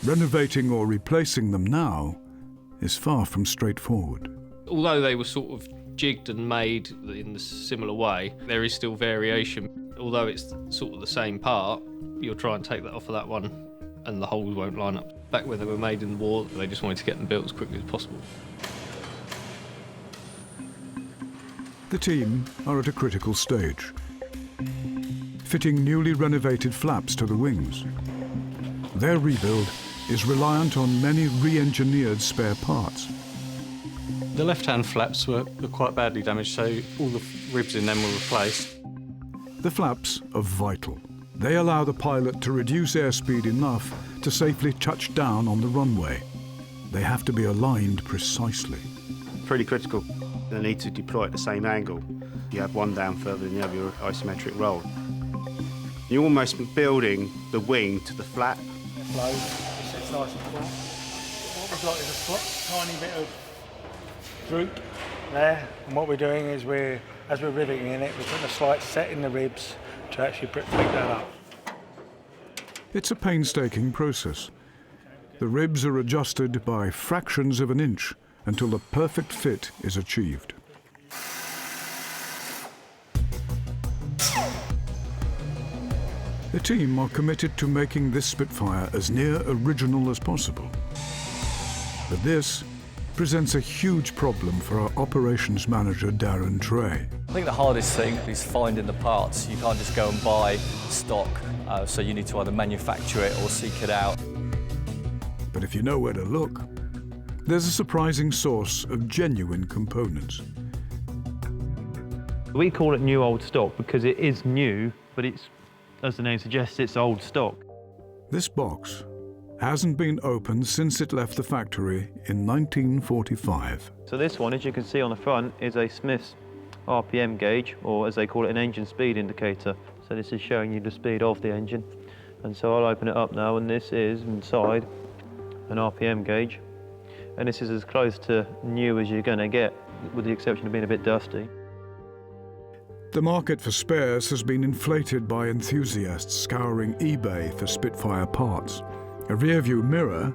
Renovating or replacing them now is far from straightforward. Although they were sort of jigged and made in a similar way, there is still variation. Although it's sort of the same part, you'll try and take that off of that one and the holes won't line up. Back when they were made in the war, they just wanted to get them built as quickly as possible. The team are at a critical stage, fitting newly renovated flaps to the wings. Their rebuild is reliant on many re-engineered spare parts. The left-hand flaps were quite badly damaged, so all the ribs in them were replaced. The flaps are vital. They allow the pilot to reduce airspeed enough to safely touch down on the runway. They have to be aligned precisely. Pretty critical. They need to deploy at the same angle. You have one down further than the other, your isometric roll. You're almost building the wing to the flap. It flows, it sits nice and flat. What we've got is a tiny bit of droop there, and what we're doing is as we're riveting in it, we're putting a slight set in the ribs to actually pick that up. It's a painstaking process. The ribs are adjusted by fractions of an inch until the perfect fit is achieved. The team are committed to making this Spitfire as near original as possible. But this presents a huge problem for our operations manager, Darren Trey. I think the hardest thing is finding the parts. You can't just go and buy stock, so you need to either manufacture it or seek it out. But if you know where to look, there's a surprising source of genuine components. We call it new old stock because it is new, but it's, as the name suggests, it's old stock. This box hasn't been opened since it left the factory in 1945. So this one, as you can see on the front, is a Smith's RPM gauge, or as they call it, an engine speed indicator. So this is showing you the speed of the engine. And so I'll open it up now, and this is inside an RPM gauge. And this is as close to new as you're going to get, with the exception of being a bit dusty. The market for spares has been inflated by enthusiasts scouring eBay for Spitfire parts. A rear-view mirror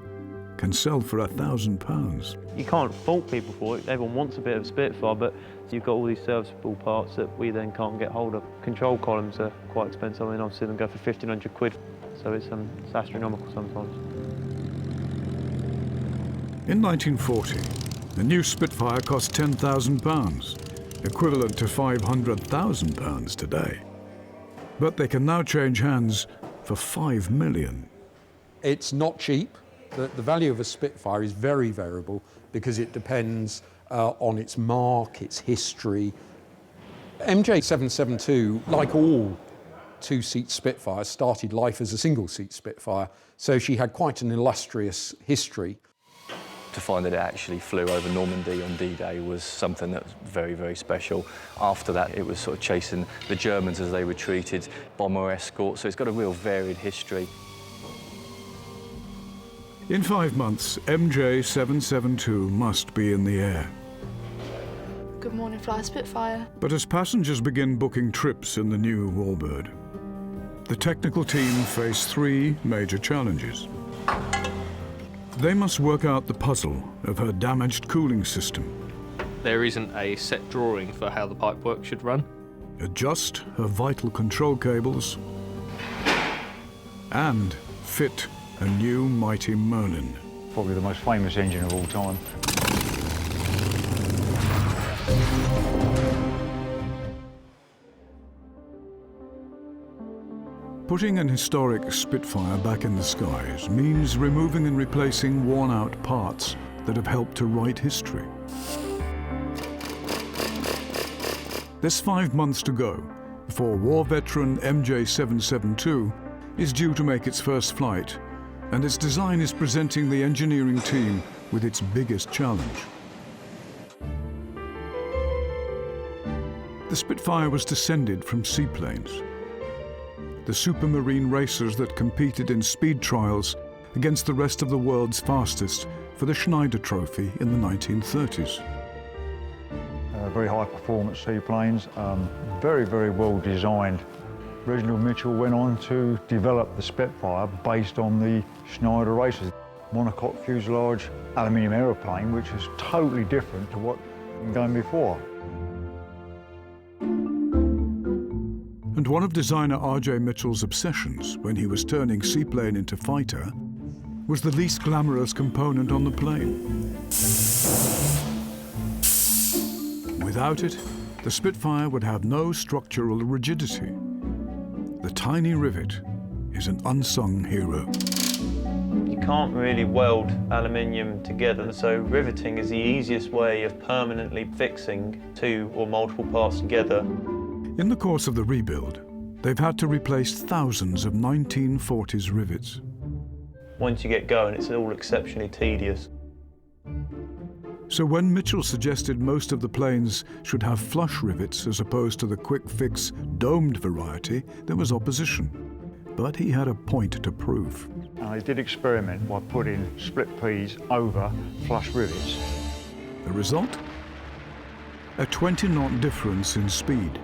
can sell for £1,000. You can't fault people for it. Everyone wants a bit of Spitfire, but you've got all these serviceable parts that we then can't get hold of. Control columns are quite expensive. I mean, I've seen them go for 1,500 quid, so it's astronomical sometimes. In 1940, the new Spitfire cost £10,000, equivalent to £500,000 today. But they can now change hands for £5 million. It's not cheap. The value of a Spitfire is very variable because it depends on its mark, its history. MJ772, like all two-seat Spitfires, started life as a single-seat Spitfire, so she had quite an illustrious history. To find that it actually flew over Normandy on D-Day was something that was very, very special. After that, it was sort of chasing the Germans as they retreated, bomber escorts, so it's got a real varied history. In 5 months, MJ772 must be in the air. Good morning, Fly Spitfire. But as passengers begin booking trips in the new Warbird, the technical team face 3 major challenges. They must work out the puzzle of her damaged cooling system. There isn't a set drawing for how the pipework should run. Adjust her vital control cables and fit a new mighty Merlin. Probably the most famous engine of all time. Putting an historic Spitfire back in the skies means removing and replacing worn-out parts that have helped to write history. There's 5 months to go before war veteran MJ772 is due to make its first flight, and its design is presenting the engineering team with its biggest challenge. The Spitfire was descended from seaplanes, the supermarine racers that competed in speed trials against the rest of the world's fastest for the Schneider Trophy in the 1930s. Very high performance seaplanes, very, very well designed. Reginald Mitchell went on to develop the Spitfire based on the Schneider racers. Monocoque fuselage aluminium aeroplane, which is totally different to what had been going before. And one of designer R.J. Mitchell's obsessions when he was turning seaplane into fighter was the least glamorous component on the plane. Without it, the Spitfire would have no structural rigidity. The tiny rivet is an unsung hero. You can't really weld aluminium together, so riveting is the easiest way of permanently fixing 2 or multiple parts together. In the course of the rebuild, they've had to replace thousands of 1940s rivets. Once you get going, it's all exceptionally tedious. So when Mitchell suggested most of the planes should have flush rivets as opposed to the quick-fix domed variety, there was opposition. But he had a point to prove. I did experiment by putting split Ps over flush rivets. The result? A 20-knot difference in speed.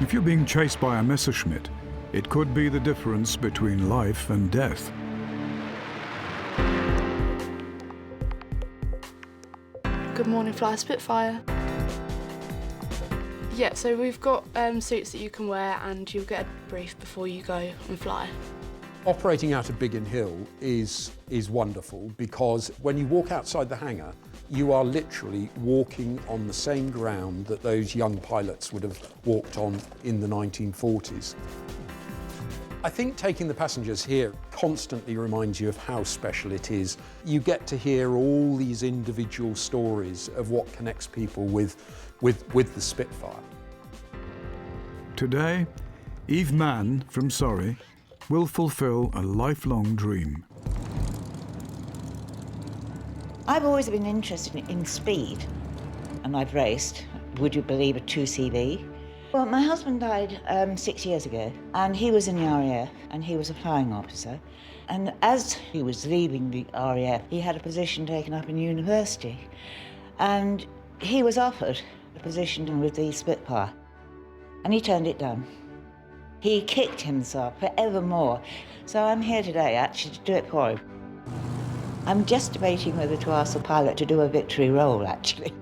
If you're being chased by a Messerschmitt, it could be the difference between life and death. Good morning, Fly Spitfire. Yeah, so we've got suits that you can wear and you'll get a brief before you go and fly. Operating out of Biggin Hill is wonderful because when you walk outside the hangar, you are literally walking on the same ground that those young pilots would have walked on in the 1940s. I think taking the passengers here constantly reminds you of how special it is. You get to hear all these individual stories of what connects people with the Spitfire. Today, Eve Mann from Surrey will fulfill a lifelong dream. I've always been interested in speed, and I've raced, would you believe, a 2CV. Well, my husband died 6 years ago, and he was in the RAF, and he was a flying officer. And as he was leaving the RAF, he had a position taken up in university, and he was offered a position with the Spitfire, and he turned it down. He kicked himself forevermore. So I'm here today, actually, to do it for him. I'm just debating whether to ask the pilot to do a victory roll, actually.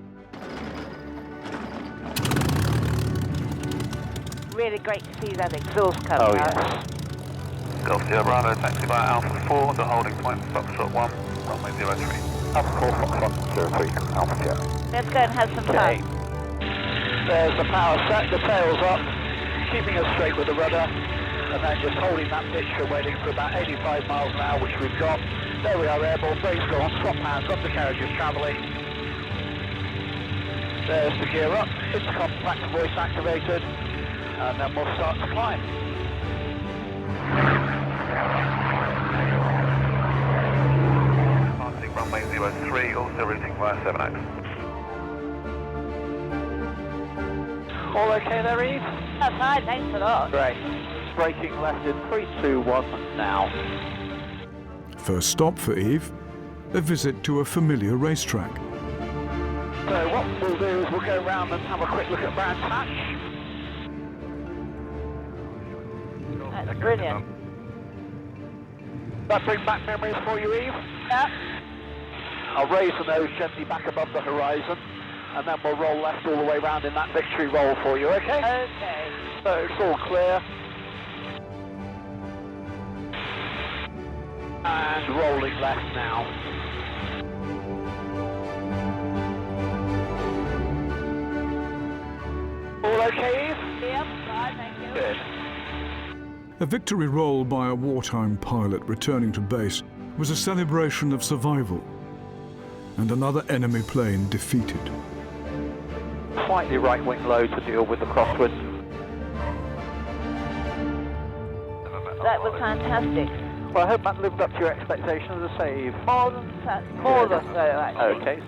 Really great to see that exhaust come out. Yes. Golf Sierra Bravo, taxi by Alpha 4, the holding point, Foxtrot 1, runway 03. Alpha 4, Foxtrot 03, Alpha Sierra. Let's go and have some fun. There's the power set, the tail's up, keeping us straight with the rudder, and then just holding that pitch for waiting for about 85 miles an hour, which we've got. There we are, airborne, brakes go on, swap hands, undercarriage is travelling. There's the gear up, intercom back voice activated, and then we'll start to climb. Passing runway 03, also routing via 7X. All okay there, Eve? That's fine, thanks a lot. Great. Braking left in 3, 2, 1, now. First stop for Eve, a visit to a familiar racetrack. So what we'll do is we'll go round and have a quick look at Brands Hatch. That's brilliant. That bring back memories for you, Eve? Yep. I'll raise the nose gently back above the horizon, and then we'll roll left all the way round in that victory roll for you, okay? Okay. So it's all clear. And rolling left now. All okay, Eve? Yep, fine, thank you. Good. A victory roll by a wartime pilot returning to base was a celebration of survival and another enemy plane defeated. Slightly right wing low to deal with the crosswind. That was fantastic. Well, I hope that lived up to your expectations, as I say, Eve. More than so, actually. Okay.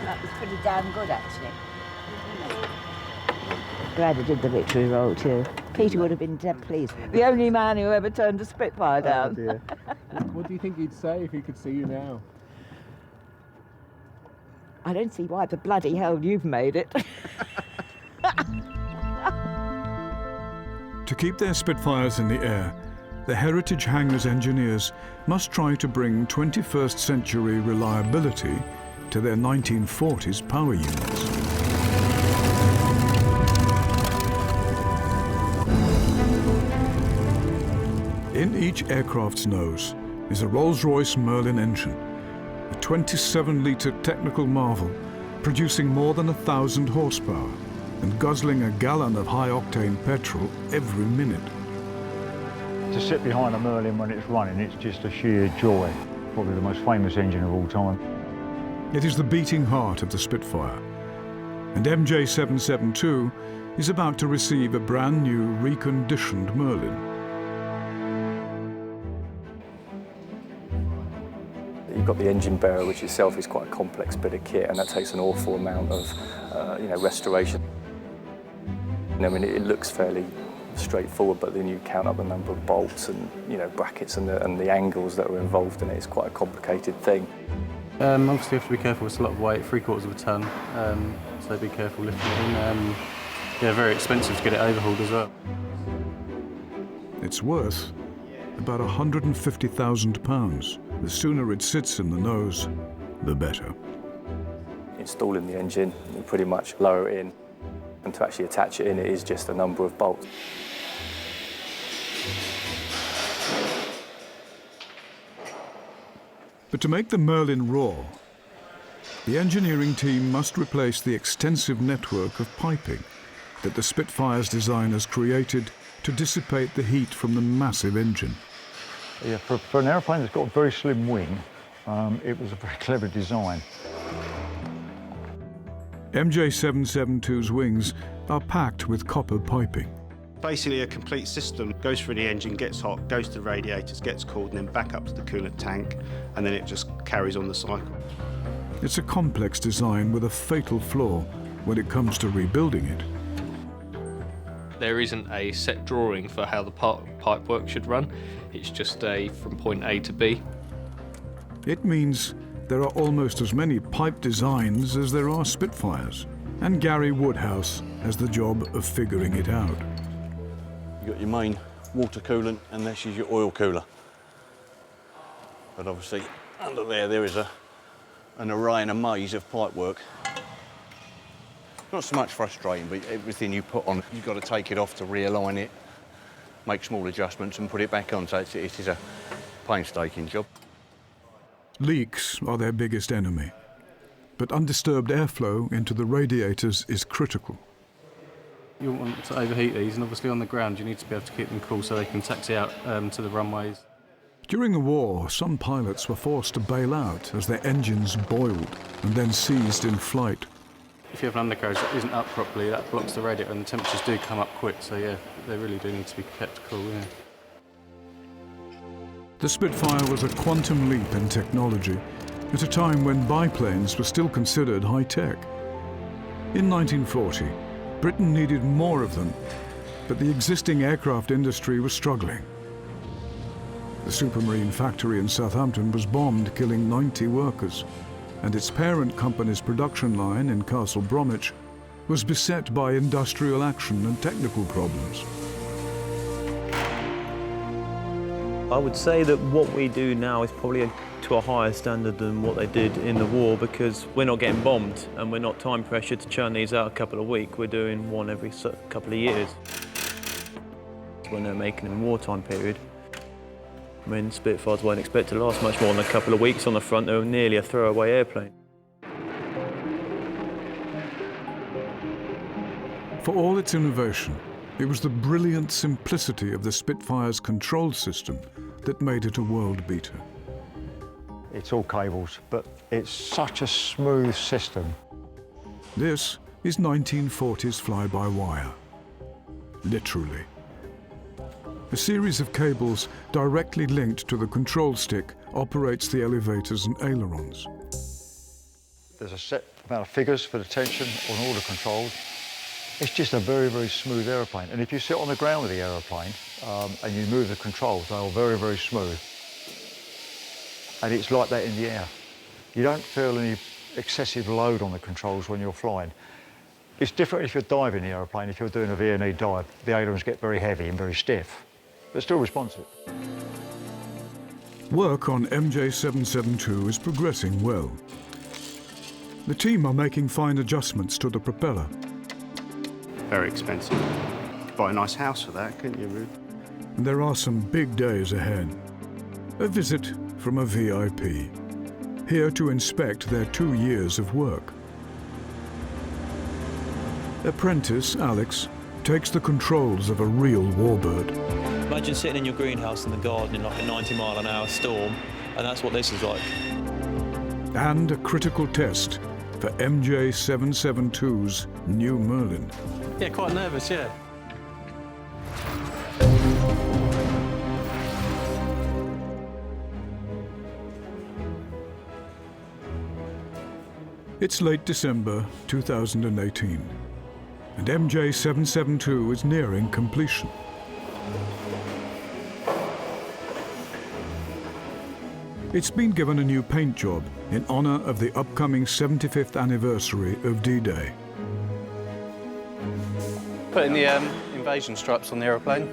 That was pretty damn good, actually. Glad I did the victory roll, too. Peter would have been dead pleased. The only man who ever turned a Spitfire down. Oh dear. What do you think he'd say if he could see you now? I don't see why the bloody hell you've made it. To keep their Spitfires in the air, the Heritage Hangars engineers must try to bring 21st century reliability to their 1940s power units. In each aircraft's nose is a Rolls-Royce Merlin engine, a 27-litre technical marvel producing more than 1,000 horsepower and guzzling a gallon of high-octane petrol every minute. To sit behind a Merlin when it's running, it's just a sheer joy. Probably the most famous engine of all time. It is the beating heart of the Spitfire, and MJ772 is about to receive a brand new reconditioned Merlin. You've got the engine bearer, which itself is quite a complex bit of kit, and that takes an awful amount of restoration. I mean, it looks fairly straightforward, but then you count up the number of bolts and brackets and the angles that are involved in it. It's quite a complicated thing. Obviously, you have to be careful. It's a lot of weight, 3/4 of a ton, so be careful lifting it in. Yeah, very expensive to get it overhauled as well. It's worth about £150,000. The sooner it sits in the nose, the better. installing the engine, you pretty much lower it in. And to actually attach it in, it is just a number of bolts. But to make the Merlin roar, the engineering team must replace the extensive network of piping that the Spitfire's designers created to dissipate the heat from the massive engine. Yeah, for an aeroplane that's got a very slim wing, it was a very clever design. MJ772's wings are packed with copper piping. Basically a complete system goes through the engine, gets hot, goes to the radiators, gets cooled, and then back up to the coolant tank, and then it just carries on the cycle. It's a complex design with a fatal flaw when it comes to rebuilding it. There isn't a set drawing for how the pipework should run. It's just from point A to B. It means there are almost as many pipe designs as there are Spitfires, and Gary Woodhouse has the job of figuring it out. You've got your main water coolant, and this is your oil cooler. But obviously, under there is an array and a maze of pipework. Not so much frustrating, but everything you put on, you've got to take it off to realign it, make small adjustments and put it back on, so it is a painstaking job. Leaks are their biggest enemy, but undisturbed airflow into the radiators is critical. You don't want to overheat these, and obviously on the ground you need to be able to keep them cool so they can taxi out to the runways. During the war, some pilots were forced to bail out as their engines boiled and then seized in flight. If you have an undercarriage that isn't up properly, that blocks the radiator and the temperatures do come up quick, so yeah, they really do need to be kept cool, yeah. The Spitfire was a quantum leap in technology at a time when biplanes were still considered high-tech. In 1940, Britain needed more of them, but the existing aircraft industry was struggling. The Supermarine factory in Southampton was bombed, killing 90 workers, and its parent company's production line in Castle Bromwich was beset by industrial action and technical problems. I would say that what we do now is probably to a higher standard than what they did in the war, because we're not getting bombed and we're not time pressured to churn these out a couple of weeks. We're doing one every couple of years. When they're making them in wartime period, I mean, Spitfires weren't expected to last much more than a couple of weeks on the front. They were nearly a throwaway airplane. For all its innovation, it was the brilliant simplicity of the Spitfire's control system that made it a world beater. It's all cables, but it's such a smooth system. This is 1940s fly-by-wire. Literally. A series of cables directly linked to the control stick operates the elevators and ailerons. There's a set amount of figures for the tension on all the controls. It's just a very, very smooth aeroplane. And if you sit on the ground with the aeroplane and you move the controls, they're very, very smooth. And it's like that in the air. You don't feel any excessive load on the controls when you're flying. It's different if you're diving the aeroplane. If you're doing a V&E dive, the ailerons get very heavy and very stiff, but still responsive. Work on MJ772 is progressing well. The team are making fine adjustments to the propeller. Very expensive. You could buy a nice house for that, couldn't you, Rude? And there are some big days ahead. A visit from a VIP, here to inspect their 2 years of work. Apprentice Alex takes the controls of a real warbird. Imagine sitting in your greenhouse in the garden in like a 90-mile-an-hour storm, and that's what this is like. And a critical test for MJ772's new Merlin. Yeah, quite nervous, yeah. It's late December 2018, and MJ772 is nearing completion. It's been given a new paint job in honour of the upcoming 75th anniversary of D-Day. Putting the invasion stripes on the aeroplane.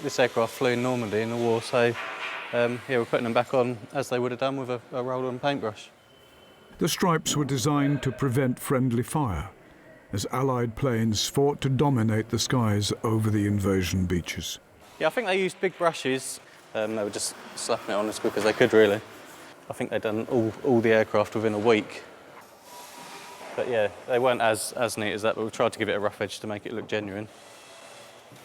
This aircraft flew in Normandy in the war, so here we're putting them back on as they would have done with a roller and paintbrush. The stripes were designed to prevent friendly fire, as Allied planes fought to dominate the skies over the invasion beaches. Yeah, I think they used big brushes. They were just slapping it on as quick as they could, really. I think they'd done all the aircraft within a week. But yeah, they weren't as neat as that, but we tried to give it a rough edge to make it look genuine.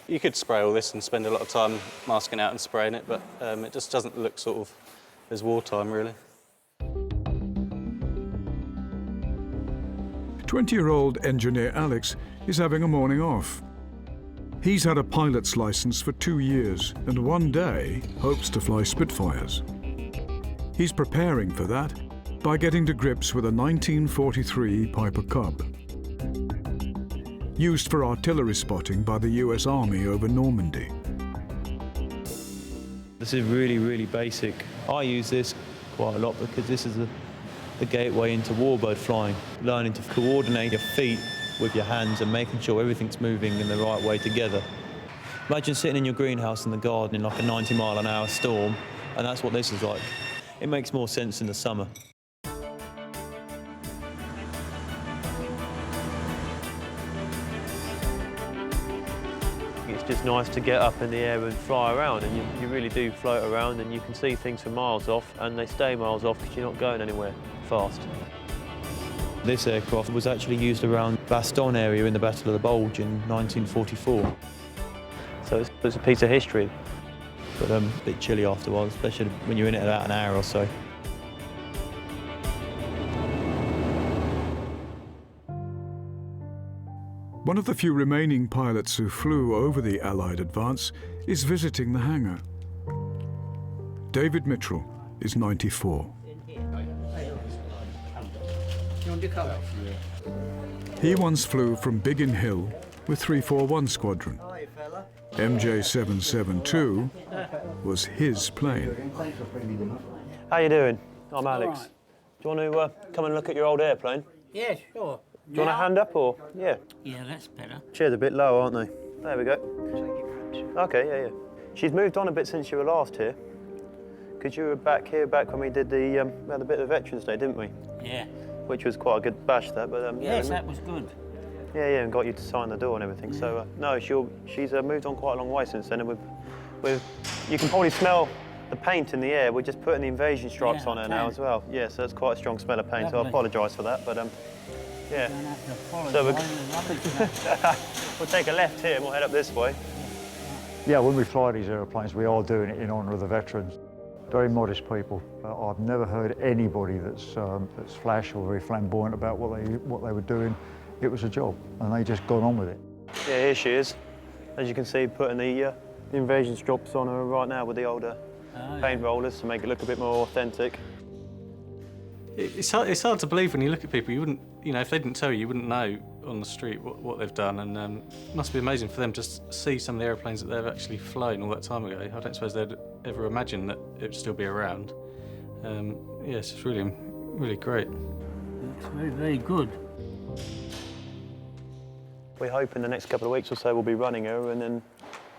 You could spray all this and spend a lot of time masking out and spraying it, but it just doesn't look sort of as wartime, really. 20-year-old engineer Alex is having a morning off. He's had a pilot's license for 2 years and one day hopes to fly Spitfires. He's preparing for that by getting to grips with a 1943 Piper Cub, used for artillery spotting by the US Army over Normandy. This is really basic. I use this quite a lot because this is the gateway into warbird flying, learning to coordinate your feet with your hands and making sure everything's moving in the right way together. Imagine sitting in your greenhouse in the garden in like a 90-mile-an-hour storm, and that's what this is like. It makes more sense in the summer. It's just nice to get up in the air and fly around, and you really do float around and you can see things from miles off, and they stay miles off because you're not going anywhere fast. This aircraft was actually used around Bastogne area in the Battle of the Bulge in 1944. So it's a piece of history, but a bit chilly afterwards, especially when you're in it about an hour or so. One of the few remaining pilots who flew over the Allied advance is visiting the hangar. David Mitchell is 94. He once flew from Biggin Hill with 341 Squadron. MJ772 was his plane. How you doing? I'm Alex. Right. Do you want to come and look at your old airplane? Yeah, sure. Do you want a hand up or? Yeah. Yeah, that's better. Chairs a bit low, aren't they? There we go. Okay, yeah. She's moved on a bit since you were last here. Because you were back when we did we had a bit of Veterans Day, didn't we? Yeah. Which was quite a good bash, that, but yeah. Yes, that was good. Yeah, and got you to sign the door and everything. Yeah. So no, she's moved on quite a long way since then, and you can probably smell the paint in the air. We're just putting the invasion stripes on her now as well. Yeah, so it's quite a strong smell of paint. Lovely. So I apologise for that, but yeah. So we'll take a left here and we'll head up this way. Yeah, when we fly these aeroplanes, we are doing it in honour of the veterans. Very modest people. I've never heard anybody that's flash or very flamboyant about what they were doing. It was a job, and they just got on with it. Yeah, here she is. As you can see, putting the invasion stripes on her right now with the older paint rollers to make it look a bit more authentic. It's hard to believe when you look at people. You wouldn't, if they didn't tell you, you wouldn't know on the street what they've done. And it must be amazing for them to see some of the airplanes that they've actually flown all that time ago. I don't suppose they'd ever imagine that it would still be around. Yes, it's really, really great. It's very, very good. We hope in the next couple of weeks or so we'll be running her, and then,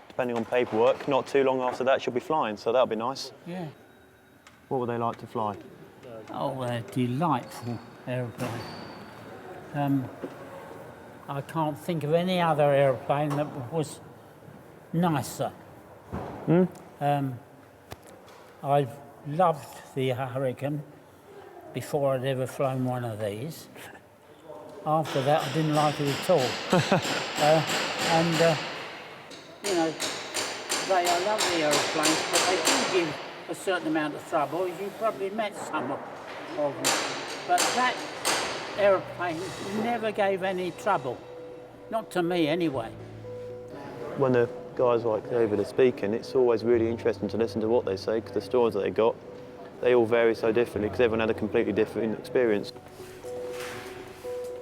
depending on paperwork, not too long after that she'll be flying, so that'll be nice. Yeah. What would they like to fly? Oh, a delightful aeroplane. I can't think of any other aeroplane that was nicer. I've loved the Hurricane before I'd ever flown one of these. After that, I didn't like it at all. They are lovely aeroplanes, but they do give a certain amount of trouble. You probably met some of them. But that aeroplane never gave any trouble. Not to me, anyway. When the guys like David are speaking, it's always really interesting to listen to what they say, because the stories that they got, they all vary so differently, because everyone had a completely different experience.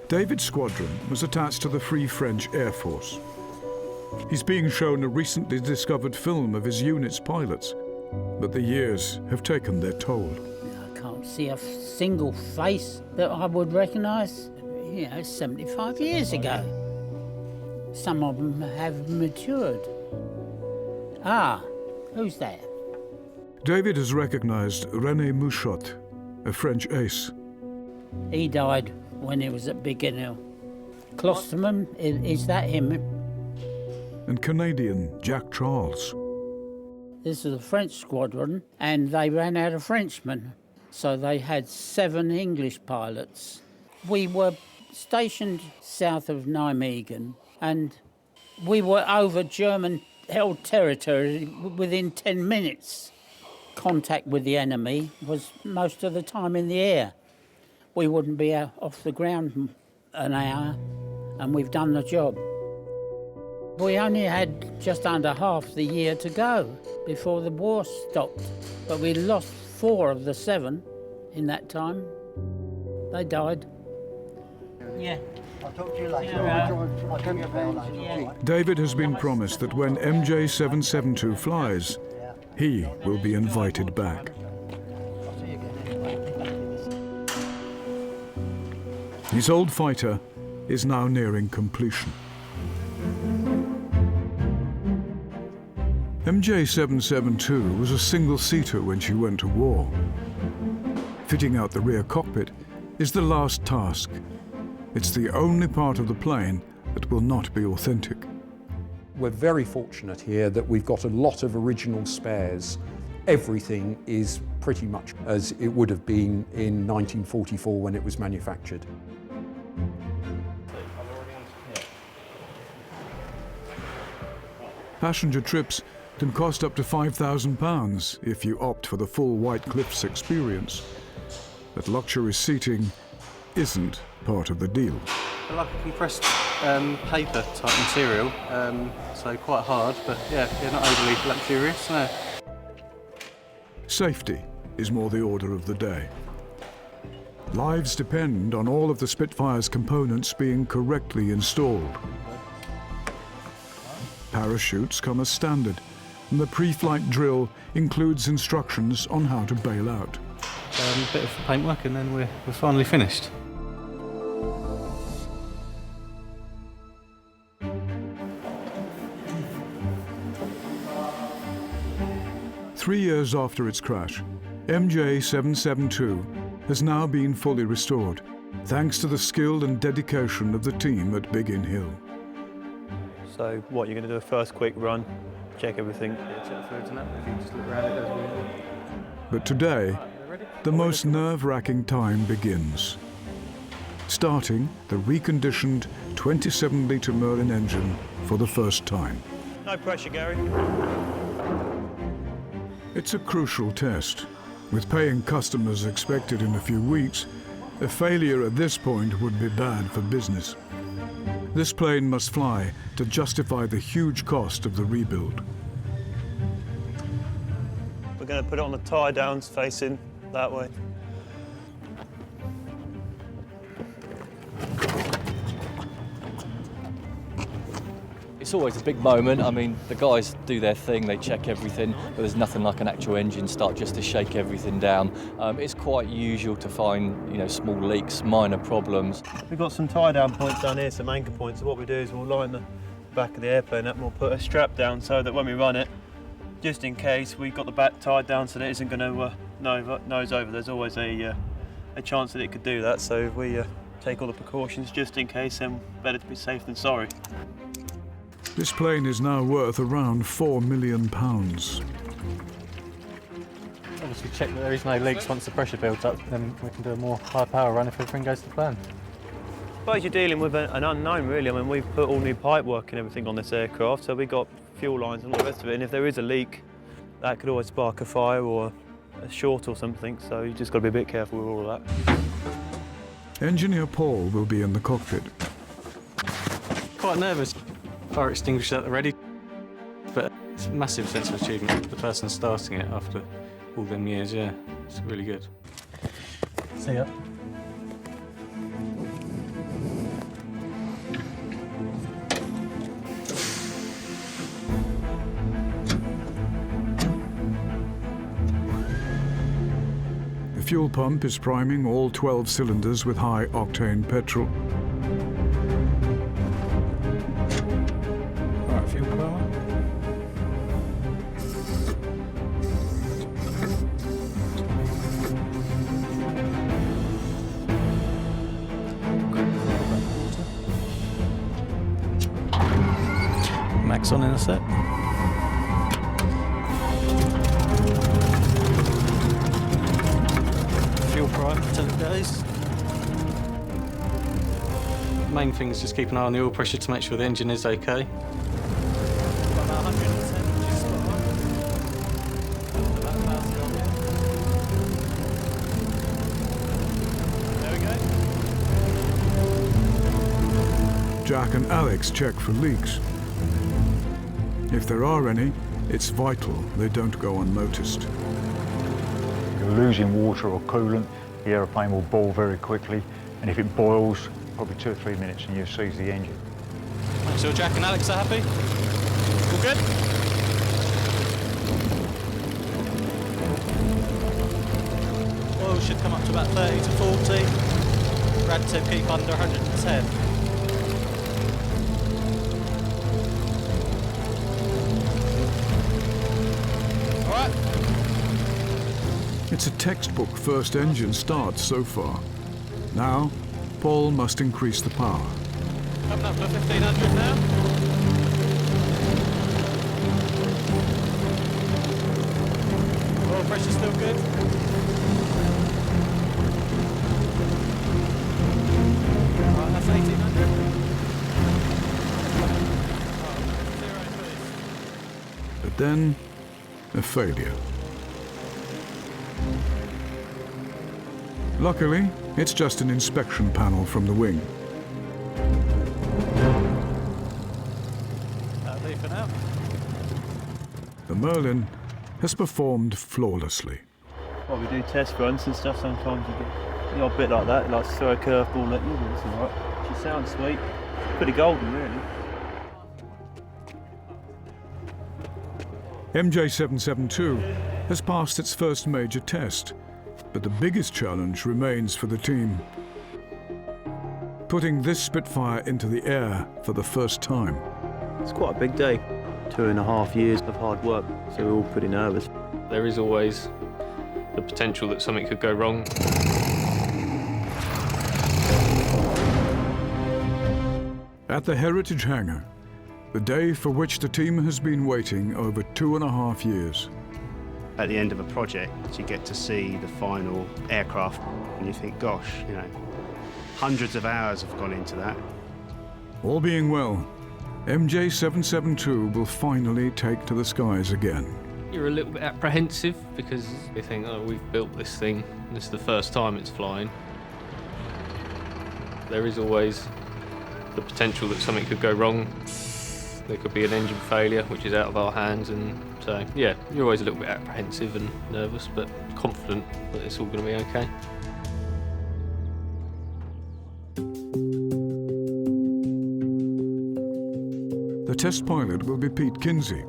David's squadron was attached to the Free French Air Force. He's being shown a recently discovered film of his unit's pilots, but the years have taken their toll. I can't see a single face that I would recognise, 75 years ago. Some of them have matured. Ah, who's that? David has recognised René Mouchot, a French ace. He died when he was at Biggin Hill. Klosterman, is that him? And Canadian Jack Charles. This is the French squadron, and they ran out of Frenchmen, so they had 7 English pilots. We were stationed south of Nijmegen, and we were over German-held territory within 10 minutes. Contact with the enemy was most of the time in the air. We wouldn't be off the ground an hour, and we've done the job. We only had just under half the year to go before the war stopped, but we lost 4 of the 7 in that time. They died. Yeah. I'll talk to you later. I'll give you a bell later. David has been promised that when MJ772 flies, he will be invited back. His old fighter is now nearing completion. MJ772 was a single-seater when she went to war. Fitting out the rear cockpit is the last task. It's the only part of the plane that will not be authentic. We're very fortunate here that we've got a lot of original spares. Everything is pretty much as it would have been in 1944 when it was manufactured. Passenger trips can cost up to £5,000 if you opt for the full White Cliffs experience. But luxury seating isn't part of the deal. I like a compressed paper type material, so quite hard, but yeah, not overly luxurious, no. Safety is more the order of the day. Lives depend on all of the Spitfire's components being correctly installed. Parachutes come as standard, and the pre-flight drill includes instructions on how to bail out. A bit of paintwork and then we're finally finished. Three years after its crash, MJ772 has now been fully restored, thanks to the skill and dedication of the team at Biggin Hill. So what, you're going to do a first quick run, check everything. But today, the most nerve-wracking time begins. Starting the reconditioned 27-litre Merlin engine for the first time. No pressure, Gary. It's a crucial test. With paying customers expected in a few weeks, a failure at this point would be bad for business. This plane must fly to justify the huge cost of the rebuild. We're going to put it on the tie downs facing that way. It's always a big moment. I mean, the guys do their thing, they check everything, but there's nothing like an actual engine start just to shake everything down. It's quite usual to find, small leaks, minor problems. We've got some tie down points down here, some anchor points. So what we do is we'll line the back of the airplane up and we'll put a strap down so that when we run it, just in case we've got the back tied down so that it isn't going to nose over. There's always a chance that it could do that, so if we take all the precautions just in case, then better to be safe than sorry. This plane is now worth around £4 million. Obviously check that there is no leaks once the pressure builds up, then we can do a more high power run if everything goes to plan. I suppose you're dealing with an unknown really. I mean, we've put all new pipework and everything on this aircraft, so we've got fuel lines and all the rest of it, and if there is a leak, that could always spark a fire or a short or something, so you just got to be a bit careful with all of that. Engineer Paul will be in the cockpit. Quite nervous. Fire extinguisher at the ready, but it's a massive sense of achievement for the person starting it after all them years, yeah. It's really good. See ya. The fuel pump is priming all 12 cylinders with high-octane petrol. relics on in a sec. Fuel prime until it goes. Main thing is just keep an eye on the oil pressure to make sure the engine is okay. About 110, which is spot on. About 1,000 on there. There we go. Jack and Alex check for leaks. If there are any, it's vital they don't go unnoticed. If you're losing water or coolant, the aeroplane will boil very quickly, and if it boils, probably 2 or 3 minutes and you'll seize the engine. Make sure Jack and Alex are happy. All good? Oil should come up to about 30 to 40. Brad said keep under 110. All right. It's a textbook first engine start so far. Now, Paul must increase the power. Coming up to 1,500 now. Oil pressure's still good. Right, that's 1,800. But then, a failure. Luckily, it's just an inspection panel from the wing. That'll be for now. The Merlin has performed flawlessly. Well, we do test runs and stuff, sometimes you get the odd bit like that, like throw a curveball at you, but it's alright. She sounds sweet. Pretty golden, really. MJ772 has passed its first major test, but the biggest challenge remains for the team. Putting this Spitfire into the air for the first time. It's quite a big day. 2.5 years of hard work, so we're all pretty nervous. There is always the potential that something could go wrong. At the Heritage Hangar, the day for which the team has been waiting over 2.5 years. At the end of a project, you get to see the final aircraft and you think, gosh, you know, hundreds of hours have gone into that. All being well, MJ772 will finally take to the skies again. You're a little bit apprehensive because you think, oh, we've built this thing, and this is the first time it's flying. There is always the potential that something could go wrong. There could be an engine failure, which is out of our hands, and so, yeah, you're always a little bit apprehensive and nervous, but confident that it's all going to be okay. The test pilot will be Pete Kinsey,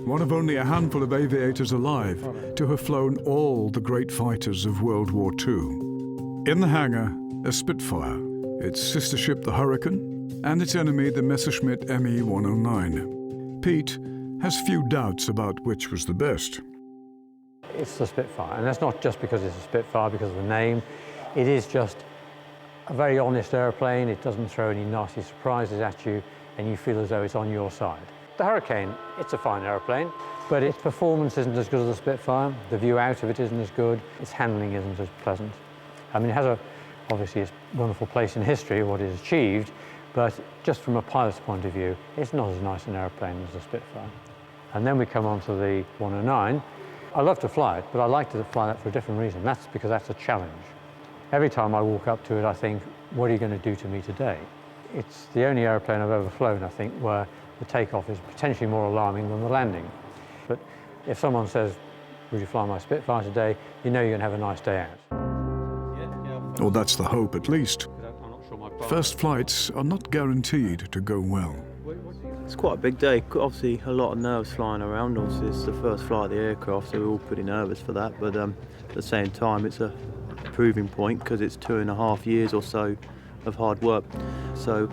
one of only a handful of aviators alive to have flown all the great fighters of World War II. In the hangar, a Spitfire, its sister ship the Hurricane, and its enemy the Messerschmitt Me-109. Pete has few doubts about which was the best. It's the Spitfire, and that's not just because it's a Spitfire, because of the name. It is just a very honest airplane. It doesn't throw any nasty surprises at you, and you feel as though it's on your side. The Hurricane, it's a fine airplane, but its performance isn't as good as the Spitfire. The view out of it isn't as good. Its handling isn't as pleasant. I mean, it has obviously a wonderful place in history, what it has achieved, but just from a pilot's point of view, it's not as nice an airplane as the Spitfire. And then we come on to the 109. I love to fly it, but I like to fly that for a different reason. That's because that's a challenge. Every time I walk up to it, I think, what are you going to do to me today? It's the only airplane I've ever flown, I think, where the takeoff is potentially more alarming than the landing. But if someone says, would you fly my Spitfire today, you know you're going to have a nice day out. Or that's the hope, at least. First flights are not guaranteed to go well. It's quite a big day. Obviously, a lot of nerves flying around. Obviously, it's the first flight of the aircraft, so we're all pretty nervous for that. But at the same time, it's a proving point because it's 2.5 years or so of hard work. So,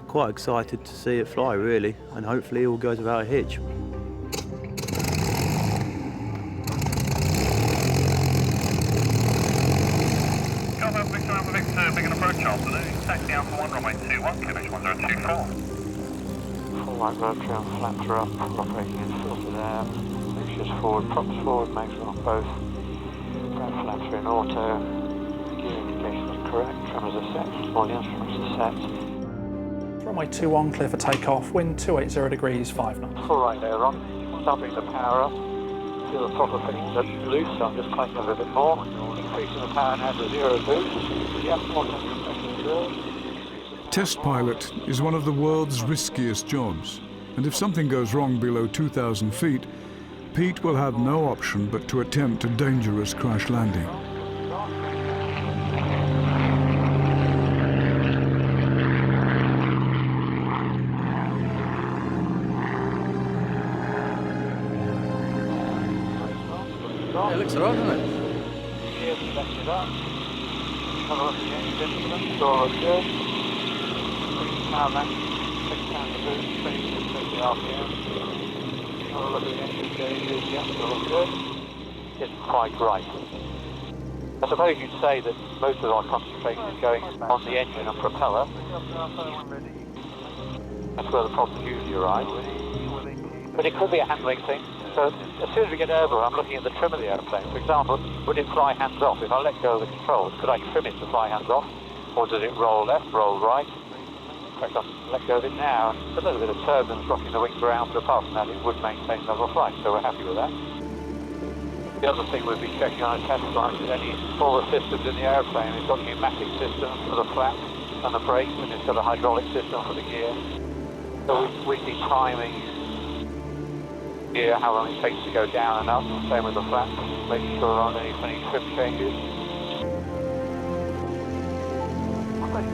quite excited to see it fly, really, and hopefully it all goes without a hitch. Victor, big and approach afternoon. Taxi Alpha 1, runway 21, QH 1024. Right rope trim, flaps are up, operating in filtered air, mixtures forward, props forward, makes it on both. Front flaps are in auto, gear indication is correct, trimmers are set, all the instruments are set. Runway 21 clear for takeoff, wind 280 degrees, 5 knots. Full right there, Ron. Start bringing the power up. Feel the throttle fitting loose, so I'm just cranking a bit more. Increasing the power now to 0 boost. Yep, 100 seconds zero. Test pilot is one of the world's riskiest jobs, and if something goes wrong below 2,000 feet, Pete will have no option but to attempt a dangerous crash landing. It looks alright, doesn't it? Gears left it up. Have a look at the engine instruments, all good. Power bank, 6 pounds of boost, 2650 RPM. Have a look at the engine gauges, yeah, all good. Isn't quite right. I suppose you'd say that most of our concentration is going on the engine and propeller. That's where the problems usually arise. But it could be a handling thing. So as soon as we get over, I'm looking at the trim of the airplane. For example, would it fly hands off? If I let go of the controls, could I trim it to fly hands off? Or does it roll left, roll right? In fact, I'll let go of it now. It's a little bit of turbulence rocking the wings around, but apart from that, it would maintain level flight, so we're happy with that. The other thing we'd be checking on a test flight is all the systems in the airplane. It's got pneumatic systems for the flaps and the brakes, and it's got a hydraulic system for the gear. So we'd be timing how long it takes to go down and up, same with the flaps, making sure there aren't any funny trim changes.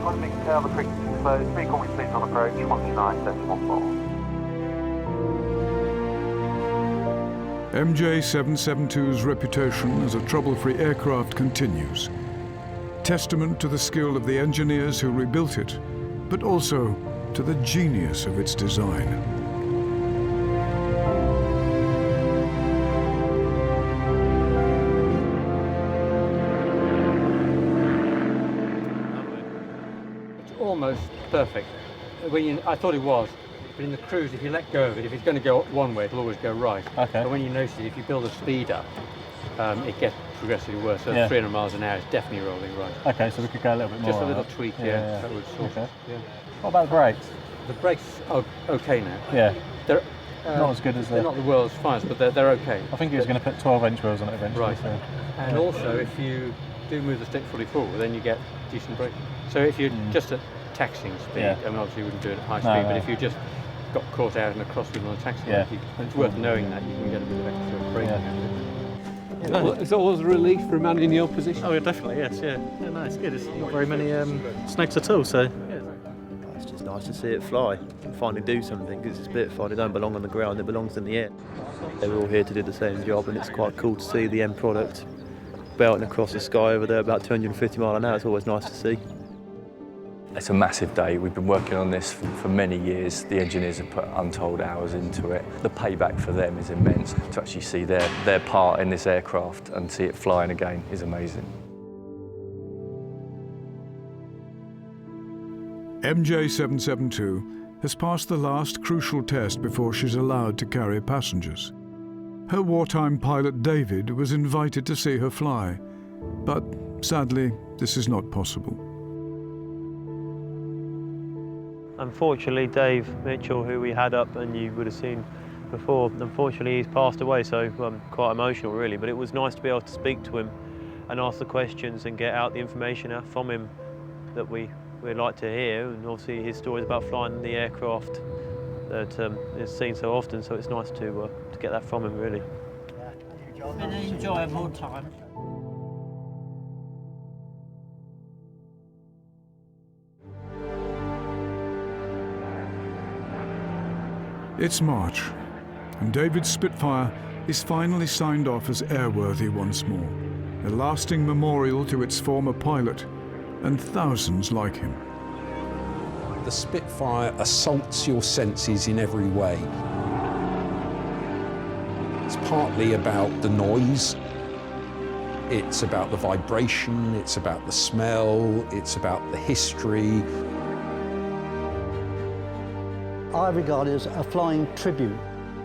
One thing, tell the frequency slow, speak always please on approach, 129.14. MJ772's reputation as a trouble-free aircraft continues. Testament to the skill of the engineers who rebuilt it, but also to the genius of its design. Almost perfect. I thought it was, but in the cruise, if you let go of it, if it's going to go one way, it'll always go right. Okay. But when you notice it, if you build a speed up, it gets progressively worse. So Yeah. 300 miles an hour is definitely rolling right. Okay, so we could go a little bit more. Just a on little that. tweak, Yeah. that would sort Okay. it. Yeah. What about the brakes? The brakes are okay now. Yeah. They're Not as good as they're not the world's finest, but they're okay. I think he was going to put 12-inch wheels on it eventually. Right. So. And also, if you do move the stick fully forward, then you get decent braking. So if you're just at taxiing speed, Yeah. I mean, obviously you wouldn't do it at high No, speed, no. but if you just got caught out in a crosswind on a taxi, Yeah. it's worth knowing that you can get a bit of extra braking. It's always a relief for a man in your position. Oh, yeah, definitely, yes, yeah. Yeah, no, it's good. It's not very many snags at all, so yeah. It's just nice to see it fly and finally do something, because it's Spitfire, they don't belong on the ground, it belongs in the air. They were all here to do the same job, and it's quite cool to see the end product belting across the sky over there about 250 miles an hour. It's always nice to see. It's a massive day. We've been working on this for many years. The engineers have put untold hours into it. The payback for them is immense. To actually see their part in this aircraft and see it flying again is amazing. MJ772 has passed the last crucial test before she's allowed to carry passengers. Her wartime pilot David was invited to see her fly, but sadly this is not possible. Unfortunately, Dave Mitchell, who we had up and you would have seen before, unfortunately he's passed away, so I'm quite emotional really, but it was nice to be able to speak to him and ask the questions and get out the information out from him that we'd like to hear, and obviously his stories about flying the aircraft that is seen so often, so it's nice to get that from him really. It's been an enjoyable time. It's March, and David's Spitfire is finally signed off as airworthy once more, a lasting memorial to its former pilot and thousands like him. The Spitfire assaults your senses in every way. It's partly about the noise, it's about the vibration, it's about the smell, it's about the history. I regard it as a flying tribute.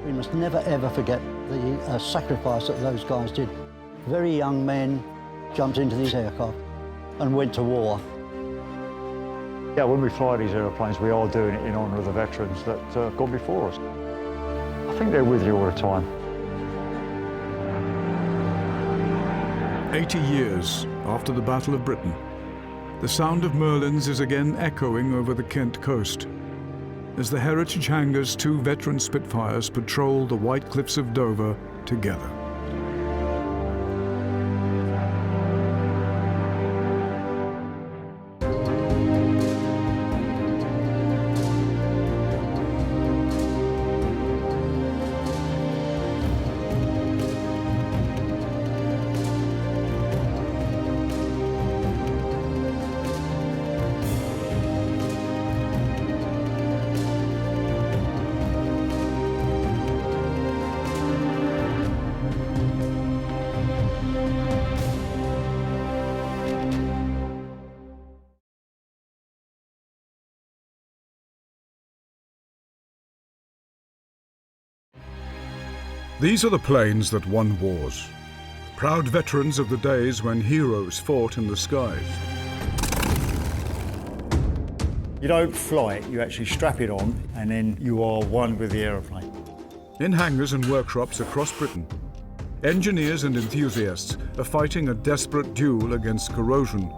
We must never ever forget the sacrifice that those guys did. Very young men jumped into these aircraft and went to war. Yeah, when we fly these aeroplanes, we are doing it in honour of the veterans that have gone before us. I think they're with you all the time. 80 years after the Battle of Britain, the sound of Merlins is again echoing over the Kent coast as the Heritage Hangar's 2 veteran Spitfires patrol the white cliffs of Dover together. These are the planes that won wars, proud veterans of the days when heroes fought in the skies. You don't fly it, you actually strap it on, and then you are one with the aeroplane. In hangars and workshops across Britain, engineers and enthusiasts are fighting a desperate duel against corrosion.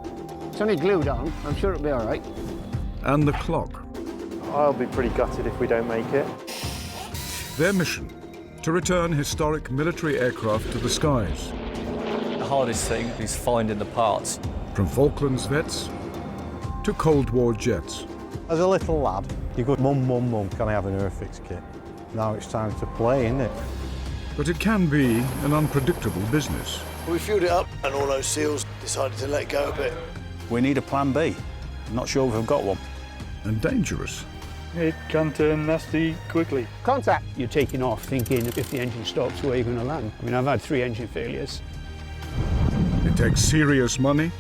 It's only glued on, I'm sure it'll be all right. And the clock. I'll be pretty gutted if we don't make it. Their mission: to return historic military aircraft to the skies. The hardest thing is finding the parts. From Falklands vets to Cold War jets. As a little lad, you go, Mum, can I have an Airfix kit? Now it's time to play, isn't it? But it can be an unpredictable business. We filled it up and all those seals decided to let go a bit. We need a plan B. I'm not sure we've got one. And dangerous. It can turn nasty quickly. Contact. You're taking off thinking if the engine stops, where are you going to land? I mean, I've had 3 engine failures. It takes serious money.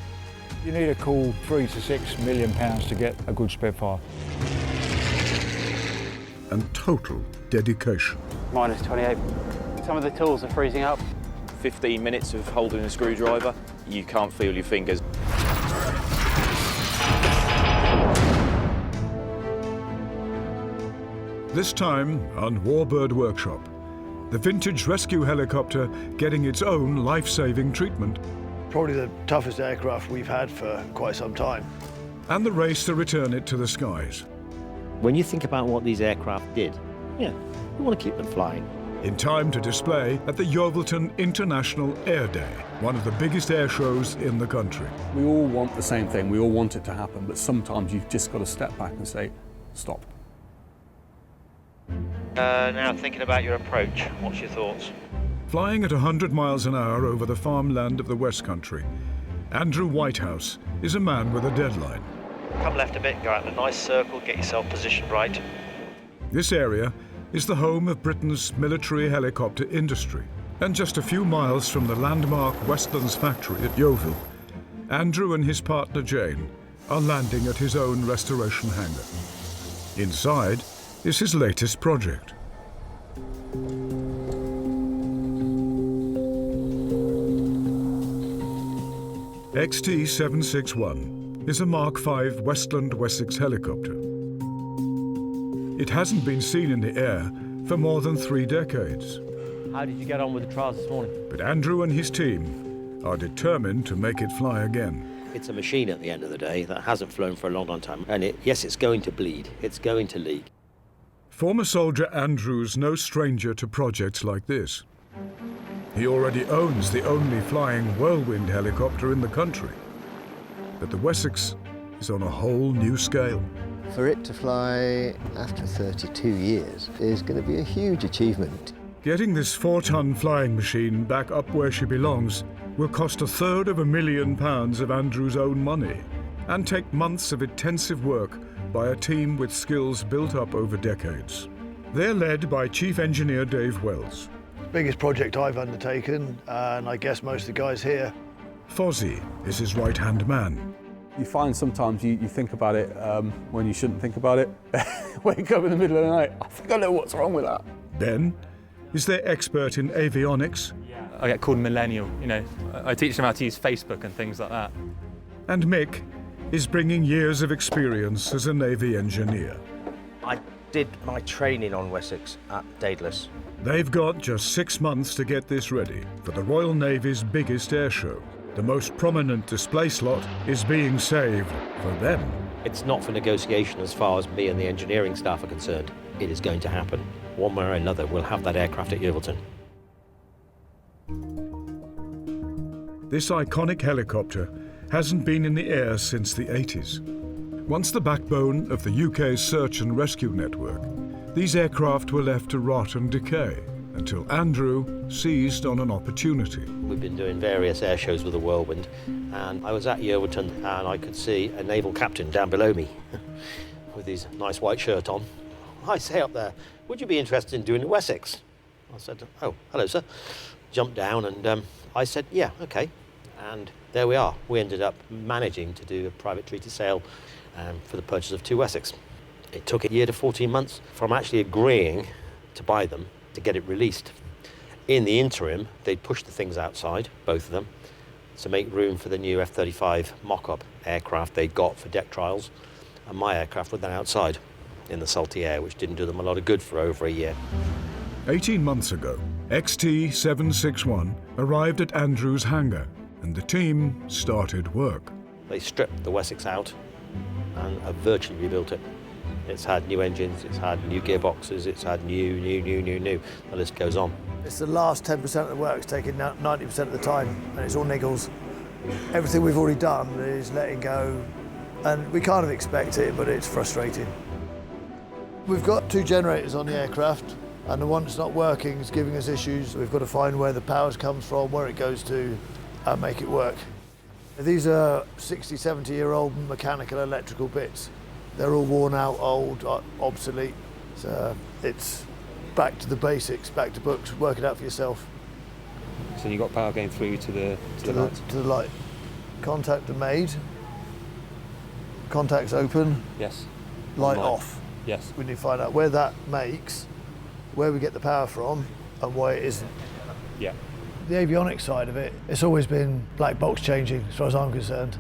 You need a cool £3 to £6 million to get a good Spitfire. And total dedication. Minus 28. Some of the tools are freezing up. 15 minutes of holding a screwdriver, you can't feel your fingers. This time on Warbird Workshop, the vintage rescue helicopter getting its own life-saving treatment. Probably the toughest aircraft we've had for quite some time. And the race to return it to the skies. When you think about what these aircraft did, yeah, you want to keep them flying. In time to display at the Yeovilton International Air Day, one of the biggest air shows in the country. We all want the same thing, we all want it to happen, but sometimes you've just got to step back and say, stop. Now thinking about your approach, what's your thoughts? Flying at 100 miles an hour over the farmland of the West Country, Andrew Whitehouse is a man with a deadline. Come left a bit, go out in a nice circle, get yourself positioned right. This area is the home of Britain's military helicopter industry. And just a few miles from the landmark Westlands factory at Yeovil, Andrew and his partner Jane are landing at his own restoration hangar. Inside is his latest project. XT-761 is a Mark V Westland Wessex helicopter. It hasn't been seen in the air for more than 3 decades. How did you get on with the trials this morning? But Andrew and his team are determined to make it fly again. It's a machine at the end of the day that hasn't flown for a long, long time. And yes, it's going to bleed. It's going to leak. Former soldier Andrew's no stranger to projects like this. He already owns the only flying whirlwind helicopter in the country. But the Wessex is on a whole new scale. For it to fly after 32 years is going to be a huge achievement. Getting this 4-ton flying machine back up where she belongs will cost £250,000 of Andrew's own money and take months of intensive work by a team with skills built up over decades. They're led by Chief Engineer Dave Wells. Biggest project I've undertaken, and I guess most of the guys here. Fozzie is his right-hand man. You find sometimes you think about it when you shouldn't think about it. Wake up in the middle of the night, I think I know what's wrong with that. Ben is their expert in avionics. I get called millennial, you know. I teach them how to use Facebook and things like that. And Mick is bringing years of experience as a Navy engineer. I did my training on Wessex at Daedalus. They've got just 6 months to get this ready for the Royal Navy's biggest air show. The most prominent display slot is being saved for them. It's not for negotiation as far as me and the engineering staff are concerned. It is going to happen. One way or another, we'll have that aircraft at Yeovilton. This iconic helicopter hasn't been in the air since the 80s. Once the backbone of the UK's search and rescue network, these aircraft were left to rot and decay until Andrew seized on an opportunity. We've been doing various air shows with the Whirlwind, and I was at Yeovilton and I could see a naval captain down below me with his nice white shirt on. I say up there, would you be interested in doing the Wessex? I said, oh, hello, sir. Jumped down and I said, yeah, okay. And there we are. We ended up managing to do a private treaty sale for the purchase of 2 Wessex. It took a year to 14 months from actually agreeing to buy them to get it released. In the interim, they'd pushed the things outside, both of them, to make room for the new F-35 mock-up aircraft they'd got for deck trials, and my aircraft were then outside in the salty air, which didn't do them a lot of good for over a year. 18 months ago, XT-761 arrived at Andrew's hangar, and the team started work. They stripped the Wessex out and have virtually rebuilt it. It's had new engines, it's had new gearboxes, it's had new. The list goes on. It's the last 10% of the work's taking 90% of the time, and it's all niggles. Everything we've already done is letting go, and we kind of expect it, but it's frustrating. We've got 2 generators on the aircraft, and the one that's not working is giving us issues. We've got to find where the power comes from, where it goes to, and make it work. These are 60, 70-year-old mechanical electrical bits. They're all worn out, old, obsolete. So it's back to the basics, back to books, work it out for yourself. So you've got power going through to the light? To the light. Contact are made. Contacts open. Yes. Light off. Yes. We need to find out where that makes, where we get the power from, and why it isn't. Yeah. The avionics side of it, it's always been black box changing, as far as I'm concerned.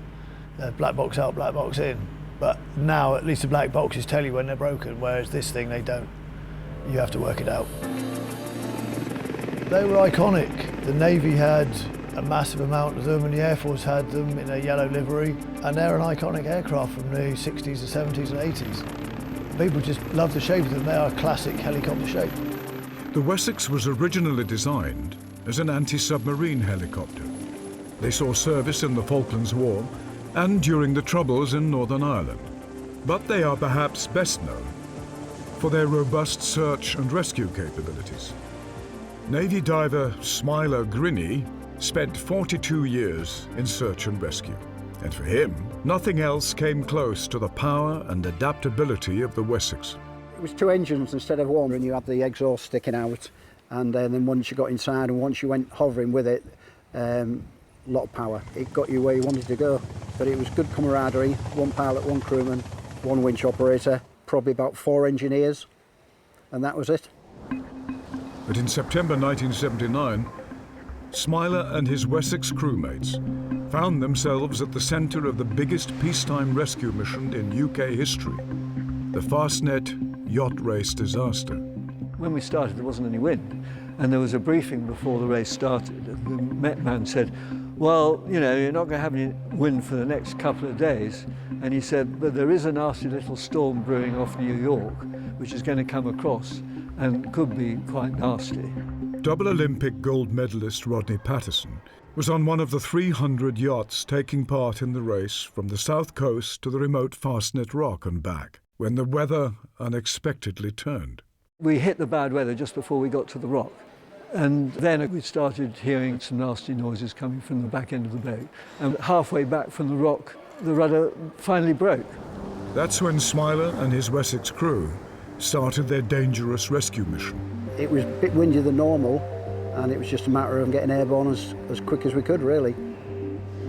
Black box out, black box in. But now, at least the black boxes tell you when they're broken, whereas this thing, they don't. You have to work it out. They were iconic. The Navy had a massive amount of them, and the Air Force had them in a yellow livery, and they're an iconic aircraft from the 60s, the 70s and 80s. People just love the shape of them. They are a classic helicopter shape. The Wessex was originally designed as an anti-submarine helicopter. They saw service in the Falklands War and during the Troubles in Northern Ireland. But they are perhaps best known for their robust search and rescue capabilities. Navy diver Smiler Grinney spent 42 years in search and rescue. And for him, nothing else came close to the power and adaptability of the Wessex. It was 2 engines instead of 1, and you had the exhaust sticking out. And then once you got inside and once you went hovering with it, a lot of power. It got you where you wanted to go. But it was good camaraderie, 1 pilot, 1 crewman, 1 winch operator, probably about 4 engineers, and that was it. But in September 1979, Smiler and his Wessex crewmates found themselves at the centre of the biggest peacetime rescue mission in UK history, the Fastnet yacht race disaster. When we started, there wasn't any wind, and there was a briefing before the race started. The Met man said, well, you know, you're not going to have any wind for the next couple of days. And he said, but there is a nasty little storm brewing off New York, which is going to come across and could be quite nasty. Double Olympic gold medalist Rodney Patterson was on one of the 300 yachts taking part in the race from the south coast to the remote Fastnet Rock and back, when the weather unexpectedly turned. We hit the bad weather just before we got to the rock. And then we started hearing some nasty noises coming from the back end of the boat. And halfway back from the rock, the rudder finally broke. That's when Smiler and his Wessex crew started their dangerous rescue mission. It was a bit windier than normal, and it was just a matter of getting airborne as quick as we could, really.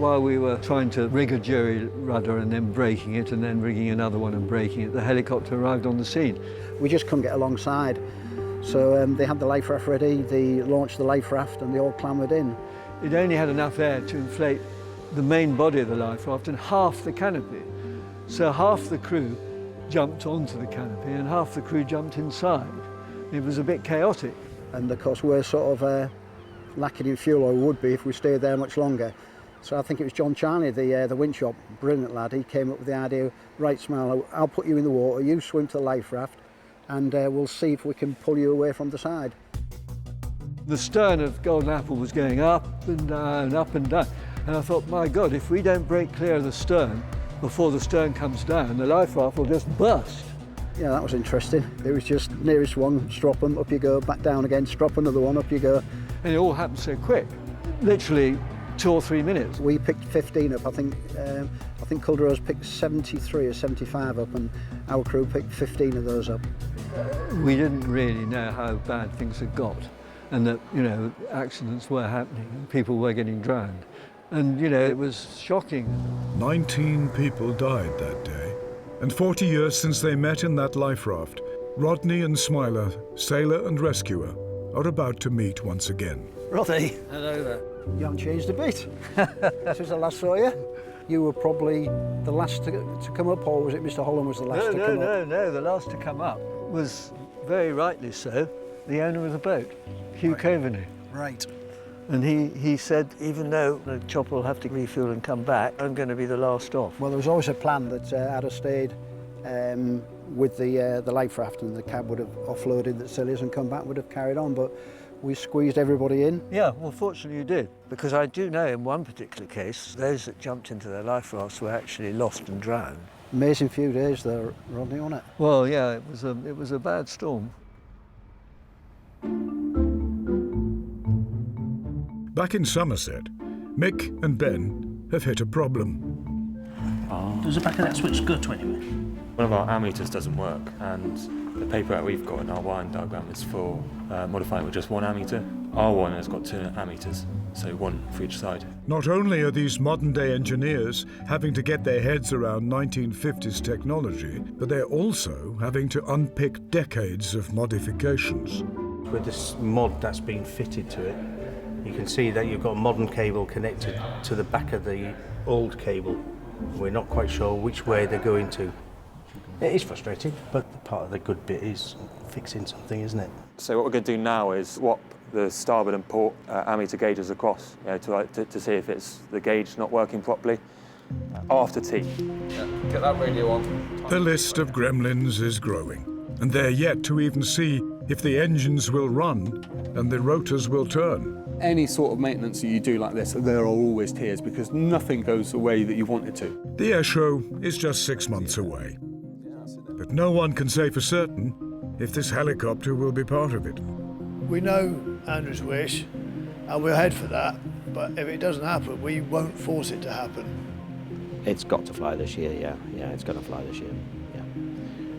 while we were trying to rig a jury rudder and then breaking it and then rigging another one and breaking it, the helicopter arrived on the scene. We just couldn't get alongside. So they had the life raft ready, they launched the life raft and they all clambered in. It only had enough air to inflate the main body of the life raft and half the canopy. So half the crew jumped onto the canopy and half the crew jumped inside. It was a bit chaotic. And of course we're sort of lacking in fuel, or would be if we stayed there much longer. So I think it was John Charney, the winch shop, brilliant lad, he came up with the idea, right Smile, I'll put you in the water, you swim to the life raft, and we'll see if we can pull you away from the side. The stern of Golden Apple was going up and down, up and down. And I thought, my God, if we don't break clear of the stern before the stern comes down, the life raft will just burst. Yeah, that was interesting. It was just nearest one, strop them, up you go, back down again, strop another one, up you go. And it all happened so quick, literally 2 or 3 minutes. We picked 15 up. I think Culderose picked 73 or 75 up, and our crew picked 15 of those up. We didn't really know how bad things had got, and that, you know, accidents were happening and people were getting drowned. And, you know, it was shocking. 19 people died that day. And 40 years since they met in that life raft, Rodney and Smiler, sailor and rescuer, are about to meet once again. Rodney. Hello there. You haven't changed a bit. Since I last saw you. You were probably the last to come up, or was it Mr. Holland was the last to come up? No, the last to come up was, very rightly so, the owner of the boat, Hugh Coveney. Right. And he said, even though the chopper will have to refuel and come back, I'm going to be the last off. Well, there was always a plan that I'd have stayed with the life raft, and the cab would have offloaded the sillies and come back, would have carried on, but we squeezed everybody in. Yeah, well, fortunately you did, because I do know in one particular case, those that jumped into their life rafts were actually lost and drowned. Amazing few days there, Rodney, wasn't it? Well, yeah, it was a bad storm. Back in Somerset, Mick and Ben have hit a problem. Does the back of that switch go to anywhere? One of our ammeters doesn't work, and the paper we've got in our wiring diagram is for modifying with just one ammeter. Our one has got 2 ammeters, so one for each side. Not only are these modern-day engineers having to get their heads around 1950s technology, but they're also having to unpick decades of modifications. With this mod that's been fitted to it, you can see that you've got a modern cable connected to the back of the old cable. We're not quite sure which way they're going to. It is frustrating, but part of the good bit is fixing something, isn't it? So what we're going to do now is swap the starboard and port ammeter gauges across, you know, to see if it's the gauge not working properly after tea. Yeah, get that radio on. The list of gremlins is growing, and they're yet to even see if the engines will run and the rotors will turn. Any sort of maintenance that you do like this, there are always tears because nothing goes the way that you want it to. The air show is just 6 months away. But no one can say for certain if this helicopter will be part of it. We know Andrew's wish, and we'll head for that, but if it doesn't happen, we won't force it to happen. It's got to fly this year, yeah. Yeah, it's going to fly this year, yeah.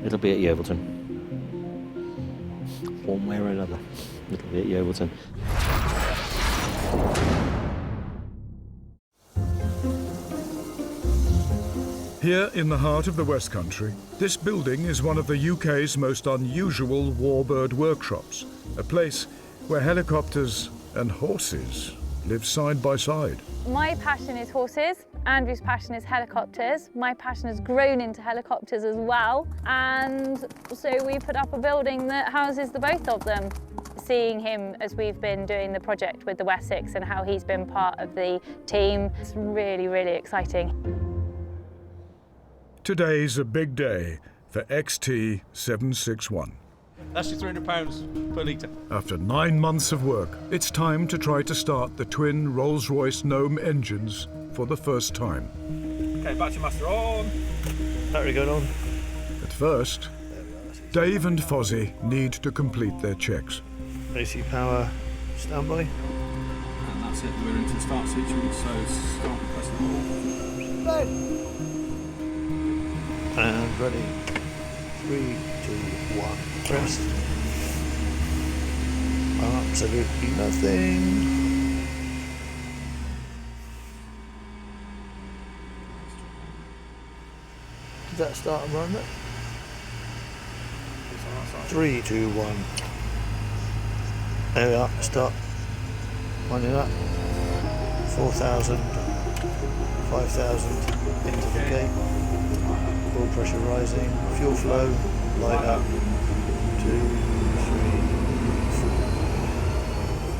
It'll be at Yeovilton. One way or another, it'll be at Yeovilton. Here in the heart of the West Country, this building is one of the UK's most unusual Warbird Workshops, a place where helicopters and horses live side by side. My passion is horses, Andrew's passion is helicopters. My passion has grown into helicopters as well, and so we put up a building that houses the both of them. Seeing him as we've been doing the project with the Wessex and how he's been part of the team, it's really, really exciting. Today's a big day for XT761. That's your £300 per litre. After 9 months of work, it's time to try to start the twin Rolls-Royce Gnome engines for the first time. Okay, battery master on. Battery going on. At first, Dave and Fozzie need to complete their checks. AC power, standby. And that's it, we're into the start sequence, so start pressing the ball. And ready. 3, 2, 1, press. Absolutely nothing. that start and run it? 3, 2, 1. There we are, start. Winding up. 4,000, 5,000 into the gate. Oil pressure rising, fuel flow, light up. 2, 3,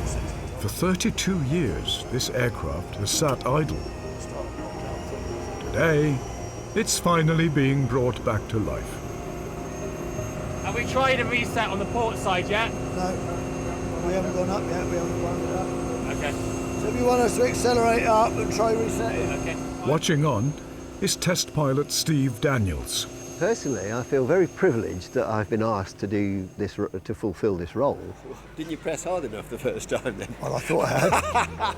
4. For 32 years, this aircraft has sat idle. Today, it's finally being brought back to life. Have we tried a reset on the port side yet? No, we haven't gone up yet, we haven't wound it up. Okay. So if you want us to accelerate up and try resetting. Okay. Watching on is test pilot Steve Daniels. Personally, I feel very privileged that I've been asked to do this, to fulfil this role. Didn't you press hard enough the first time then? Well, I thought I had.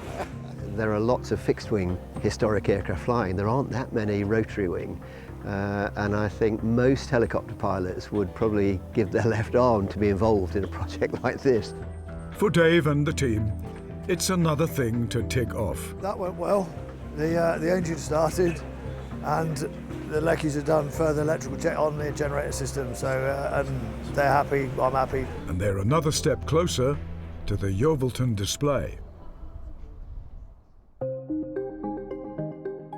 There are lots of fixed-wing historic aircraft flying. There aren't that many rotary-wing. And I think most helicopter pilots would probably give their left arm to be involved in a project like this. For Dave and the team, it's another thing to tick off. That went well. The engine started and the Leckies have done further electrical check on the generator system, so and they're happy, I'm happy. And they're another step closer to the Yeovilton display.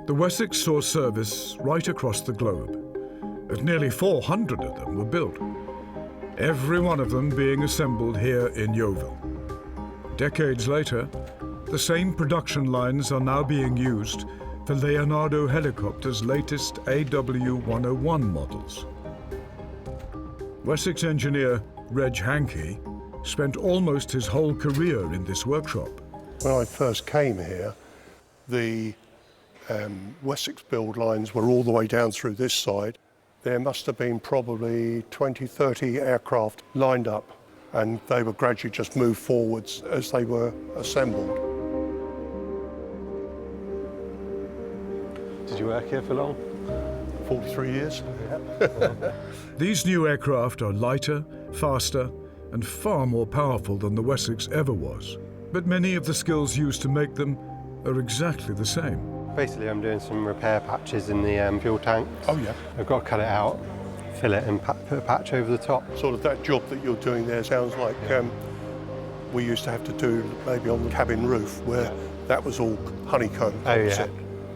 The Wessex saw service right across the globe, and nearly 400 of them were built, every one of them being assembled here in Yeovil. Decades later, the same production lines are now being used for Leonardo Helicopter's latest AW101 models. Wessex engineer Reg Hankey spent almost his whole career in this workshop. When I first came here, the Wessex build lines were all the way down through this side. There must have been probably 20, 30 aircraft lined up, and they would gradually just move forwards as they were assembled. Did you work here for long? 43 years. These new aircraft are lighter, faster, and far more powerful than the Wessex ever was. But many of the skills used to make them are exactly the same. Basically, I'm doing some repair patches in the fuel tank. Oh, yeah. I've got to cut it out, fill it, and put a patch over the top. Sort of that job that you're doing there sounds like we used to have to do maybe on the cabin roof, where that was all honeycomb. Oh, yeah.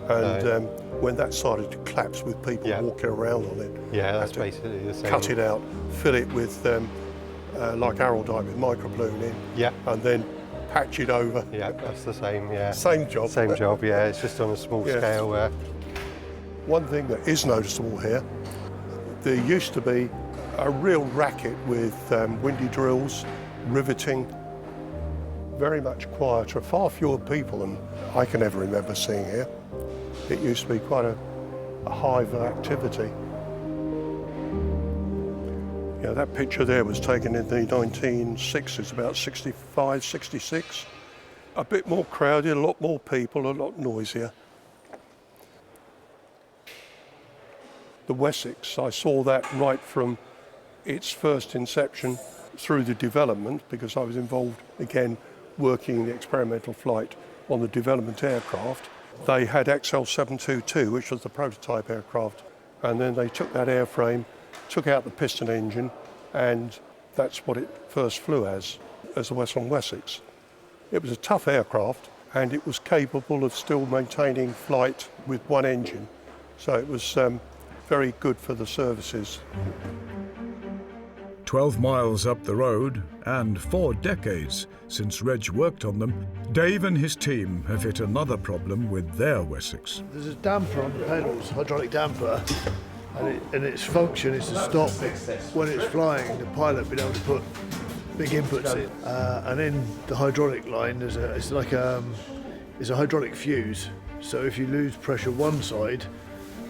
And when that started to collapse with people walking around on it, yeah, that's basically the same. Cut it out, fill it with like araldite with microballooning, and then patch it over. Yeah, that's the same, yeah. Same job. Same job, yeah, it's just on a small scale. One thing that is noticeable here, there used to be a real racket with windy drills, riveting, very much quieter, far fewer people than I can ever remember seeing here. It used to be quite a hive of activity. Yeah, that picture there was taken in the 1960s, about 65, 66. A bit more crowded, a lot more people, a lot noisier. The Wessex, I saw that right from its first inception through the development, because I was involved, again, working in the experimental flight on the development aircraft. They had XL722, which was the prototype aircraft, and then they took that airframe, took out the piston engine, and that's what it first flew as the Western Wessex. It was a tough aircraft, and it was capable of still maintaining flight with one engine, so it was very good for the services. 12 miles up the road, and 4 decades since Reg worked on them, Dave and his team have hit another problem with their Wessex. There's a damper on the pedals, hydraulic damper, and its function is to stop when it's flying, the pilot being able to put big inputs in. And in the hydraulic line, it's a hydraulic fuse. So if you lose pressure one side,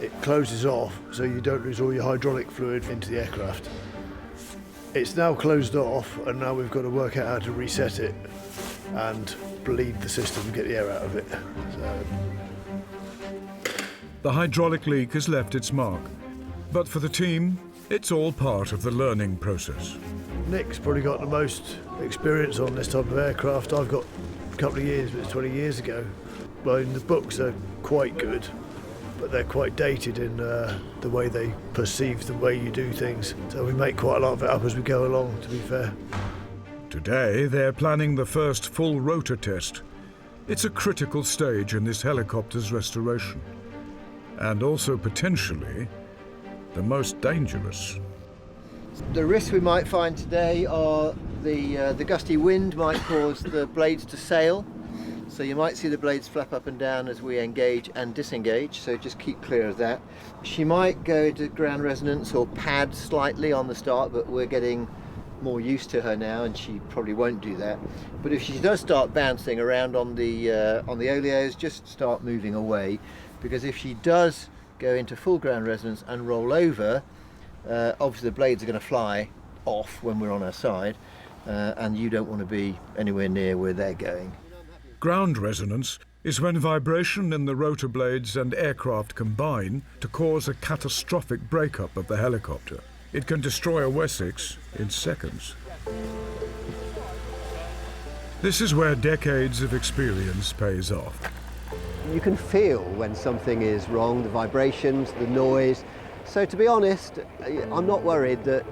it closes off, so you don't lose all your hydraulic fluid into the aircraft. It's now closed off, and now we've got to work out how to reset it and bleed the system and get the air out of it. So. The hydraulic leak has left its mark, but for the team, it's all part of the learning process. Nick's probably got the most experience on this type of aircraft. I've got a couple of years, but it's 20 years ago. Well, the books are quite good, but they're quite dated in the way they perceive the way you do things. So we make quite a lot of it up as we go along, to be fair. Today, they're planning the first full rotor test. It's a critical stage in this helicopter's restoration, and also potentially the most dangerous. The risks we might find today are the gusty wind might cause the blades to sail. So you might see the blades flap up and down as we engage and disengage, so just keep clear of that. She might go into ground resonance or pad slightly on the start, but we're getting more used to her now and she probably won't do that. But if she does start bouncing around on the oleos, just start moving away, because if she does go into full ground resonance and roll over, obviously the blades are going to fly off when we're on her side, and you don't want to be anywhere near where they're going. Ground resonance is when vibration in the rotor blades and aircraft combine to cause a catastrophic breakup of the helicopter. It can destroy a Wessex in seconds. This is where decades of experience pays off. You can feel when something is wrong, the vibrations, the noise. So to be honest, I'm not worried that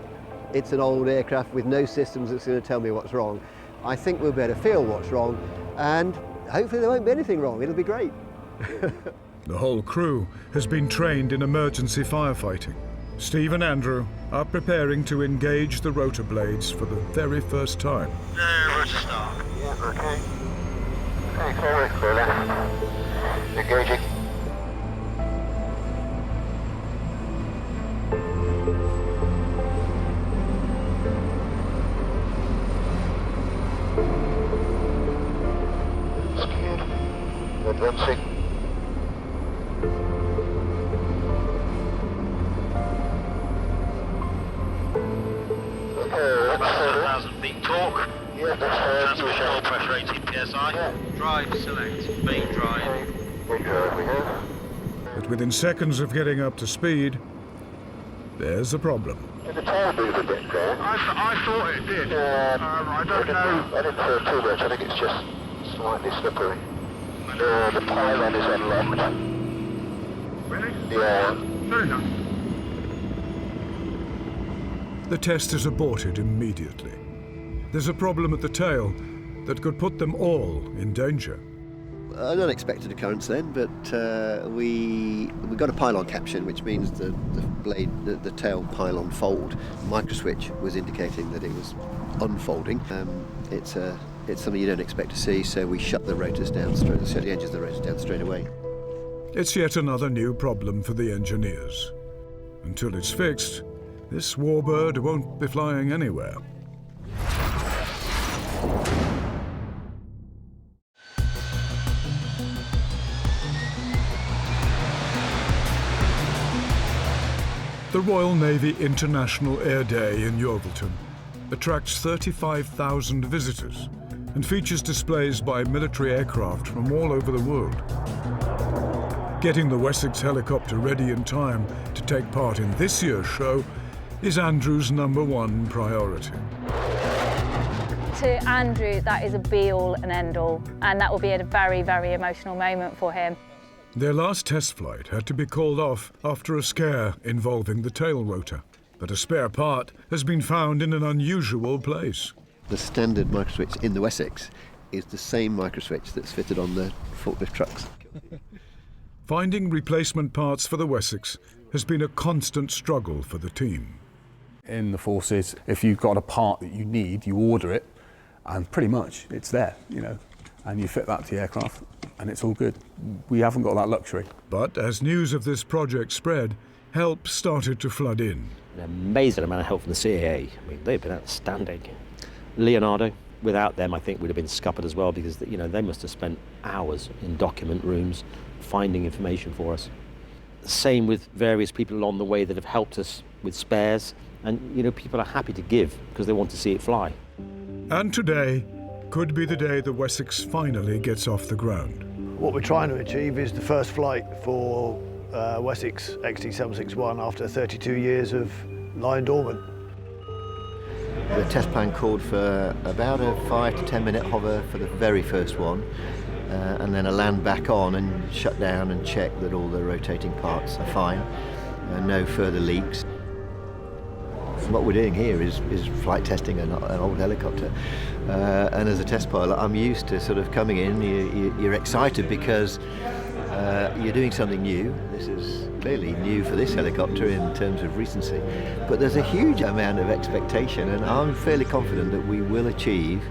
it's an old aircraft with no systems that's going to tell me what's wrong. I think we'll be able to feel what's wrong, and hopefully there won't be anything wrong. It'll be great. The whole crew has been trained in emergency firefighting. Steve and Andrew are preparing to engage the rotor blades for the very first time. Rotor start. Yeah, okay. Okay, clear left. Engaging. Scared. Advancing. Okay, 7,000 feet torque. Yeah, that's transmission oil pressure 18 psi. Yeah. Drive select. Main drive. Main drive we have. But within seconds of getting up to speed, there's a problem. Did the tail move a bit, Graham? I thought it did. I don't know. I didn't feel too much. I think it's just slightly slippery. The pylon is unlocked. Really? Yeah. Fair enough. The test is aborted immediately. There's a problem at the tail that could put them all in danger. An unexpected occurrence then, but we got a pylon caption, which means the blade, the tail pylon fold. Microswitch was indicating that it was unfolding. It's something you don't expect to see, so we shut the rotors down straight. Shut the engines of the rotors down straight away. It's yet another new problem for the engineers. Until it's fixed, this Warbird won't be flying anywhere. The Royal Navy International Air Day in Yeovilton attracts 35,000 visitors and features displays by military aircraft from all over the world. Getting the Wessex helicopter ready in time to take part in this year's show is Andrew's #1 priority. To Andrew, that is a be-all and end-all, and that will be a very, very emotional moment for him. Their last test flight had to be called off after a scare involving the tail rotor, but a spare part has been found in an unusual place. The standard microswitch in the Wessex is the same microswitch that's fitted on the forklift trucks. Finding replacement parts for the Wessex has been a constant struggle for the team. In the forces, if you've got a part that you need, you order it, and pretty much it's there, you know, and you fit that to the aircraft, and it's all good. We haven't got that luxury. But as news of this project spread, help started to flood in. An amazing amount of help from the CAA. I mean, they've been outstanding. Leonardo, without them, I think would have been scuppered as well, because you know they must have spent hours in document rooms finding information for us. Same with various people along the way that have helped us with spares, and you know people are happy to give because they want to see it fly. And today could be the day the Wessex finally gets off the ground. What we're trying to achieve is the first flight for Wessex XT761 after 32 years of lying dormant. The test plan called for about a 5 to 10 minute hover for the very first one, and then a land back on and shut down and check that all the rotating parts are fine, no further leaks. What we're doing here is flight testing an old helicopter, and as a test pilot I'm used to sort of coming in, you're excited because you're doing something new. This is clearly new for this helicopter in terms of recency, but there's a huge amount of expectation, and I'm fairly confident that we will achieve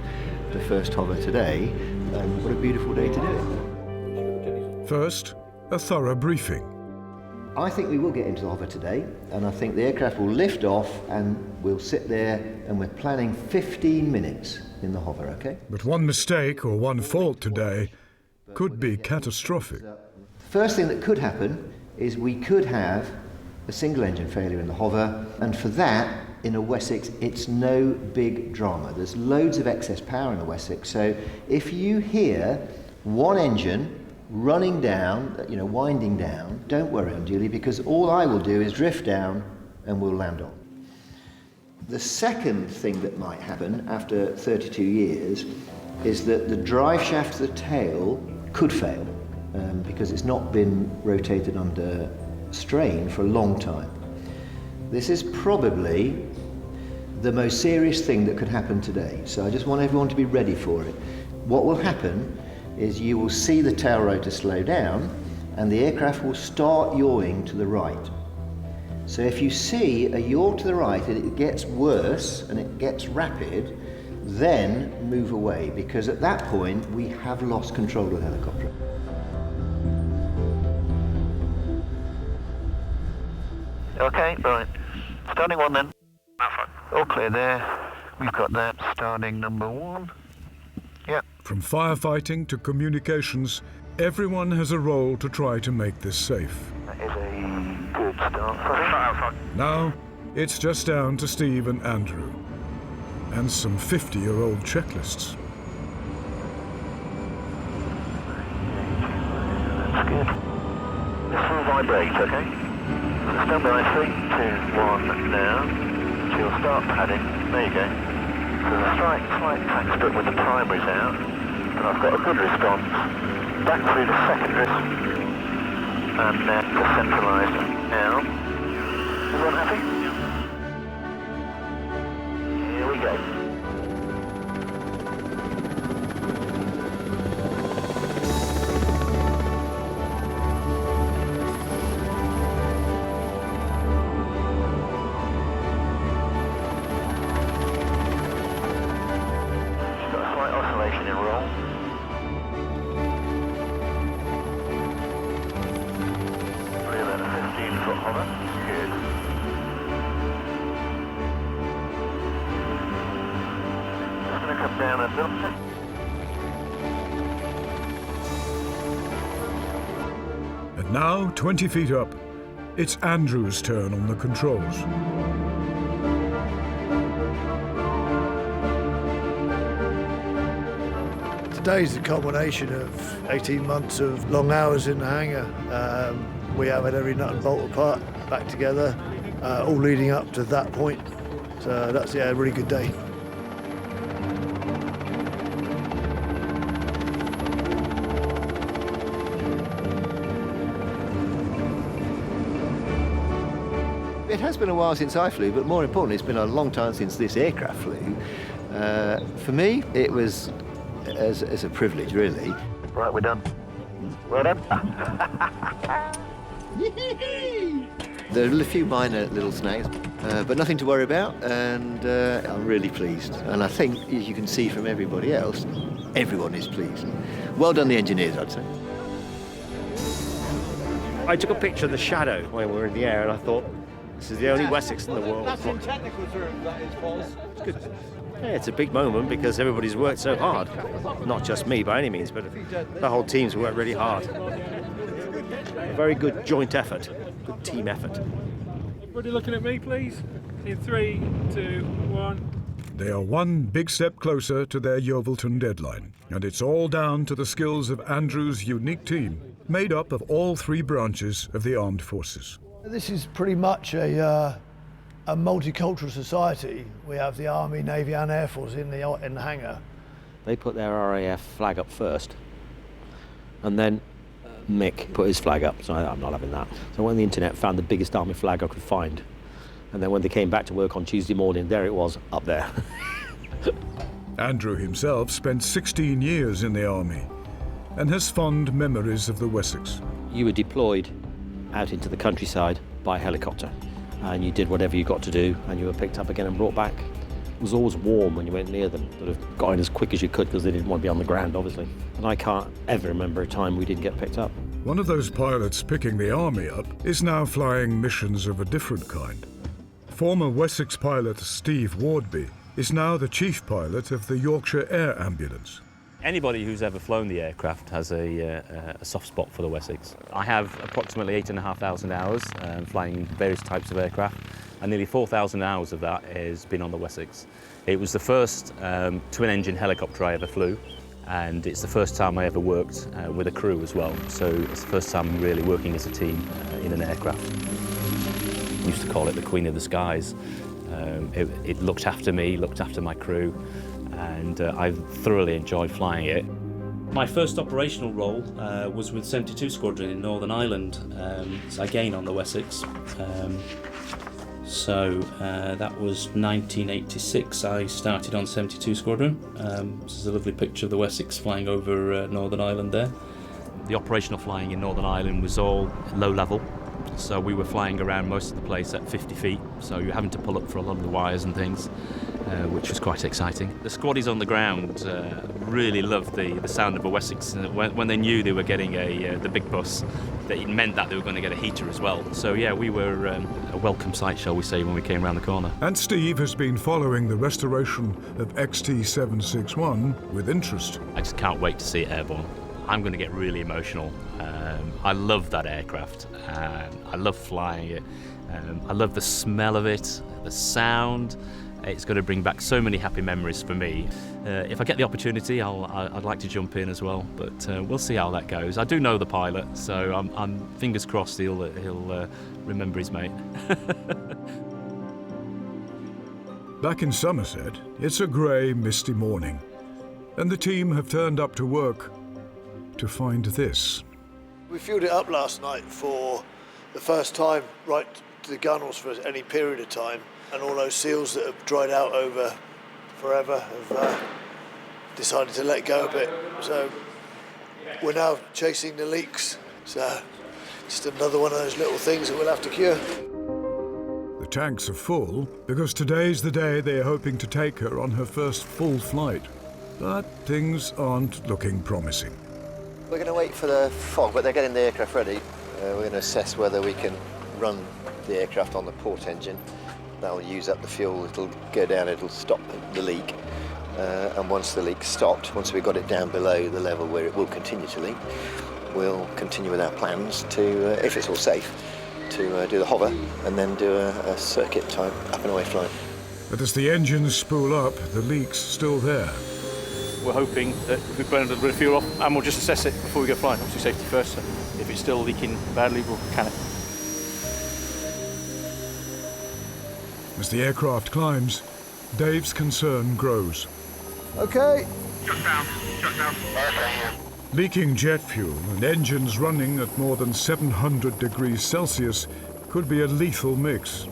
the first hover today, and what a beautiful day to do it. First, a thorough briefing. I think we will get into the hover today, and I think the aircraft will lift off and we'll sit there, and we're planning 15 minutes in the hover, okay? But one mistake or one fault today could be catastrophic. First thing that could happen is we could have a single engine failure in the hover, and for that, in a Wessex, it's no big drama. There's loads of excess power in a Wessex, so if you hear one engine running down, winding down, don't worry unduly, because all I will do is drift down and we'll land on. The second thing that might happen after 32 years is that the drive shaft to the tail could fail, because it's not been rotated under strain for a long time. This is probably the most serious thing that could happen today, so I just want everyone to be ready for it. What will happen is you will see the tail rotor slow down and the aircraft will start yawing to the right. So if you see a yaw to the right and it gets worse and it gets rapid, then move away, because at that point we have lost control of the helicopter. Okay, right. Starting one then. All clear there. We've got that. Starting number one. Yep. From firefighting to communications, everyone has a role to try to make this safe. That is a good start. Now, it's just down to Steve and Andrew, and some 50-year-old checklists. That's good. This will vibrate, okay? So stand by 3, 2, 1 now. She'll start padding. There you go. So the slight tax bit with the primaries out, and I've got a good response. Back through the secondaries, and then the centralised out. Everyone happy? Here we go. And now, 20 feet up, it's Andrew's turn on the controls. Today's a culmination of 18 months of long hours in the hangar. We have had every nut and bolt apart, back together, all leading up to that point. So that's a really good day. It has been a while since I flew, but more importantly, it's been a long time since this aircraft flew. For me, it was as a privilege, really. Right, we're done. Well done. There are a few minor little snags, but nothing to worry about, and I'm really pleased. And I think, as you can see from everybody else, everyone is pleased. Well done, the engineers, I'd say. I took a picture of the shadow when we were in the air, and I thought, this is the only Wessex in the world. That's in technical terms, that is, Foz. It's good. Yeah, it's a big moment because everybody's worked so hard. Not just me by any means, but the whole team's worked really hard. A very good joint effort, good team effort. Everybody looking at me, please. In 3, 2, 1. They are one big step closer to their Yeovilton deadline, and it's all down to the skills of Andrew's unique team, made up of all 3 branches of the armed forces. This is pretty much a multicultural society. We have the Army, Navy and Air Force in the hangar. They put their RAF flag up first, And then Mick put his flag up, so I'm not having that. So I went on the internet, found the biggest army flag I could find. And then when they came back to work on Tuesday morning, there it was, up there. Andrew himself spent 16 years in the army and has fond memories of the Wessex. You were deployed out into the countryside by helicopter, and you did whatever you got to do, and you were picked up again and brought back. It was always warm when you went near them. Sort of got in as quick as you could because they didn't want to be on the ground, obviously. And I can't ever remember a time we didn't get picked up. One of those pilots picking the army up is now flying missions of a different kind. Former Wessex pilot Steve Wardby is now the chief pilot of the Yorkshire Air Ambulance. Anybody who's ever flown the aircraft has a soft spot for the Wessex. I have approximately 8,500 hours flying various types of aircraft, and nearly 4,000 hours of that has been on the Wessex. It was the first twin-engine helicopter I ever flew, and it's the first time I ever worked with a crew as well. So it's the first time really working as a team in an aircraft. We used to call it the Queen of the Skies. It looked after me, looked after my crew, and I thoroughly enjoyed flying it. My first operational role was with 72 Squadron in Northern Ireland, again on the Wessex. That was 1986. I started on 72 Squadron. This is a lovely picture of the Wessex flying over Northern Ireland there. The operational flying in Northern Ireland was all low level, so we were flying around most of the place at 50 feet, so you're having to pull up for a lot of the wires and things, which was quite exciting. The squaddies on the ground really loved the sound of a Wessex. When they knew they were getting the big bus, that it meant that they were going to get a heater as well. So yeah, we were a welcome sight, shall we say, when we came around the corner. And Steve has been following the restoration of XT761 with interest. I just can't wait to see it airborne. I'm going to get really emotional. I love that aircraft. I love flying it. I love the smell of it, the sound. It's going to bring back so many happy memories for me. If I get the opportunity, I'd like to jump in as well, but we'll see how that goes. I do know the pilot, so I'm fingers crossed he'll remember his mate. Back in Somerset, it's a grey, misty morning, and the team have turned up to work to find this. We fueled it up last night for the first time right to the gunnels for any period of time, and all those seals that have dried out over forever have decided to let go a bit. So we're now chasing the leaks. So just another one of those little things that we'll have to cure. The tanks are full because today's the day they're hoping to take her on her first full flight. But things aren't looking promising. We're going to wait for the fog, but they're getting the aircraft ready. We're going to assess whether we can run the aircraft on the port engine. That'll use up the fuel, it'll go down, it'll stop the leak. And once the leak's stopped, once we've got it down below the level where it will continue to leak, we'll continue with our plans to, if it's all safe, to do the hover and then do a circuit type up and away flight. But as the engines spool up, the leak's still there. We're hoping that if we burn a bit of fuel off, and we'll just assess it before we go flying. Obviously safety first, so if it's still leaking badly, we'll can it. As the aircraft climbs, Dave's concern grows. Okay. Shut down. Leaking jet fuel and engines running at more than 700 degrees Celsius could be a lethal mix.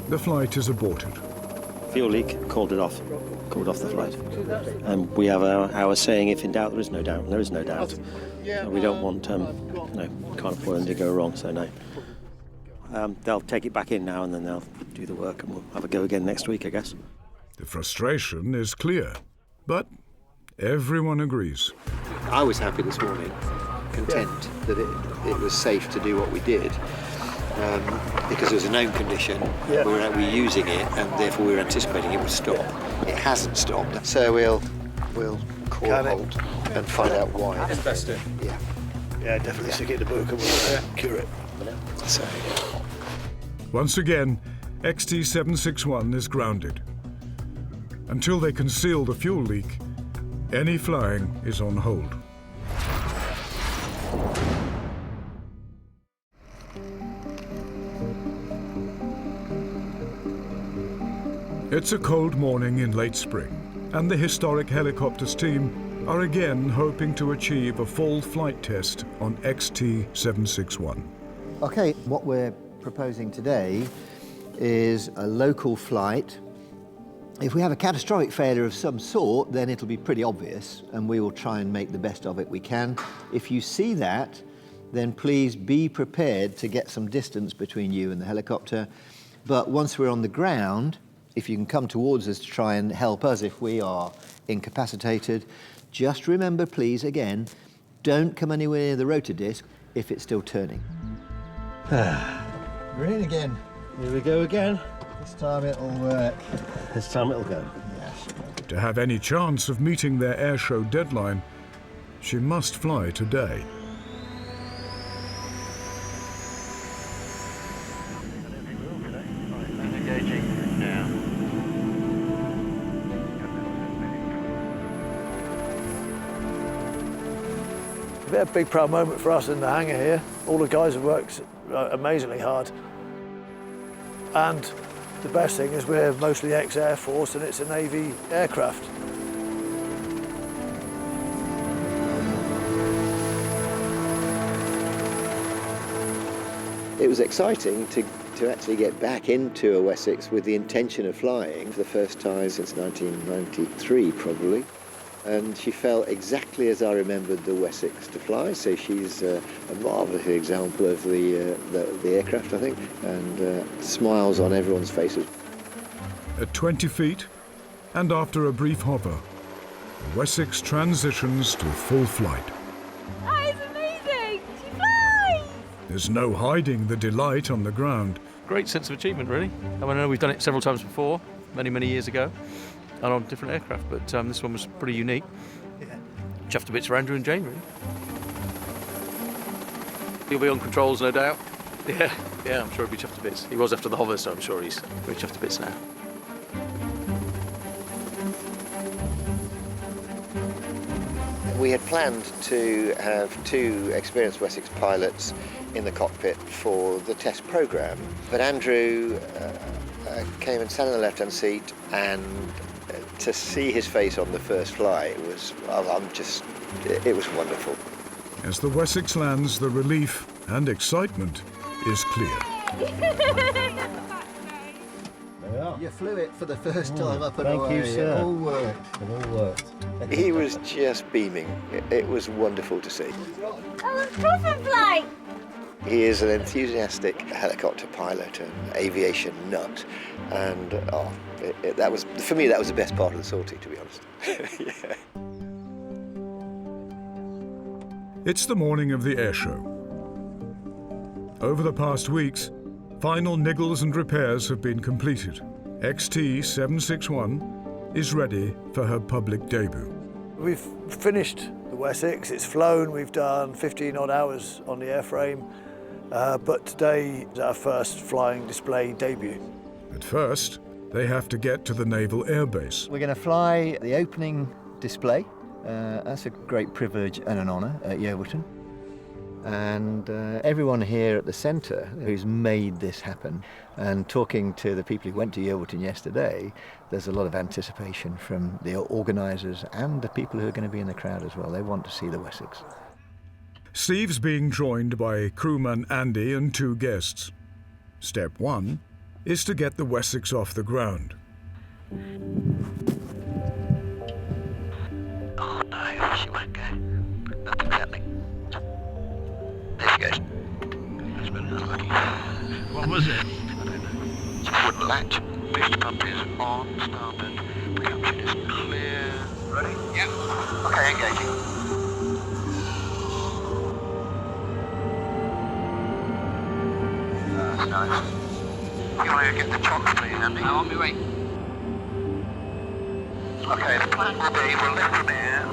The flight is aborted. Fuel leak, called it off. Called off the flight. And we have our saying, if in doubt, there is no doubt. There is no doubt. So we don't want, can't afford them to go wrong, so no. They'll take it back in now and then they'll do the work and we'll have a go again next week, I guess. The frustration is clear, but everyone agrees. I was happy this morning, content that it was safe to do what we did, because it was a known condition, we were using it, and therefore we were anticipating it would stop. It hasn't stopped, so we'll call a halt and find out why. Test it. Yeah, definitely stick it in the book and we'll cure it. So. Once again, XT761 is grounded. Until they can seal the fuel leak, any flying is on hold. It's a cold morning in late spring, and the historic helicopters team are again hoping to achieve a full flight test on XT-761. Okay, what we're proposing today is a local flight. If we have a catastrophic failure of some sort, then it'll be pretty obvious, and we will try and make the best of it we can. If you see that, then please be prepared to get some distance between you and the helicopter. But once we're on the ground, if you can come towards us to try and help us if we are incapacitated, just remember, please, again, don't come anywhere near the rotor disc if it's still turning. We're in again. Here we go again. This time it'll work. This time it'll go. Yes. To have any chance of meeting their airshow deadline, she must fly today. Engaging now. It's been a big proud moment for us in the hangar here. All the guys have worked amazingly hard. And the best thing is we're mostly ex-Air Force and it's a Navy aircraft. It was exciting to actually get back into a Wessex with the intention of flying for the first time since 1993 probably. And she felt exactly as I remembered the Wessex to fly, so she's a marvellous example of the aircraft, I think, and smiles on everyone's faces. At 20 feet, and after a brief hover, the Wessex transitions to full flight. That is amazing! She flies! There's no hiding the delight on the ground. Great sense of achievement, really. I know we've done it several times before, many years ago, and on different aircraft, but this one was pretty unique. Yeah. Chuffed to bits for Andrew and Jane, really. He'll be on controls, no doubt. Yeah, I'm sure he'll be chuffed to bits. He was after the hover, so I'm sure he's very chuffed to bits now. We had planned to have 2 experienced Wessex pilots in the cockpit for the test programme, but Andrew came and sat in the left-hand seat, and to see his face on the first flight was, it was wonderful. As the Wessex lands, the relief and excitement is clear. You flew it for the first time up and thank away. you, sir. It all worked. It all worked. He was just beaming. It was wonderful to see. Oh, a proper flight! He is an enthusiastic helicopter pilot and aviation nut, and that was, for me, that was the best part of the sortie, to be honest. Yeah. It's the morning of the airshow. Over the past weeks, final niggles and repairs have been completed. XT-761 is ready for her public debut. We've finished the Wessex, it's flown, we've done 15 odd hours on the airframe, but today is our first flying display debut. At first, they have to get to the Naval Air Base. We're going to fly the opening display. That's a great privilege and an honour at Yeovilton. And everyone here at the centre who's made this happen, and talking to the people who went to Yeovilton yesterday, there's a lot of anticipation from the organisers and the people who are going to be in the crowd as well. They want to see the Wessex. Steve's being joined by crewman Andy and 2 guests. Step 1 is to get the Wessex off the ground. Oh no, she won't go. Nothing's happening. There she goes. That's been unlucky. What was it? I don't know. She wouldn't latch. Booster pump is on, starboard. Pre-option is clear. Ready? Yep. Okay, engaging. That's nice. You want to get the chocks, please, Andy? I'm on my way. Okay, the plan will be we'll lift from here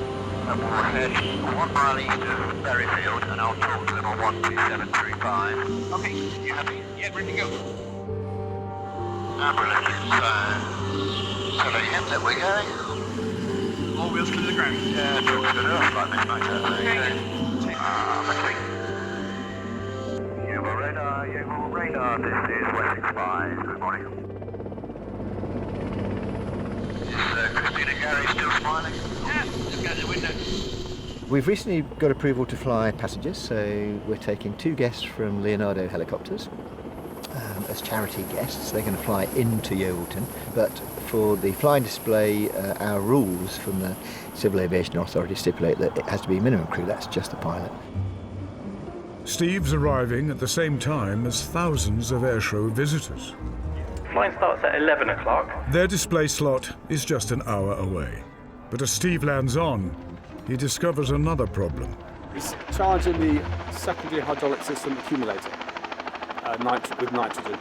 and we'll head 1 mile east of Berryfield, and I'll talk to them on 12735. Okay, you happy? Yeah, ready to go. Brilliant. So the hint that we're going. All wheels to the ground. Yeah, talk to the earth like this, mate. Okay. Yeovil radar, this is Wessex 5. Good morning. Is Christina Gary still smiling? Yeah, just go out the window. We've recently got approval to fly passengers, so we're taking 2 guests from Leonardo helicopters as charity guests. They're going to fly into Yeovilton, but for the flying display, our rules from the Civil Aviation Authority stipulate that it has to be minimum crew, that's just the pilot. Steve's arriving at the same time as thousands of airshow visitors. Flying starts at 11 o'clock. Their display slot is just an hour away. But as Steve lands on, he discovers another problem. It's charging the secondary hydraulic system accumulator with nitrogen.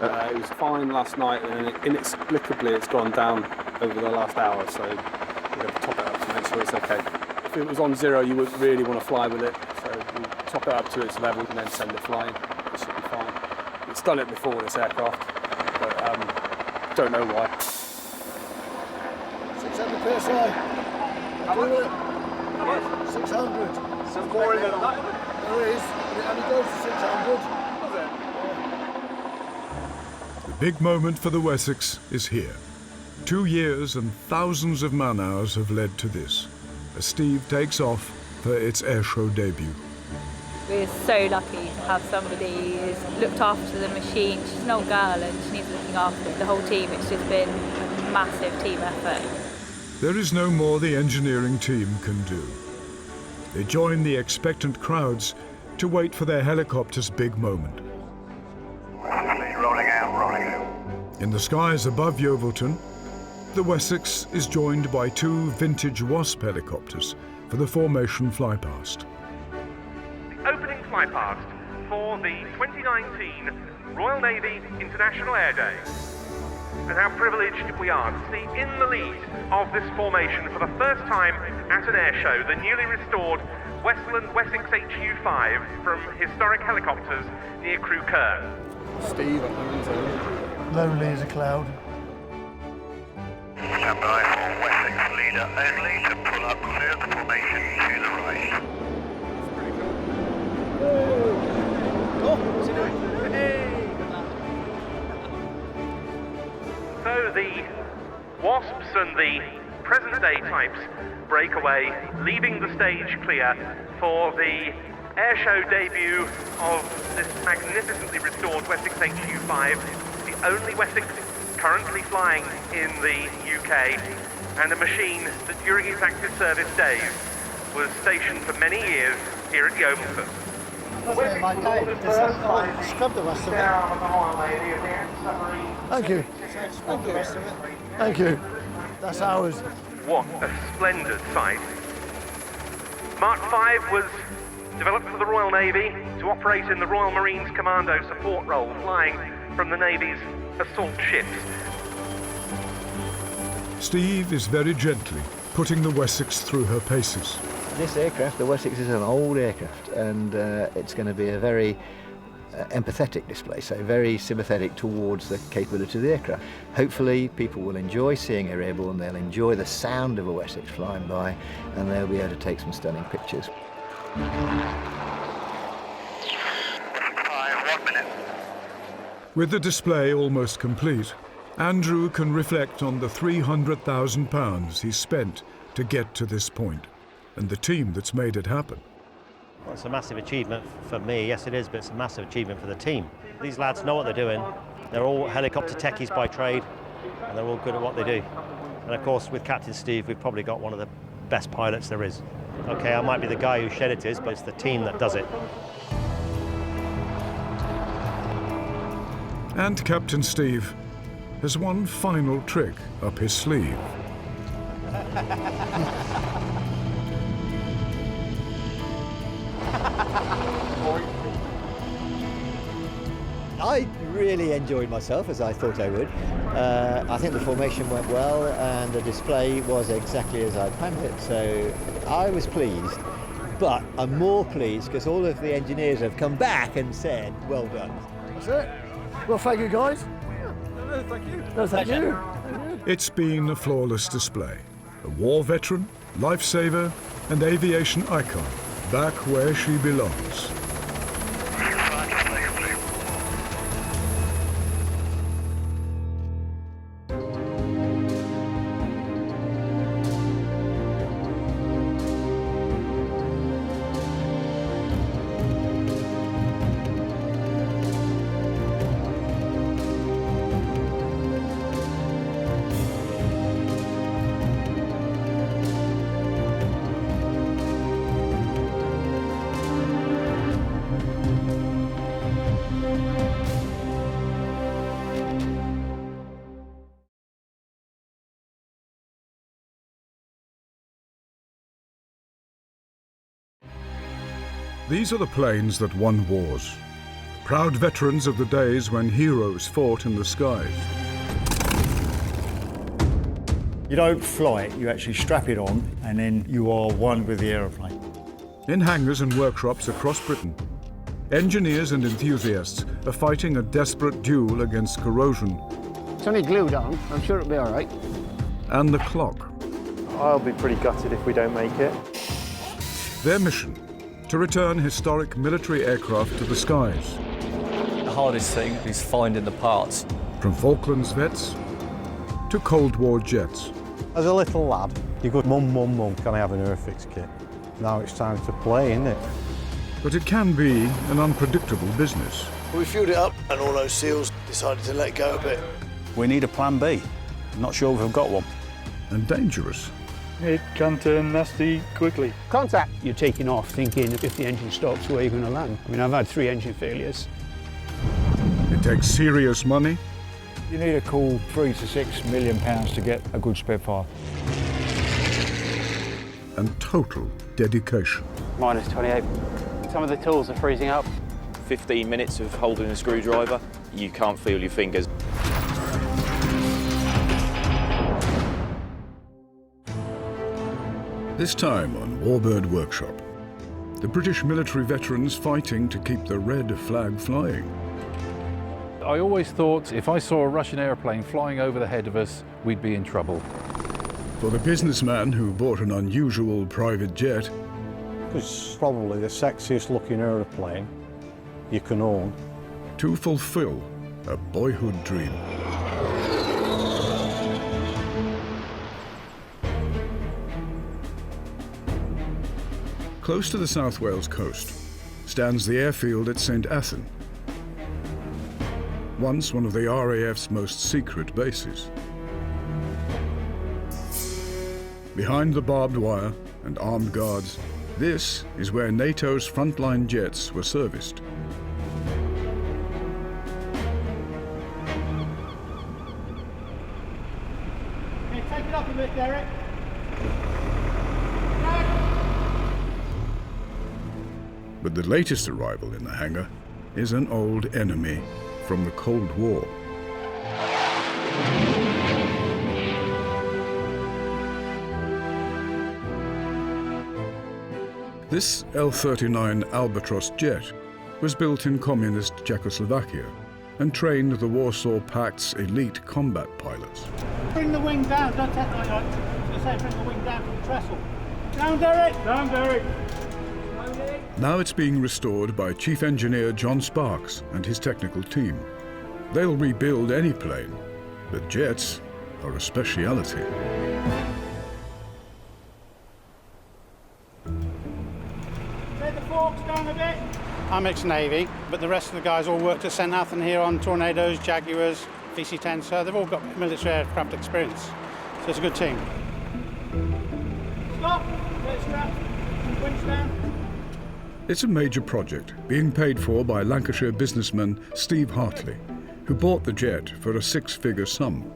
It was fine last night, and inexplicably it's gone down over the last hour, so we're going to top it up to make sure it's okay. If it was on 0, you wouldn't really want to fly with it, so we'll top it up to its level and then send it flying. It should be fine. It's done it before, this aircraft, but don't know why. 600 PSI. Do it. 600. Some more in there. There is, but it only goes to 600. The big moment for the Wessex is here. 2 years and thousands of man-hours have led to this, as Steve takes off for its airshow debut. We're so lucky to have somebody who's looked after the machine. She's an old girl and she needs looking after the whole team. It's just been a massive team effort. There is no more the engineering team can do. They join the expectant crowds to wait for their helicopter's big moment. Rolling out. In the skies above Yeovilton, the Wessex is joined by 2 vintage Wasp helicopters for the formation flypast. Opening flypast for the 2019 Royal Navy International Air Day. And how privileged we are to see in the lead of this formation for the first time at an air show the newly restored Wessex HU-5 from historic helicopters near Crewe Kerr. Steve, lonely as a cloud. Stand by for Wessex leader only to pull up clear the formation to the right. So the Wasps and the present-day types break away, leaving the stage clear for the airshow debut of this magnificently restored Wessex HU-5, the only Wessex currently flying in the UK, and a machine that during its active service days was stationed for many years here at Yeovilton. Thank you. Thank you. That's ours. What a splendid sight. Mark V was developed for the Royal Navy to operate in the Royal Marines Commando support role, flying from the Navy's assault ships. Steve is very gently putting the Wessex through her paces. This aircraft, the Wessex, is an old aircraft, and it's going to be a very empathetic display, so very sympathetic towards the capability of the aircraft. Hopefully people will enjoy seeing her airborne, they'll enjoy the sound of a Wessex flying by, and they'll be able to take some stunning pictures. 1 minute. With the display almost complete, Andrew can reflect on the £300,000 he spent to get to this point, and the team that's made it happen. Well, it's a massive achievement for me, yes it is, but it's a massive achievement for the team. These lads know what they're doing. They're all helicopter techies by trade, and they're all good at what they do. And of course, with Captain Steve, we've probably got one of the best pilots there is. Okay, I might be the guy who shed it is, but it's the team that does it. And Captain Steve has one final trick up his sleeve. I really enjoyed myself, as I thought I would. I think the formation went well and the display was exactly as I planned it, so I was pleased. But I'm more pleased because all of the engineers have come back and said, well done. That's it. Well, thank you, guys. No, thank you. No, thank you. It's been a flawless display. A war veteran, lifesaver, and aviation icon, back where she belongs. These are the planes that won wars. Proud veterans of the days when heroes fought in the skies. You don't fly it, you actually strap it on, and then you are one with the aeroplane. In hangars and workshops across Britain, engineers and enthusiasts are fighting a desperate duel against corrosion. It's only glued on, I'm sure it'll be all right. And the clock. I'll be pretty gutted if we don't make it. Their mission, to return historic military aircraft to the skies. The hardest thing is finding the parts. From Falklands vets to Cold War jets. As a little lad, you go, Mum, can I have an Airfix kit? Now it's time to play, isn't it? But it can be an unpredictable business. We fueled it up and all those seals decided to let go a bit. We need a plan B. Not sure if we've got one. And dangerous. It can turn nasty quickly. Contact. You're taking off thinking if the engine stops, where you're going to land. I mean, I've had 3 engine failures. It takes serious money. You need a cool £3 to £6 million to get a good Spitfire. And total dedication. Minus 28. Some of the tools are freezing up. 15 minutes of holding a screwdriver, you can't feel your fingers. This time on Warbird Workshop, the British military veterans fighting to keep the red flag flying. I always thought if I saw a Russian airplane flying over the head of us, we'd be in trouble. For the businessman who bought an unusual private jet. It's probably the sexiest looking aeroplane you can own. To fulfill a boyhood dream. Close to the South Wales coast stands the airfield at St Athan, once one of the RAF's most secret bases. Behind the barbed wire and armed guards, this is where NATO's frontline jets were serviced. Okay, take it up a bit, Derek. But the latest arrival in the hangar is an old enemy from the Cold War. This L39 Albatross jet was built in communist Czechoslovakia and trained the Warsaw Pact's elite combat pilots. Bring the wing down, don't take my eye. Bring the wing down from the trestle. Down, Derek! Down, Derek! Now it's being restored by Chief Engineer John Sparks and his technical team. They'll rebuild any plane, but jets are a speciality. Take the forks down a bit. I'm ex-Navy, but the rest of the guys all worked at St Athan here on Tornadoes, Jaguars, VC-10s, so they've all got military aircraft experience. So it's a good team. Stop! Get strapped. Winch down. It's a major project being paid for by Lancashire businessman Steve Hartley, who bought the jet for a 6-figure sum.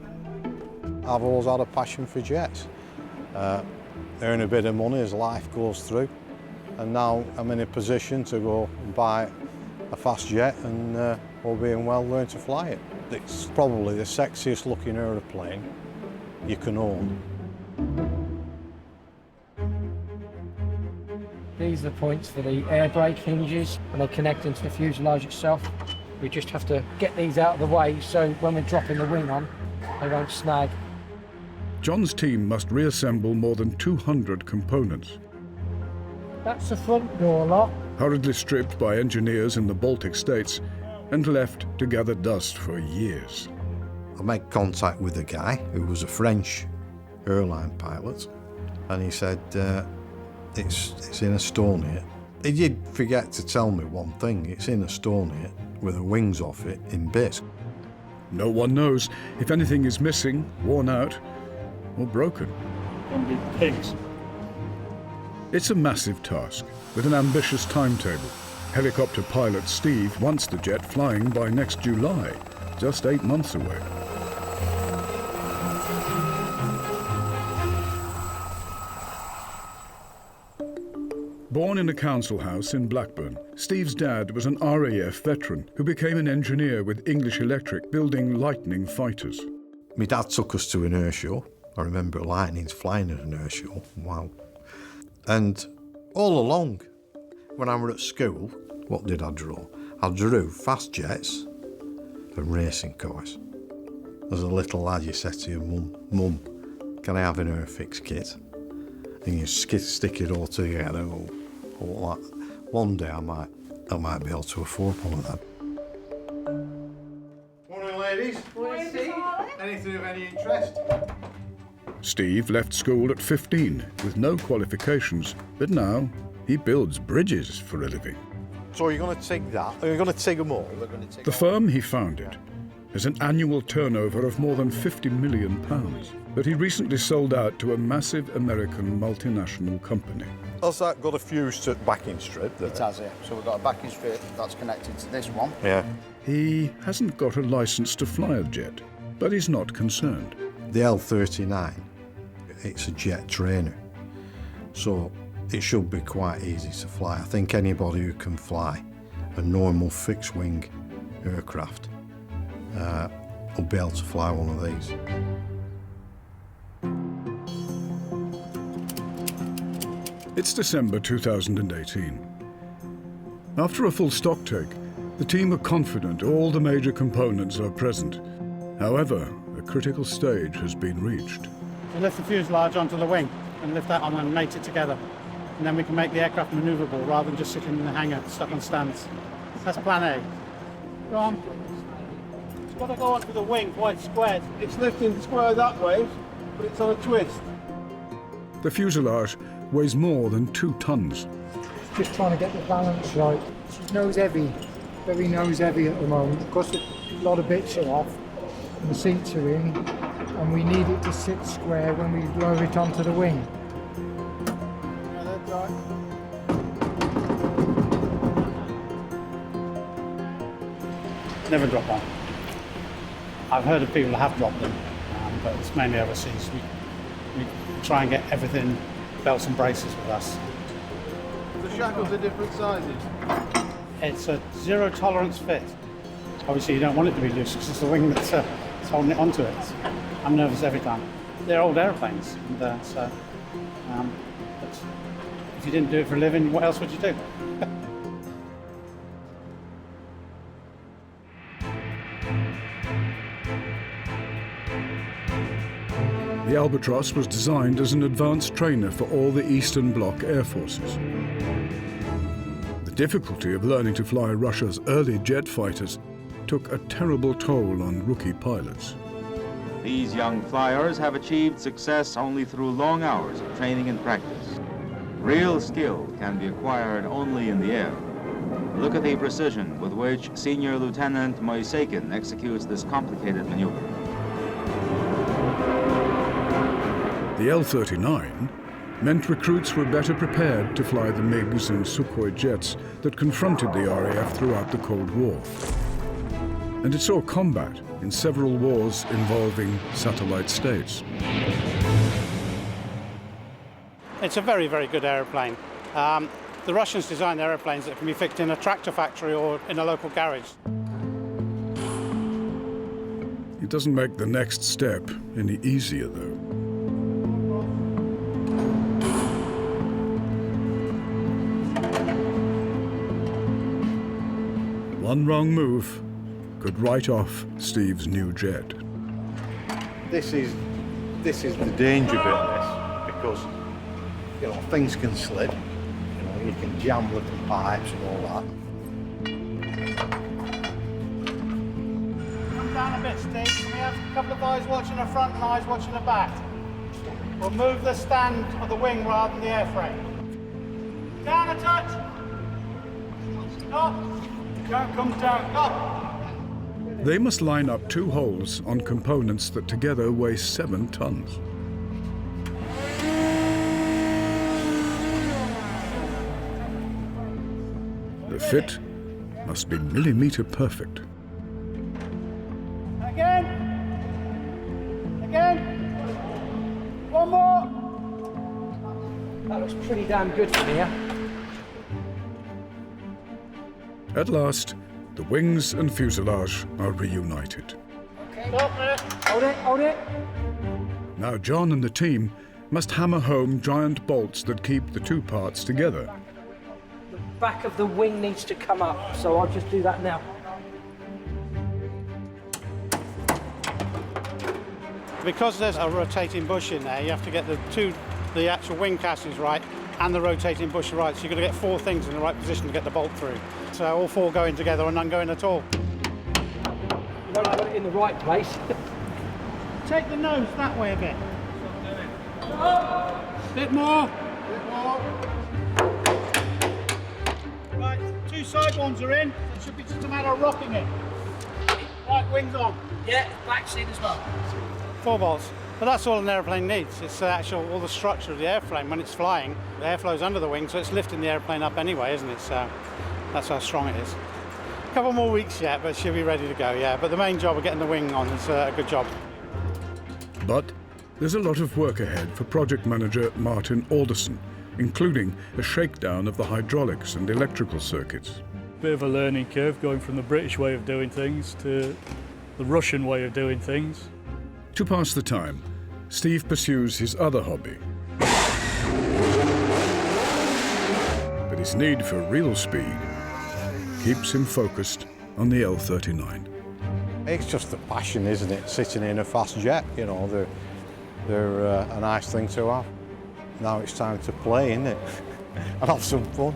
I've always had a passion for jets. Earn a bit of money as life goes through, and now I'm in a position to go and buy a fast jet and, all being well, learn to fly it. It's probably the sexiest looking aeroplane you can own. These are the points for the air brake hinges and they connect into the fuselage itself. We just have to get these out of the way so when we're dropping the wing on, they won't snag. John's team must reassemble more than 200 components. That's the front door lock. Hurriedly stripped by engineers in the Baltic states and left to gather dust for years. I made contact with a guy who was a French airline pilot, and he said, it's in Estonia. He did forget to tell me one thing. It's in Estonia with the wings off it in bits. No one knows if anything is missing, worn out, or broken. Pigs. It's a massive task with an ambitious timetable. Helicopter pilot Steve wants the jet flying by next July, just 8 months away. Born in a council house in Blackburn, Steve's dad was an RAF veteran who became an engineer with English Electric building Lightning fighters. My dad took us to an air show. I remember Lightnings flying at an air show. Wow. And all along, when I was at school, what did I draw? I drew fast jets and racing cars. As a little lad, you said to your mum, can I have an airfix kit? And you stick it all together. All that. One day I might be able to afford one of them. Morning, ladies. Morning, Steve. Anything of any interest? Steve left school at 15 with no qualifications, but now he builds bridges for a living. So you're going to take that? Are you going to take them all? The firm he founded has an annual turnover of more than £50 million, but he recently sold out to a massive American multinational company. Has that got a fuse to backing strip there? It has, yeah. So we've got a backing strip that's connected to this one. Yeah. He hasn't got a license to fly a jet, but he's not concerned. The L39, it's a jet trainer, so it should be quite easy to fly. I think anybody who can fly a normal fixed-wing aircraft will be able to fly one of these. It's December 2018. After a full stocktake, the team are confident all the major components are present. However, a critical stage has been reached. We lift the fuselage onto the wing and lift that on and mate it together. And then we can make the aircraft manoeuvrable rather than just sitting in the hangar stuck on stands. That's plan A. Go on. It's got to go onto the wing quite squared. It's lifting square that way, but it's on a twist. The fuselage weighs more than 2 tons. Just trying to get the balance right. She's nose heavy, very nose heavy at the moment. Of course, a lot of bits are off, and the seats are in, and we need it to sit square when we lower it onto the wing. Yeah, that's right. Never drop one. I've heard of people that have dropped them, but it's mainly overseas. We try and get everything belts and braces with us. The shackles are different sizes. It's a zero tolerance fit. Obviously you don't want it to be loose because it's the wing that's holding it onto it. I'm nervous every time. They're old airplanes, and but if you didn't do it for a living, what else would you do? The Albatross was designed as an advanced trainer for all the Eastern Bloc air forces. The difficulty of learning to fly Russia's early jet fighters took a terrible toll on rookie pilots. These young flyers have achieved success only through long hours of training and practice. Real skill can be acquired only in the air. Look at the precision with which Senior Lieutenant Moisekin executes this complicated maneuver. The L39 meant recruits were better prepared to fly the MiGs and Sukhoi jets that confronted the RAF throughout the Cold War. And it saw combat in several wars involving satellite states. It's a very, very good aeroplane. The Russians designed aeroplanes that can be fixed in a tractor factory or in a local garage. It doesn't make the next step any easier, though. One wrong move could write off Steve's new jet. This is the danger bit of this, because things can slip. You can jam little pipes and all that. Come down a bit, Steve. Can we have a couple of eyes watching the front and eyes watching the back? We'll move the stand of the wing rather than the airframe. Down a touch. Stop. Don't come down. Stop. They must line up 2 holes on components that together weigh 7 tons. The fit must be millimeter perfect. Again. Again. One more. That looks pretty damn good from here. At last, the wings and fuselage are reunited. Stop there. Hold it, hold it. Now John and the team must hammer home giant bolts that keep the two parts together. The back of the wing needs to come up, so I'll just do that now. Because there's a rotating bush in there, you have to get the actual wing castings right and the rotating bush right. So you've got to get 4 things in the right position to get the bolt through. So all 4 going together and none going at all. You don't put it in the right place. Take the nose that way a bit. Bit more. Bit more. Right, 2 side ones are in. It should be just a matter of rocking it. Right, wings on. Yeah, back seat as well. 4 bolts. But that's all an airplane needs. It's all the structure of the airframe. When it's flying, the airflow's under the wing, so it's lifting the airplane up anyway, isn't it? So that's how strong it is. A couple more weeks yet, but she'll be ready to go, yeah. But the main job of getting the wing on is a good job. But there's a lot of work ahead for project manager Martin Alderson, including a shakedown of the hydraulics and electrical circuits. Bit of a learning curve going from the British way of doing things to the Russian way of doing things. To pass the time, Steve pursues his other hobby. But his need for real speed keeps him focused on the L39. It's just the passion, isn't it? Sitting in a fast jet, you know, they're a nice thing to have. Now it's time to play, isn't it? And have some fun.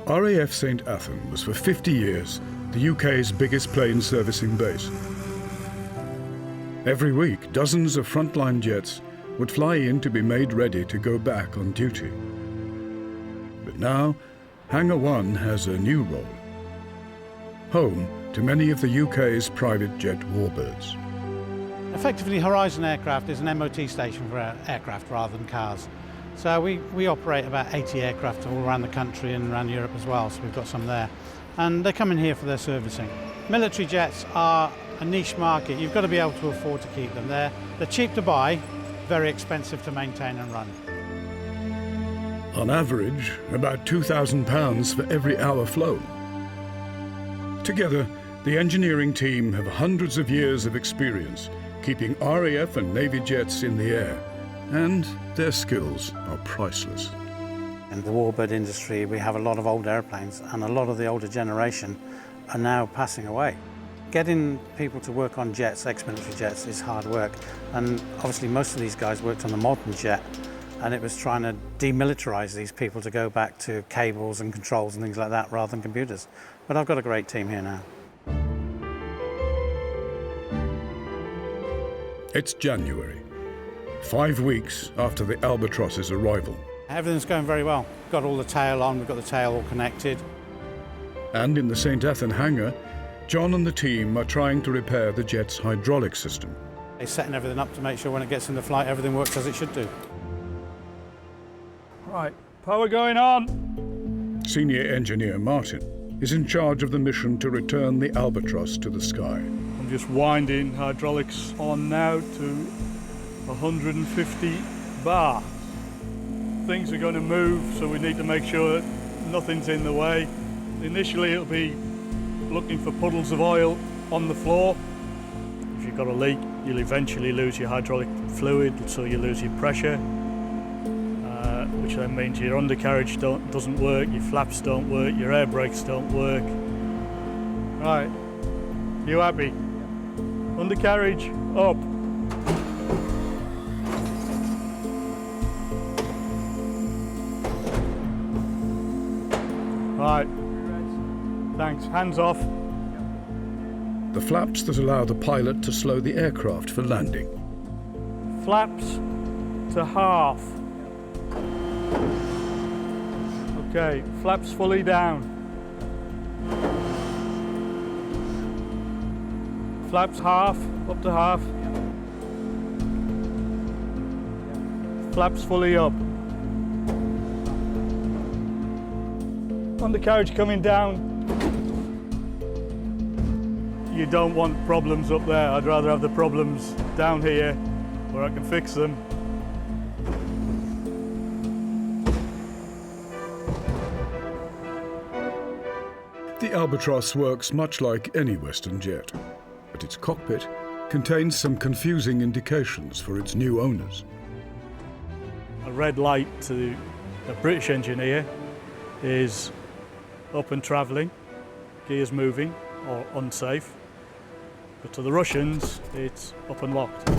RAF St Athan was for 50 years the UK's biggest plane servicing base. Every week, dozens of frontline jets would fly in to be made ready to go back on duty. But now, Hangar 1 has a new role. Home to many of the UK's private jet warbirds. Effectively, Horizon Aircraft is an MOT station for aircraft rather than cars. So we operate about 80 aircraft all around the country and around Europe as well, so we've got some there. And they come in here for their servicing. Military jets are a niche market. You've got to be able to afford to keep them there. They're cheap to buy, very expensive to maintain and run. On average, about £2,000 for every hour flown. Together, the engineering team have hundreds of years of experience keeping RAF and Navy jets in the air, and their skills are priceless. In the warbird industry, we have a lot of old airplanes, and a lot of the older generation are now passing away. Getting people to work on jets, ex-military jets, is hard work. And obviously most of these guys worked on the modern jet, and it was trying to demilitarize these people to go back to cables and controls and things like that rather than computers. But I've got a great team here now. It's January, 5 weeks after the Albatross's arrival. Everything's going very well. Got all the tail on, we've got the tail all connected. And in the St Athan hangar, John and the team are trying to repair the jet's hydraulic system. They're setting everything up to make sure when it gets into flight, everything works as it should do. Right, power going on. Senior engineer Martin is in charge of the mission to return the Albatross to the sky. I'm just winding hydraulics on now to 150 bar. Things are going to move, so we need to make sure nothing's in the way. Initially it'll be looking for puddles of oil on the floor. If you've got a leak, you'll eventually lose your hydraulic fluid, so you lose your pressure, which then means your undercarriage doesn't work, your flaps don't work, your air brakes don't work. Right, you happy? Undercarriage up. Right, thanks, hands off. The flaps that allow the pilot to slow the aircraft for landing. Flaps to half. Okay, flaps fully down. Flaps half, up to half. Flaps fully up. Undercarriage coming down. You don't want problems up there. I'd rather have the problems down here where I can fix them. The Albatross works much like any Western jet, but its cockpit contains some confusing indications for its new owners. A red light to a British engineer is up and travelling, gears moving or unsafe. But to the Russians, it's up and locked.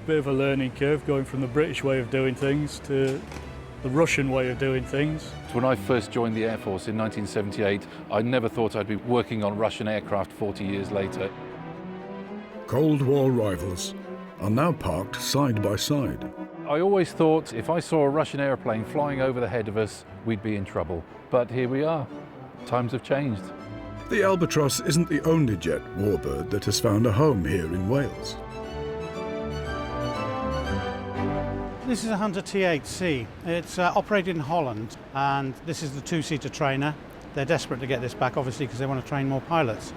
Bit of a learning curve going from the British way of doing things to the Russian way of doing things. When I first joined the Air Force in 1978, I never thought I'd be working on Russian aircraft 40 years later. Cold War rivals are now parked side by side. I always thought if I saw a Russian airplane flying over the head of us, we'd be in trouble. But here we are. Times have changed. The Albatross isn't the only jet warbird that has found a home here in Wales. This is a Hunter T8C. It's operated in Holland, and this is the two-seater trainer. They're desperate to get this back, obviously, because they want to train more pilots.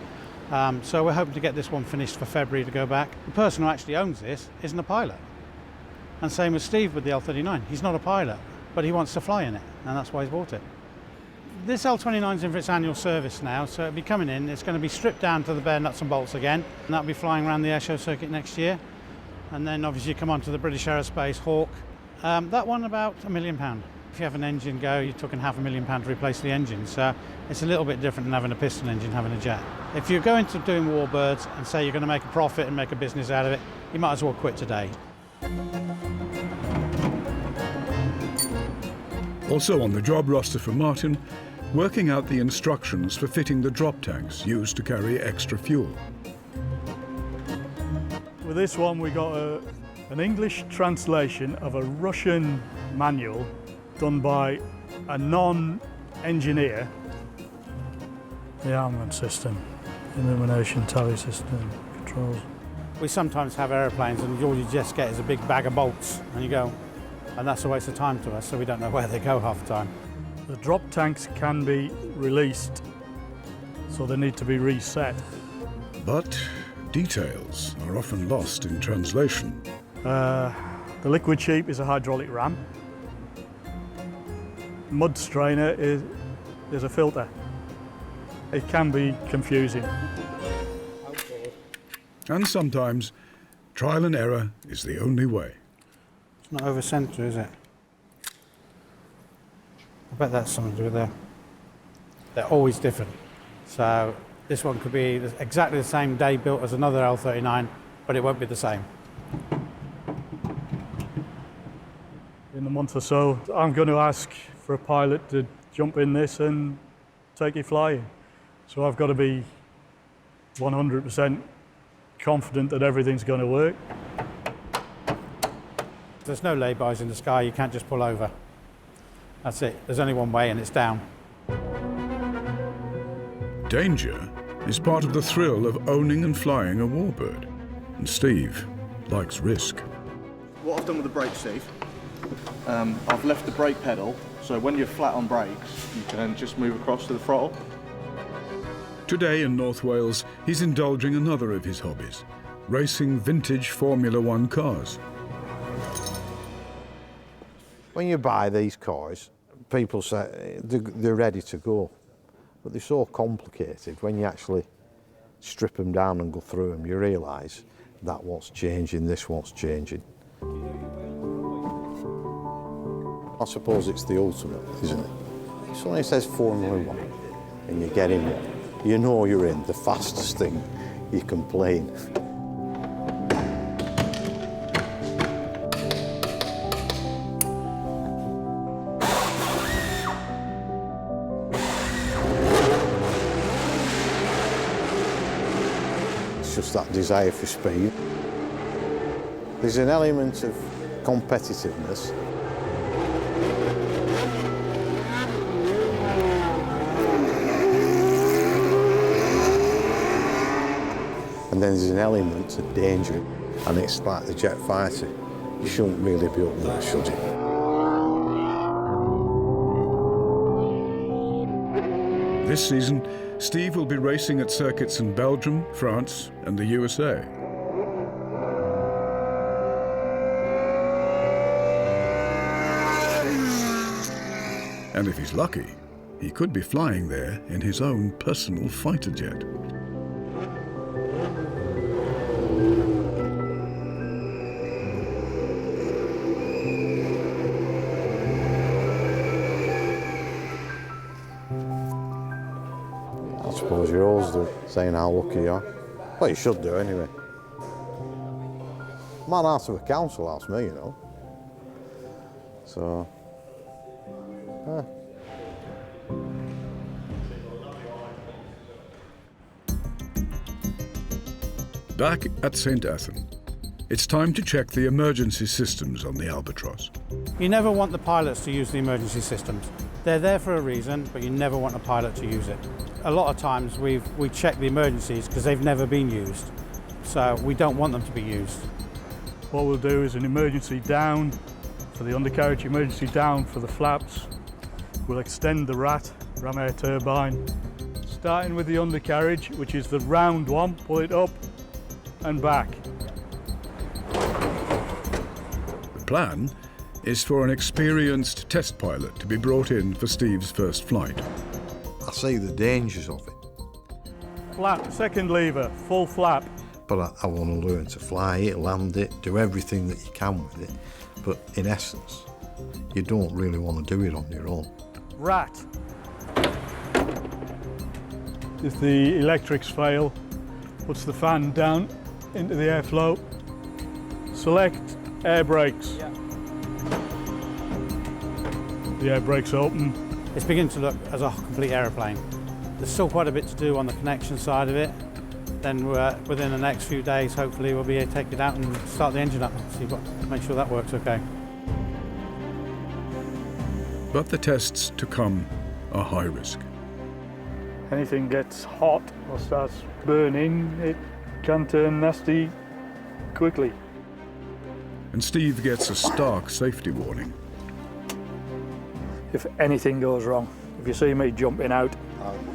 So we're hoping to get this one finished for February to go back. The person who actually owns this isn't a pilot. And same with Steve with the L39. He's not a pilot, but he wants to fly in it, and that's why he's bought it. This L39's in for its annual service now, so it'll be coming in. It's going to be stripped down to the bare nuts and bolts again, and that'll be flying around the airshow circuit next year. And then obviously come on to the British Aerospace Hawk. That one about £1 million. If you have an engine go, you're talking £500,000 to replace the engine. So it's a little bit different than having a piston engine, having a jet. If you're going to doing warbirds and say you're going to make a profit and make a business out of it, you might as well quit today. Also on the job roster for Martin, working out the instructions for fitting the drop tanks used to carry extra fuel. With this one we got an English translation of a Russian manual done by a non-engineer. The armament system, illumination, tally system, controls. We sometimes have aeroplanes and all you just get is a big bag of bolts and you go, and that's a waste of time to us, so we don't know where they go half the time. The drop tanks can be released, so they need to be reset. But details are often lost in translation. The liquid sheep is a hydraulic ram. Mud strainer is a filter. It can be confusing. And sometimes trial and error is the only way. It's not over centre, is it? I bet that's something to do with there. They're always different. So this one could be exactly the same day built as another L39, but it won't be the same. In a month or so, I'm going to ask for a pilot to jump in this and take it flying. So I've got to be 100% confident that everything's going to work. There's no laybys in the sky, you can't just pull over. That's it, there's only one way and it's down. Danger is part of the thrill of owning and flying a warbird. And Steve likes risk. What I've done with the brake, Steve, I've left the brake pedal, so when you're flat on brakes, you can just move across to the throttle. Today in North Wales, he's indulging another of his hobbies, racing vintage Formula One cars. When you buy these cars, people say they're ready to go, but they're so complicated. When you actually strip them down and go through them, you realise that what's changing, this what's changing. I suppose it's the ultimate, isn't it? If somebody says Formula One and you get in one, you know you're in the fastest thing you can play in. It's just that desire for speed. There's an element of competitiveness. And then there's an element of danger, and it's like the jet fighter. You shouldn't really be up there, should you? This season, Steve will be racing at circuits in Belgium, France, and the USA. And if he's lucky, he could be flying there in his own personal fighter jet. I suppose you're always saying how lucky you are. Well, you should do anyway. Man out of a council house, me, you know. So, yeah. Back at St. Athan, it's time to check the emergency systems on the Albatross. You never want the pilots to use the emergency systems. They're there for a reason, but you never want a pilot to use it. A lot of times we check the emergencies because they've never been used, so we don't want them to be used. What we'll do is an emergency down for the undercarriage, emergency down for the flaps. We'll extend the ram air turbine, starting with the undercarriage, which is the round one, pull it up and back. The plan is for an experienced test pilot to be brought in for Steve's first flight. I see the dangers of it. Flap, second lever, full flap. But I want to learn to fly it, land it, do everything that you can with it. But in essence, you don't really want to do it on your own. Rat. If the electrics fail, puts the fan down into the airflow. Select air brakes. Yeah. The air brakes open. It's beginning to look as a complete aeroplane. There's still quite a bit to do on the connection side of it. Then within the next few days, hopefully we'll be able to take it out and start the engine up. So you've got to make sure that works okay. But the tests to come are high risk. Anything gets hot or starts burning, it can turn nasty quickly. And Steve gets a stark safety warning. If anything goes wrong, if you see me jumping out,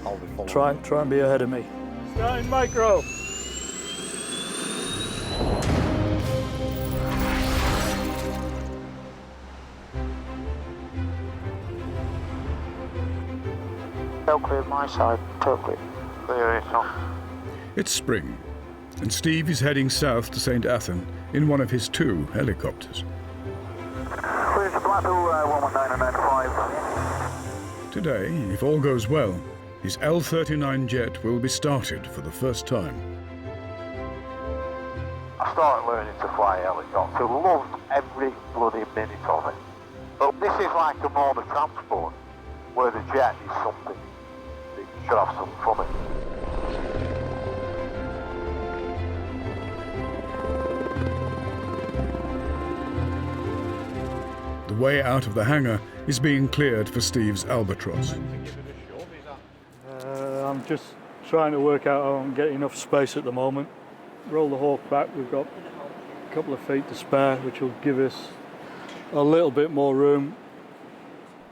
I'll be following. try and be ahead of me. Starting micro. All clear my side, totally clear it off. It's spring, and Steve is heading south to St. Athan in one of his 2 helicopters. Clear to Blackpool 119 and 95. Today, if all goes well, his L39 jet will be started for the first time. I started learning to fly a helicopter, loved every bloody minute of it. But this is like a mode of transport, where the jet is something that you should have some fun in. The way out of the hangar is being cleared for Steve's Albatross. I'm just trying to work out how I'm getting enough space at the moment. Roll the hawk back, we've got a couple of feet to spare, which will give us a little bit more room.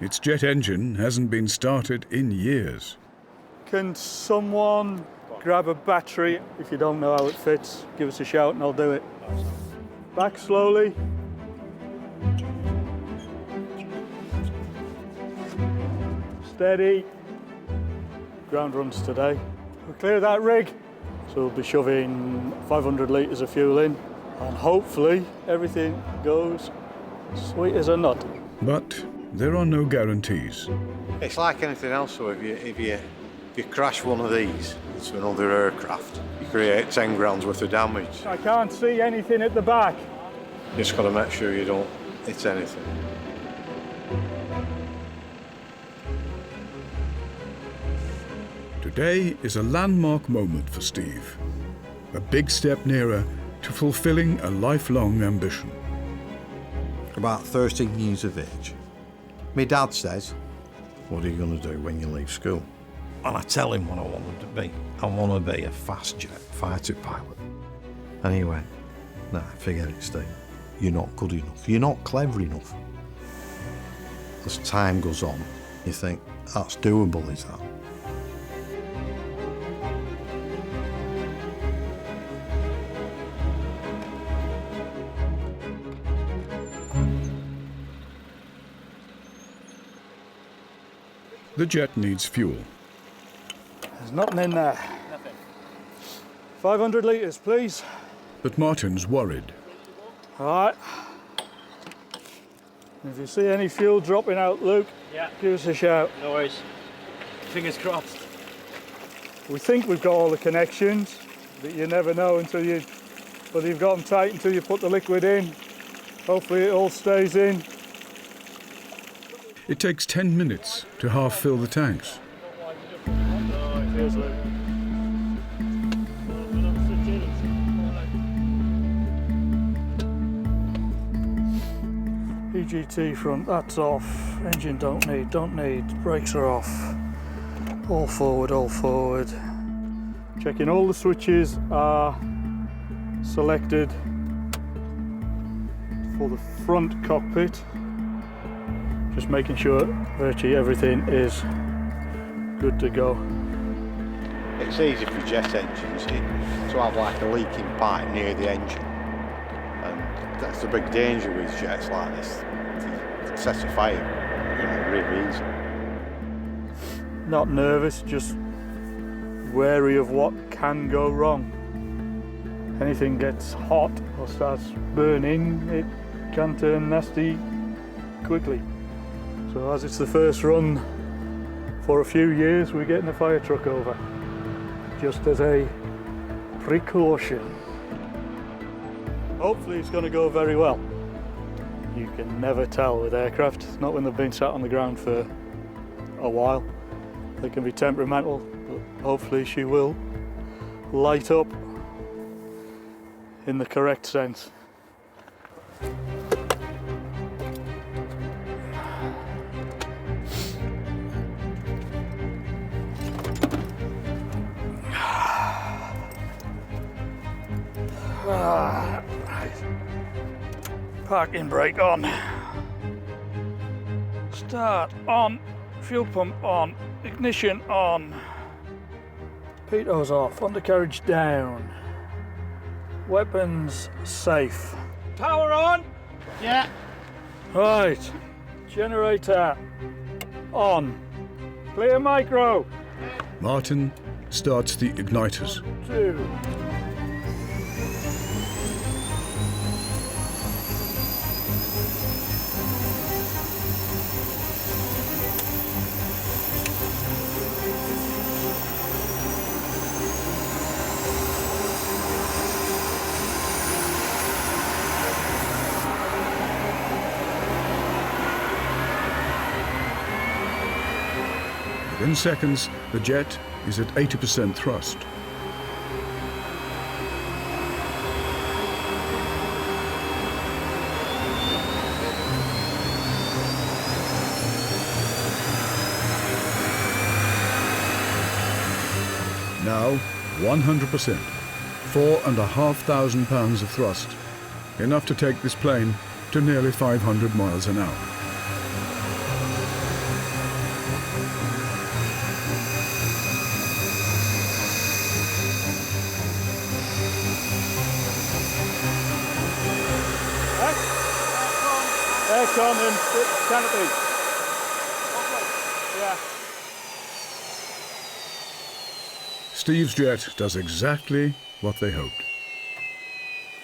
Its jet engine hasn't been started in years. Can someone grab a battery? If you don't know how it fits, give us a shout and I'll do it. Back slowly. Steady. Ground runs today. We'll clear that rig. So we'll be shoving 500 litres of fuel in and hopefully everything goes sweet as a nut. But there are no guarantees. It's like anything else, so if you crash one of these to another aircraft, you create 10 grand's worth of damage. I can't see anything at the back. You just got to make sure you don't hit anything. Today is a landmark moment for Steve. A big step nearer to fulfilling a lifelong ambition. About 13 years of age, my dad says, "What are you going to do when you leave school?" And I tell him what I wanted to be. I want to be a fast jet fighter pilot. And he went, "Nah, forget it, Steve. You're not good enough. You're not clever enough." As time goes on, you think, that's doable, is that? The jet needs fuel. There's nothing in there. 500 litres, please. But Martin's worried. All right. If you see any fuel dropping out, Luke, give us a shout. No worries. Fingers crossed. We think we've got all the connections, but you never know until whether you've got them tight until you put the liquid in. Hopefully it all stays in. It takes 10 minutes to half fill the tanks. Cheers, Luke. EGT front, that's off. Engine don't need. Brakes are off. All forward. Checking all the switches are selected for the front cockpit. Just making sure virtually everything is good to go. It's easy for jet engines to have like a leaking pipe near the engine. And that's the big danger with jets like this. It sets a fire, really easy. Not nervous, just wary of what can go wrong. Anything gets hot or starts burning, it can turn nasty quickly. So as it's the first run for a few years, we're getting a fire truck over, just as a precaution. Hopefully it's going to go very well. You can never tell with aircraft, not when they've been sat on the ground for a while. They can be temperamental, but hopefully she will light up in the correct sense. Right. Parking brake on. Start on. Fuel pump on. Ignition on. Pitos off. Undercarriage down. Weapons safe. Power on? Yeah. Right. Generator on. Clear micro. Martin starts the igniters. 2. Within seconds, the jet is at 80% thrust. Now, 100%, 4,500 pounds of thrust, enough to take this plane to nearly 500 miles an hour. Aircon and canopy. Yeah. Steve's jet does exactly what they hoped.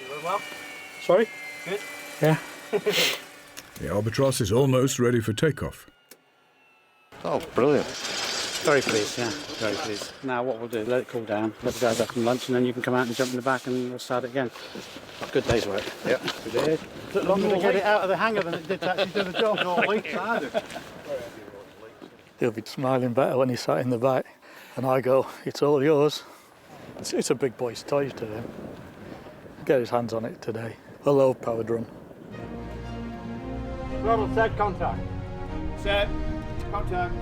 You doing well? Sorry? Good? Yeah. The Albatross is almost ready for takeoff. Oh, brilliant. Very pleased, yeah. Very pleased. Now what we'll do, let it cool down, let the guys have some lunch, and then you can come out and jump in the back and we'll start it again. Good day's work. Yep. Good day. Took longer to get it out of the hangar than it did to actually do the job. He'll be smiling better when he's sat in the back. And I go, it's all yours. It's a big boy's toy to him. Get his hands on it today. A low-powered run. Throttle set, contact. Set, contact.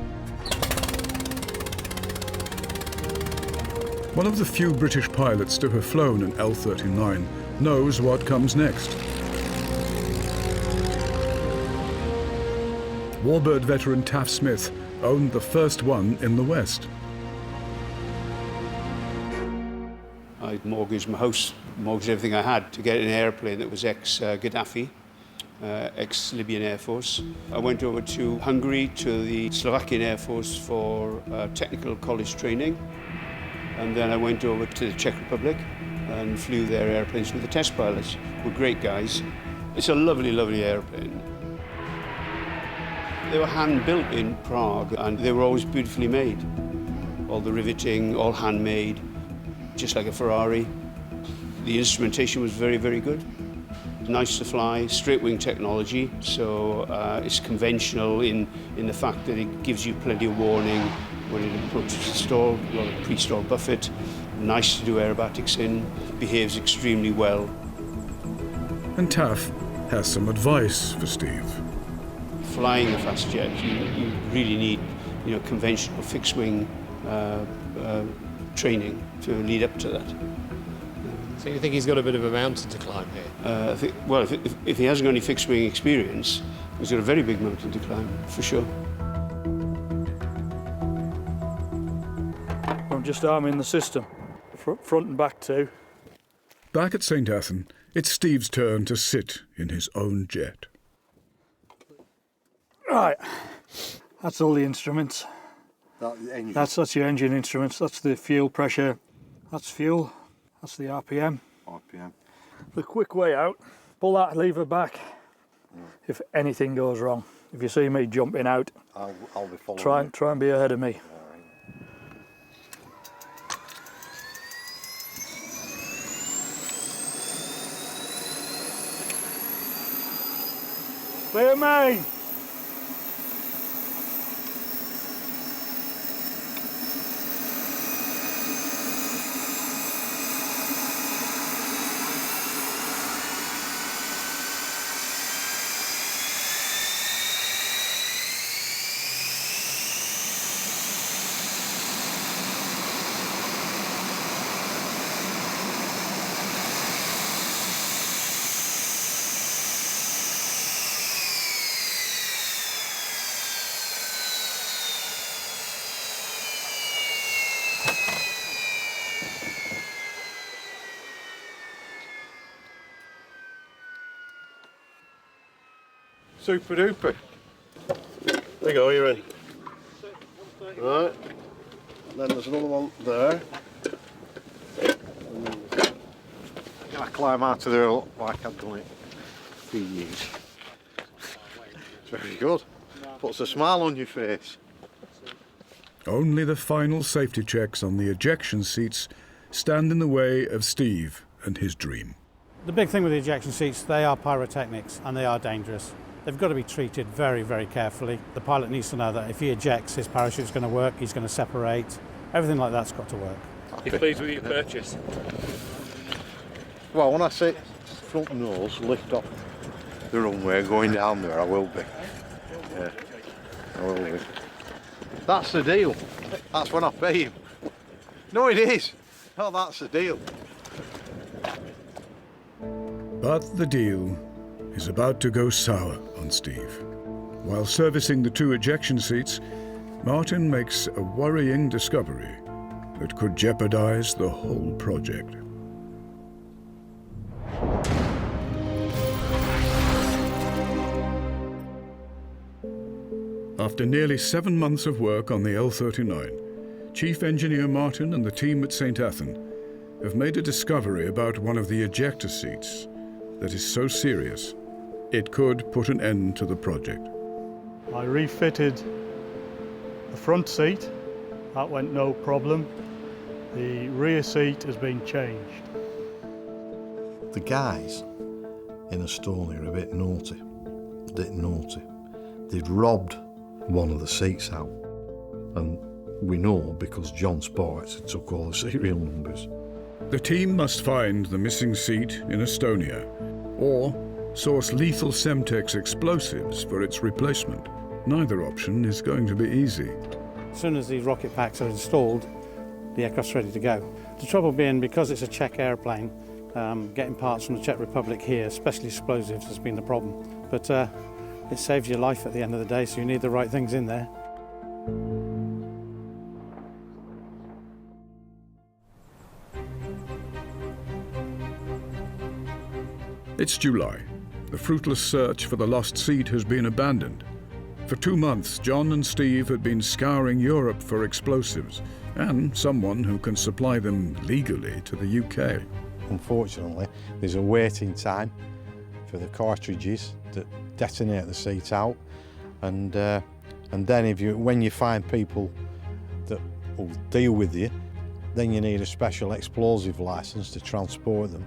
One of the few British pilots to have flown an L39 knows what comes next. Warbird veteran Taff Smith owned the first one in the West. I'd mortgaged my house, mortgaged everything I had to get an airplane that was ex-Gaddafi. ex-Libyan Air Force. I went over to Hungary to the Slovakian Air Force for technical college training. And then I went over to the Czech Republic and flew their airplanes with the test pilots. Were great guys. It's a lovely, lovely airplane. They were hand-built in Prague, and they were always beautifully made. All the riveting, all handmade, just like a Ferrari. The instrumentation was very, very good. Nice to fly, straight-wing technology, so it's conventional in the fact that it gives you plenty of warning when it approaches the stall, a lot of pre-stall buffet. Nice to do aerobatics in, behaves extremely well. And Taff has some advice for Steve. Flying a fast jet, you really need, conventional fixed-wing training to lead up to that. So you think he's got a bit of a mountain to climb here? If he hasn't got any fixed-wing experience, he's got a very big mountain to climb, for sure. I'm just arming the system, front and back too. Back at St. Athan, it's Steve's turn to sit in his own jet. Right, that's all the instruments. That's your engine instruments, that's the fuel pressure, that's fuel, that's the RPM. The quick way out, pull that lever back if anything goes wrong. If you see me jumping out, I'll be following. try and be ahead of me. Clear main. Super duper. There you go, you're in. Right. Then there's another one there. I climb out of there like I've done it for years. It's very good. Puts a smile on your face. Only the final safety checks on the ejection seats stand in the way of Steve and his dream. The big thing with the ejection seats, they are pyrotechnics and they are dangerous. They've got to be treated very, very carefully. The pilot needs to know that if he ejects, his parachute's going to work, he's going to separate. Everything like that's got to work. You're pleased with your purchase? Well, when I say front nose, lift off the runway going down there, I will be. Yeah, I will be. That's the deal. That's when I pay him. No, it is. Oh, that's the deal. But the deal is about to go sour on Steve. While servicing the two ejection seats, Martin makes a worrying discovery that could jeopardize the whole project. After nearly 7 months of work on the L39, Chief Engineer Martin and the team at St. Athan have made a discovery about one of the ejector seats that is so serious it could put an end to the project. I refitted the front seat, that went no problem. The rear seat has been changed. The guys in Estonia are a bit naughty. They'd robbed one of the seats out, and we know because John Sports took all the serial numbers. The team must find the missing seat in Estonia, or source lethal Semtex explosives for its replacement. Neither option is going to be easy. As soon as these rocket packs are installed, the aircraft's ready to go. The trouble being, because it's a Czech airplane, getting parts from the Czech Republic here, especially explosives, has been the problem. But it saves your life at the end of the day, so you need the right things in there. It's July, the fruitless search for the lost seat has been abandoned. For 2 months, John and Steve had been scouring Europe for explosives and someone who can supply them legally to the UK. Unfortunately, there's a waiting time for the cartridges that detonate the seat out, and then when you find people that will deal with you, then you need a special explosive license to transport them.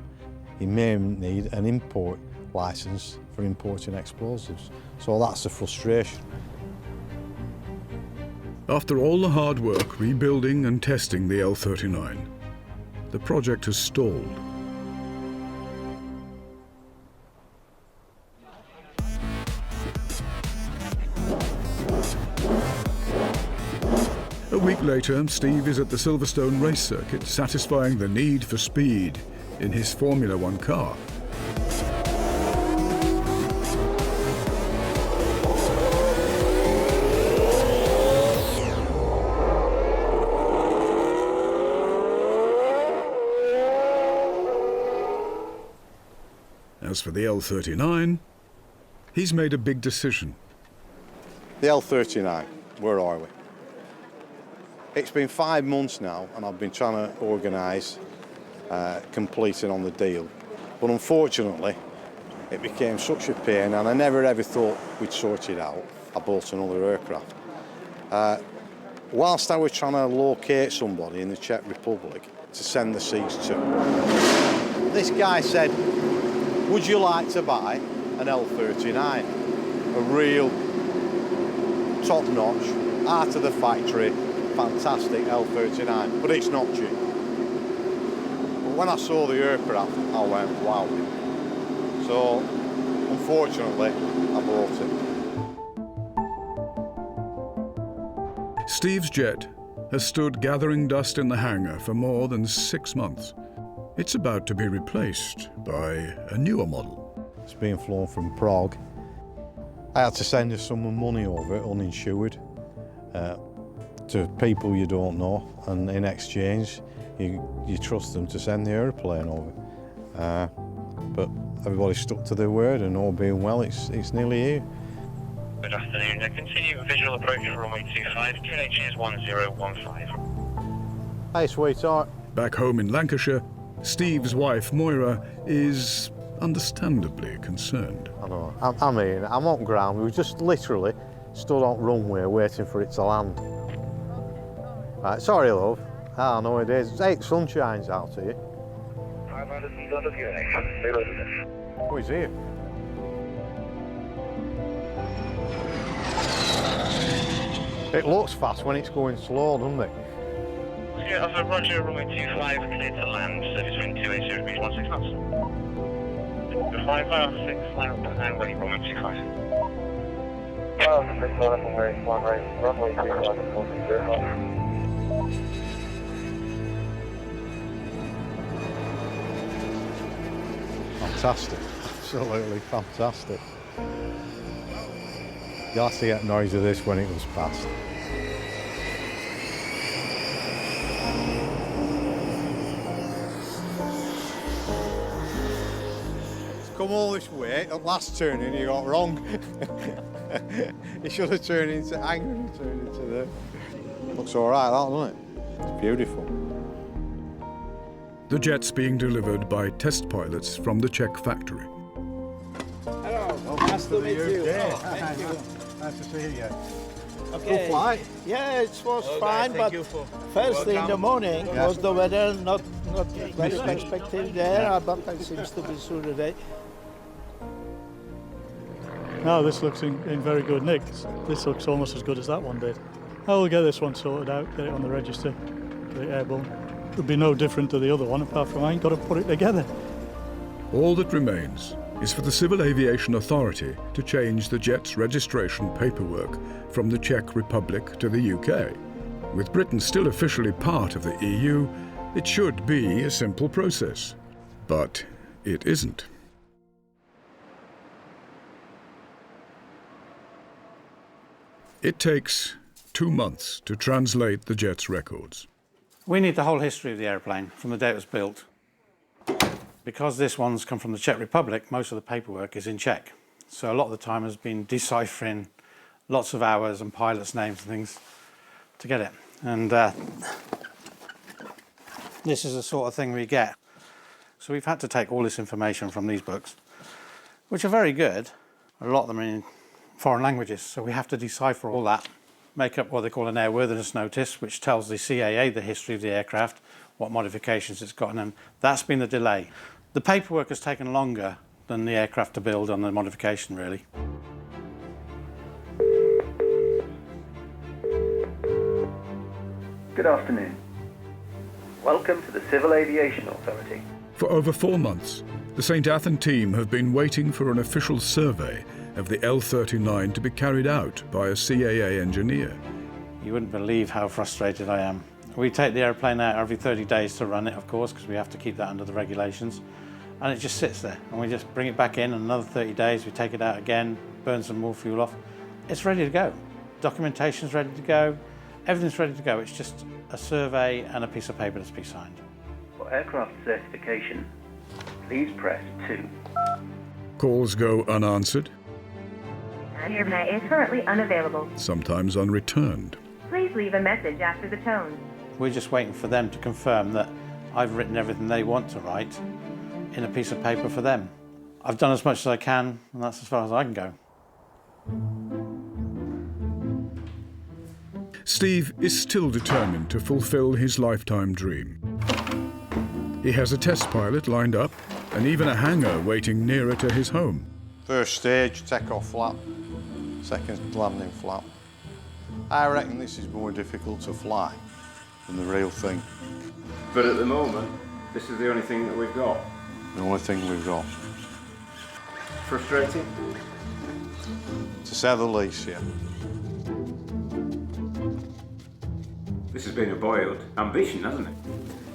You may need an import license for importing explosives. So that's the frustration. After all the hard work rebuilding and testing the L39, the project has stalled. A week later, Steve is at the Silverstone race circuit, satisfying the need for speed in his Formula One car. As for the L39, he's made a big decision. The L39, where are we? It's been 5 months now, and I've been trying to organise completing on the deal. But unfortunately, it became such a pain, and I never ever thought we'd sort it out. I bought another aircraft. Whilst I was trying to locate somebody in the Czech Republic to send the seats to, this guy said, would you like to buy an L39? A real top-notch, out of the factory, fantastic L39, but it's not cheap. But when I saw the aircraft, I went, wow. So, unfortunately, I bought it. Steve's jet has stood gathering dust in the hangar for more than 6 months. It's about to be replaced by a newer model. It's being flown from Prague. I had to send her some money over, uninsured, to people you don't know, and in exchange, you trust them to send the aeroplane over. But everybody stuck to their word, and all being well, it's nearly here. Good afternoon. Continue visual approach for runway 25. QNH is 1015. Hey, sweetheart. Back home in Lancashire, Steve's wife, Moira, is understandably concerned. I know. I mean, I'm on ground. We just literally stood on runway waiting for it to land. Right, sorry, love. I know it is. Hey, sun shines out here. I'm out of the front of QNH. Oh, he's here. It looks fast when it's going slow, doesn't it? Yeah, Alpha Roger, runway 25, clear to land, service wind 280 degrees 16 knots. 556, line up and ready, runway 25. 6 runway 25, 40. Fantastic, absolutely fantastic. You'll have to get noise of this when it goes past. Come all this way, at last turning you got wrong. You should have turned into anger and turned into the... Looks all right, that, doesn't it? It's beautiful. The jet's being delivered by test pilots from the Czech factory. Hello, nice to meet you. Thank you. Nice to see you. Okay. Good flight? Yeah, it was fine, thank but you for first in the morning Yes. was the weather not very perspective there, but it seems to be through the day. No, this looks in very good nick. This looks almost as good as that one did. I will get this one sorted out, get it on the register, get it airborne. It'll be no different to the other one, apart from I ain't got to put it together. All that remains is for the Civil Aviation Authority to change the jet's registration paperwork from the Czech Republic to the UK. With Britain still officially part of the EU, it should be a simple process. But it isn't. It takes 2 months to translate the jet's records. We need the whole history of the airplane from the day it was built. Because this one's come from the Czech Republic, most of the paperwork is in Czech. So a lot of the time has been deciphering lots of hours and pilots' names and things to get it. And this is the sort of thing we get. So we've had to take all this information from these books, which are very good. A lot of them are in foreign languages, so we have to decipher all that, make up what they call an airworthiness notice, which tells the CAA the history of the aircraft, what modifications it's gotten, and that's been the delay. The paperwork has taken longer than the aircraft to build on the modification, really. Good afternoon. Welcome to the Civil Aviation Authority. For over 4 months, the St. Athan team have been waiting for an official survey of the L39 to be carried out by a CAA engineer. You wouldn't believe how frustrated I am. We take the airplane out every 30 days to run it, of course, because we have to keep that under the regulations. And it just sits there, and we just bring it back in, and another 30 days, we take it out again, burn some more fuel off. It's ready to go. Documentation's ready to go. Everything's ready to go. It's just a survey and a piece of paper that's to be signed. For aircraft certification, please press 2. Calls go unanswered, Airplane is currently unavailable. sometimes unreturned. Please leave a message after the tone. We're just waiting for them to confirm that I've written everything they want to write in a piece of paper for them. I've done as much as I can, and that's as far as I can go. Steve is still determined to fulfill his lifetime dream. He has a test pilot lined up and even a hangar waiting nearer to his home. First stage, takeoff flap. Second landing flap. I reckon this is more difficult to fly than the real thing. But at the moment, this is the only thing that we've got. The only thing we've got. Frustrating? To say the least, yeah. This has been a boiled ambition, hasn't it?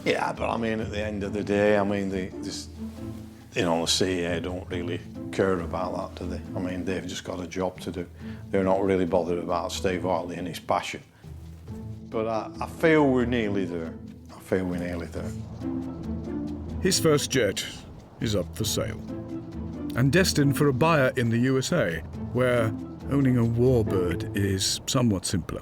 Yeah, but I mean, at the end of the day, I mean, the CAA don't really care about that, do they? I mean, they've just got a job to do. They're not really bothered about Steve Hartley and his passion. But I feel we're nearly there. I feel we're nearly there. His first jet is up for sale and destined for a buyer in the USA, where owning a Warbird is somewhat simpler.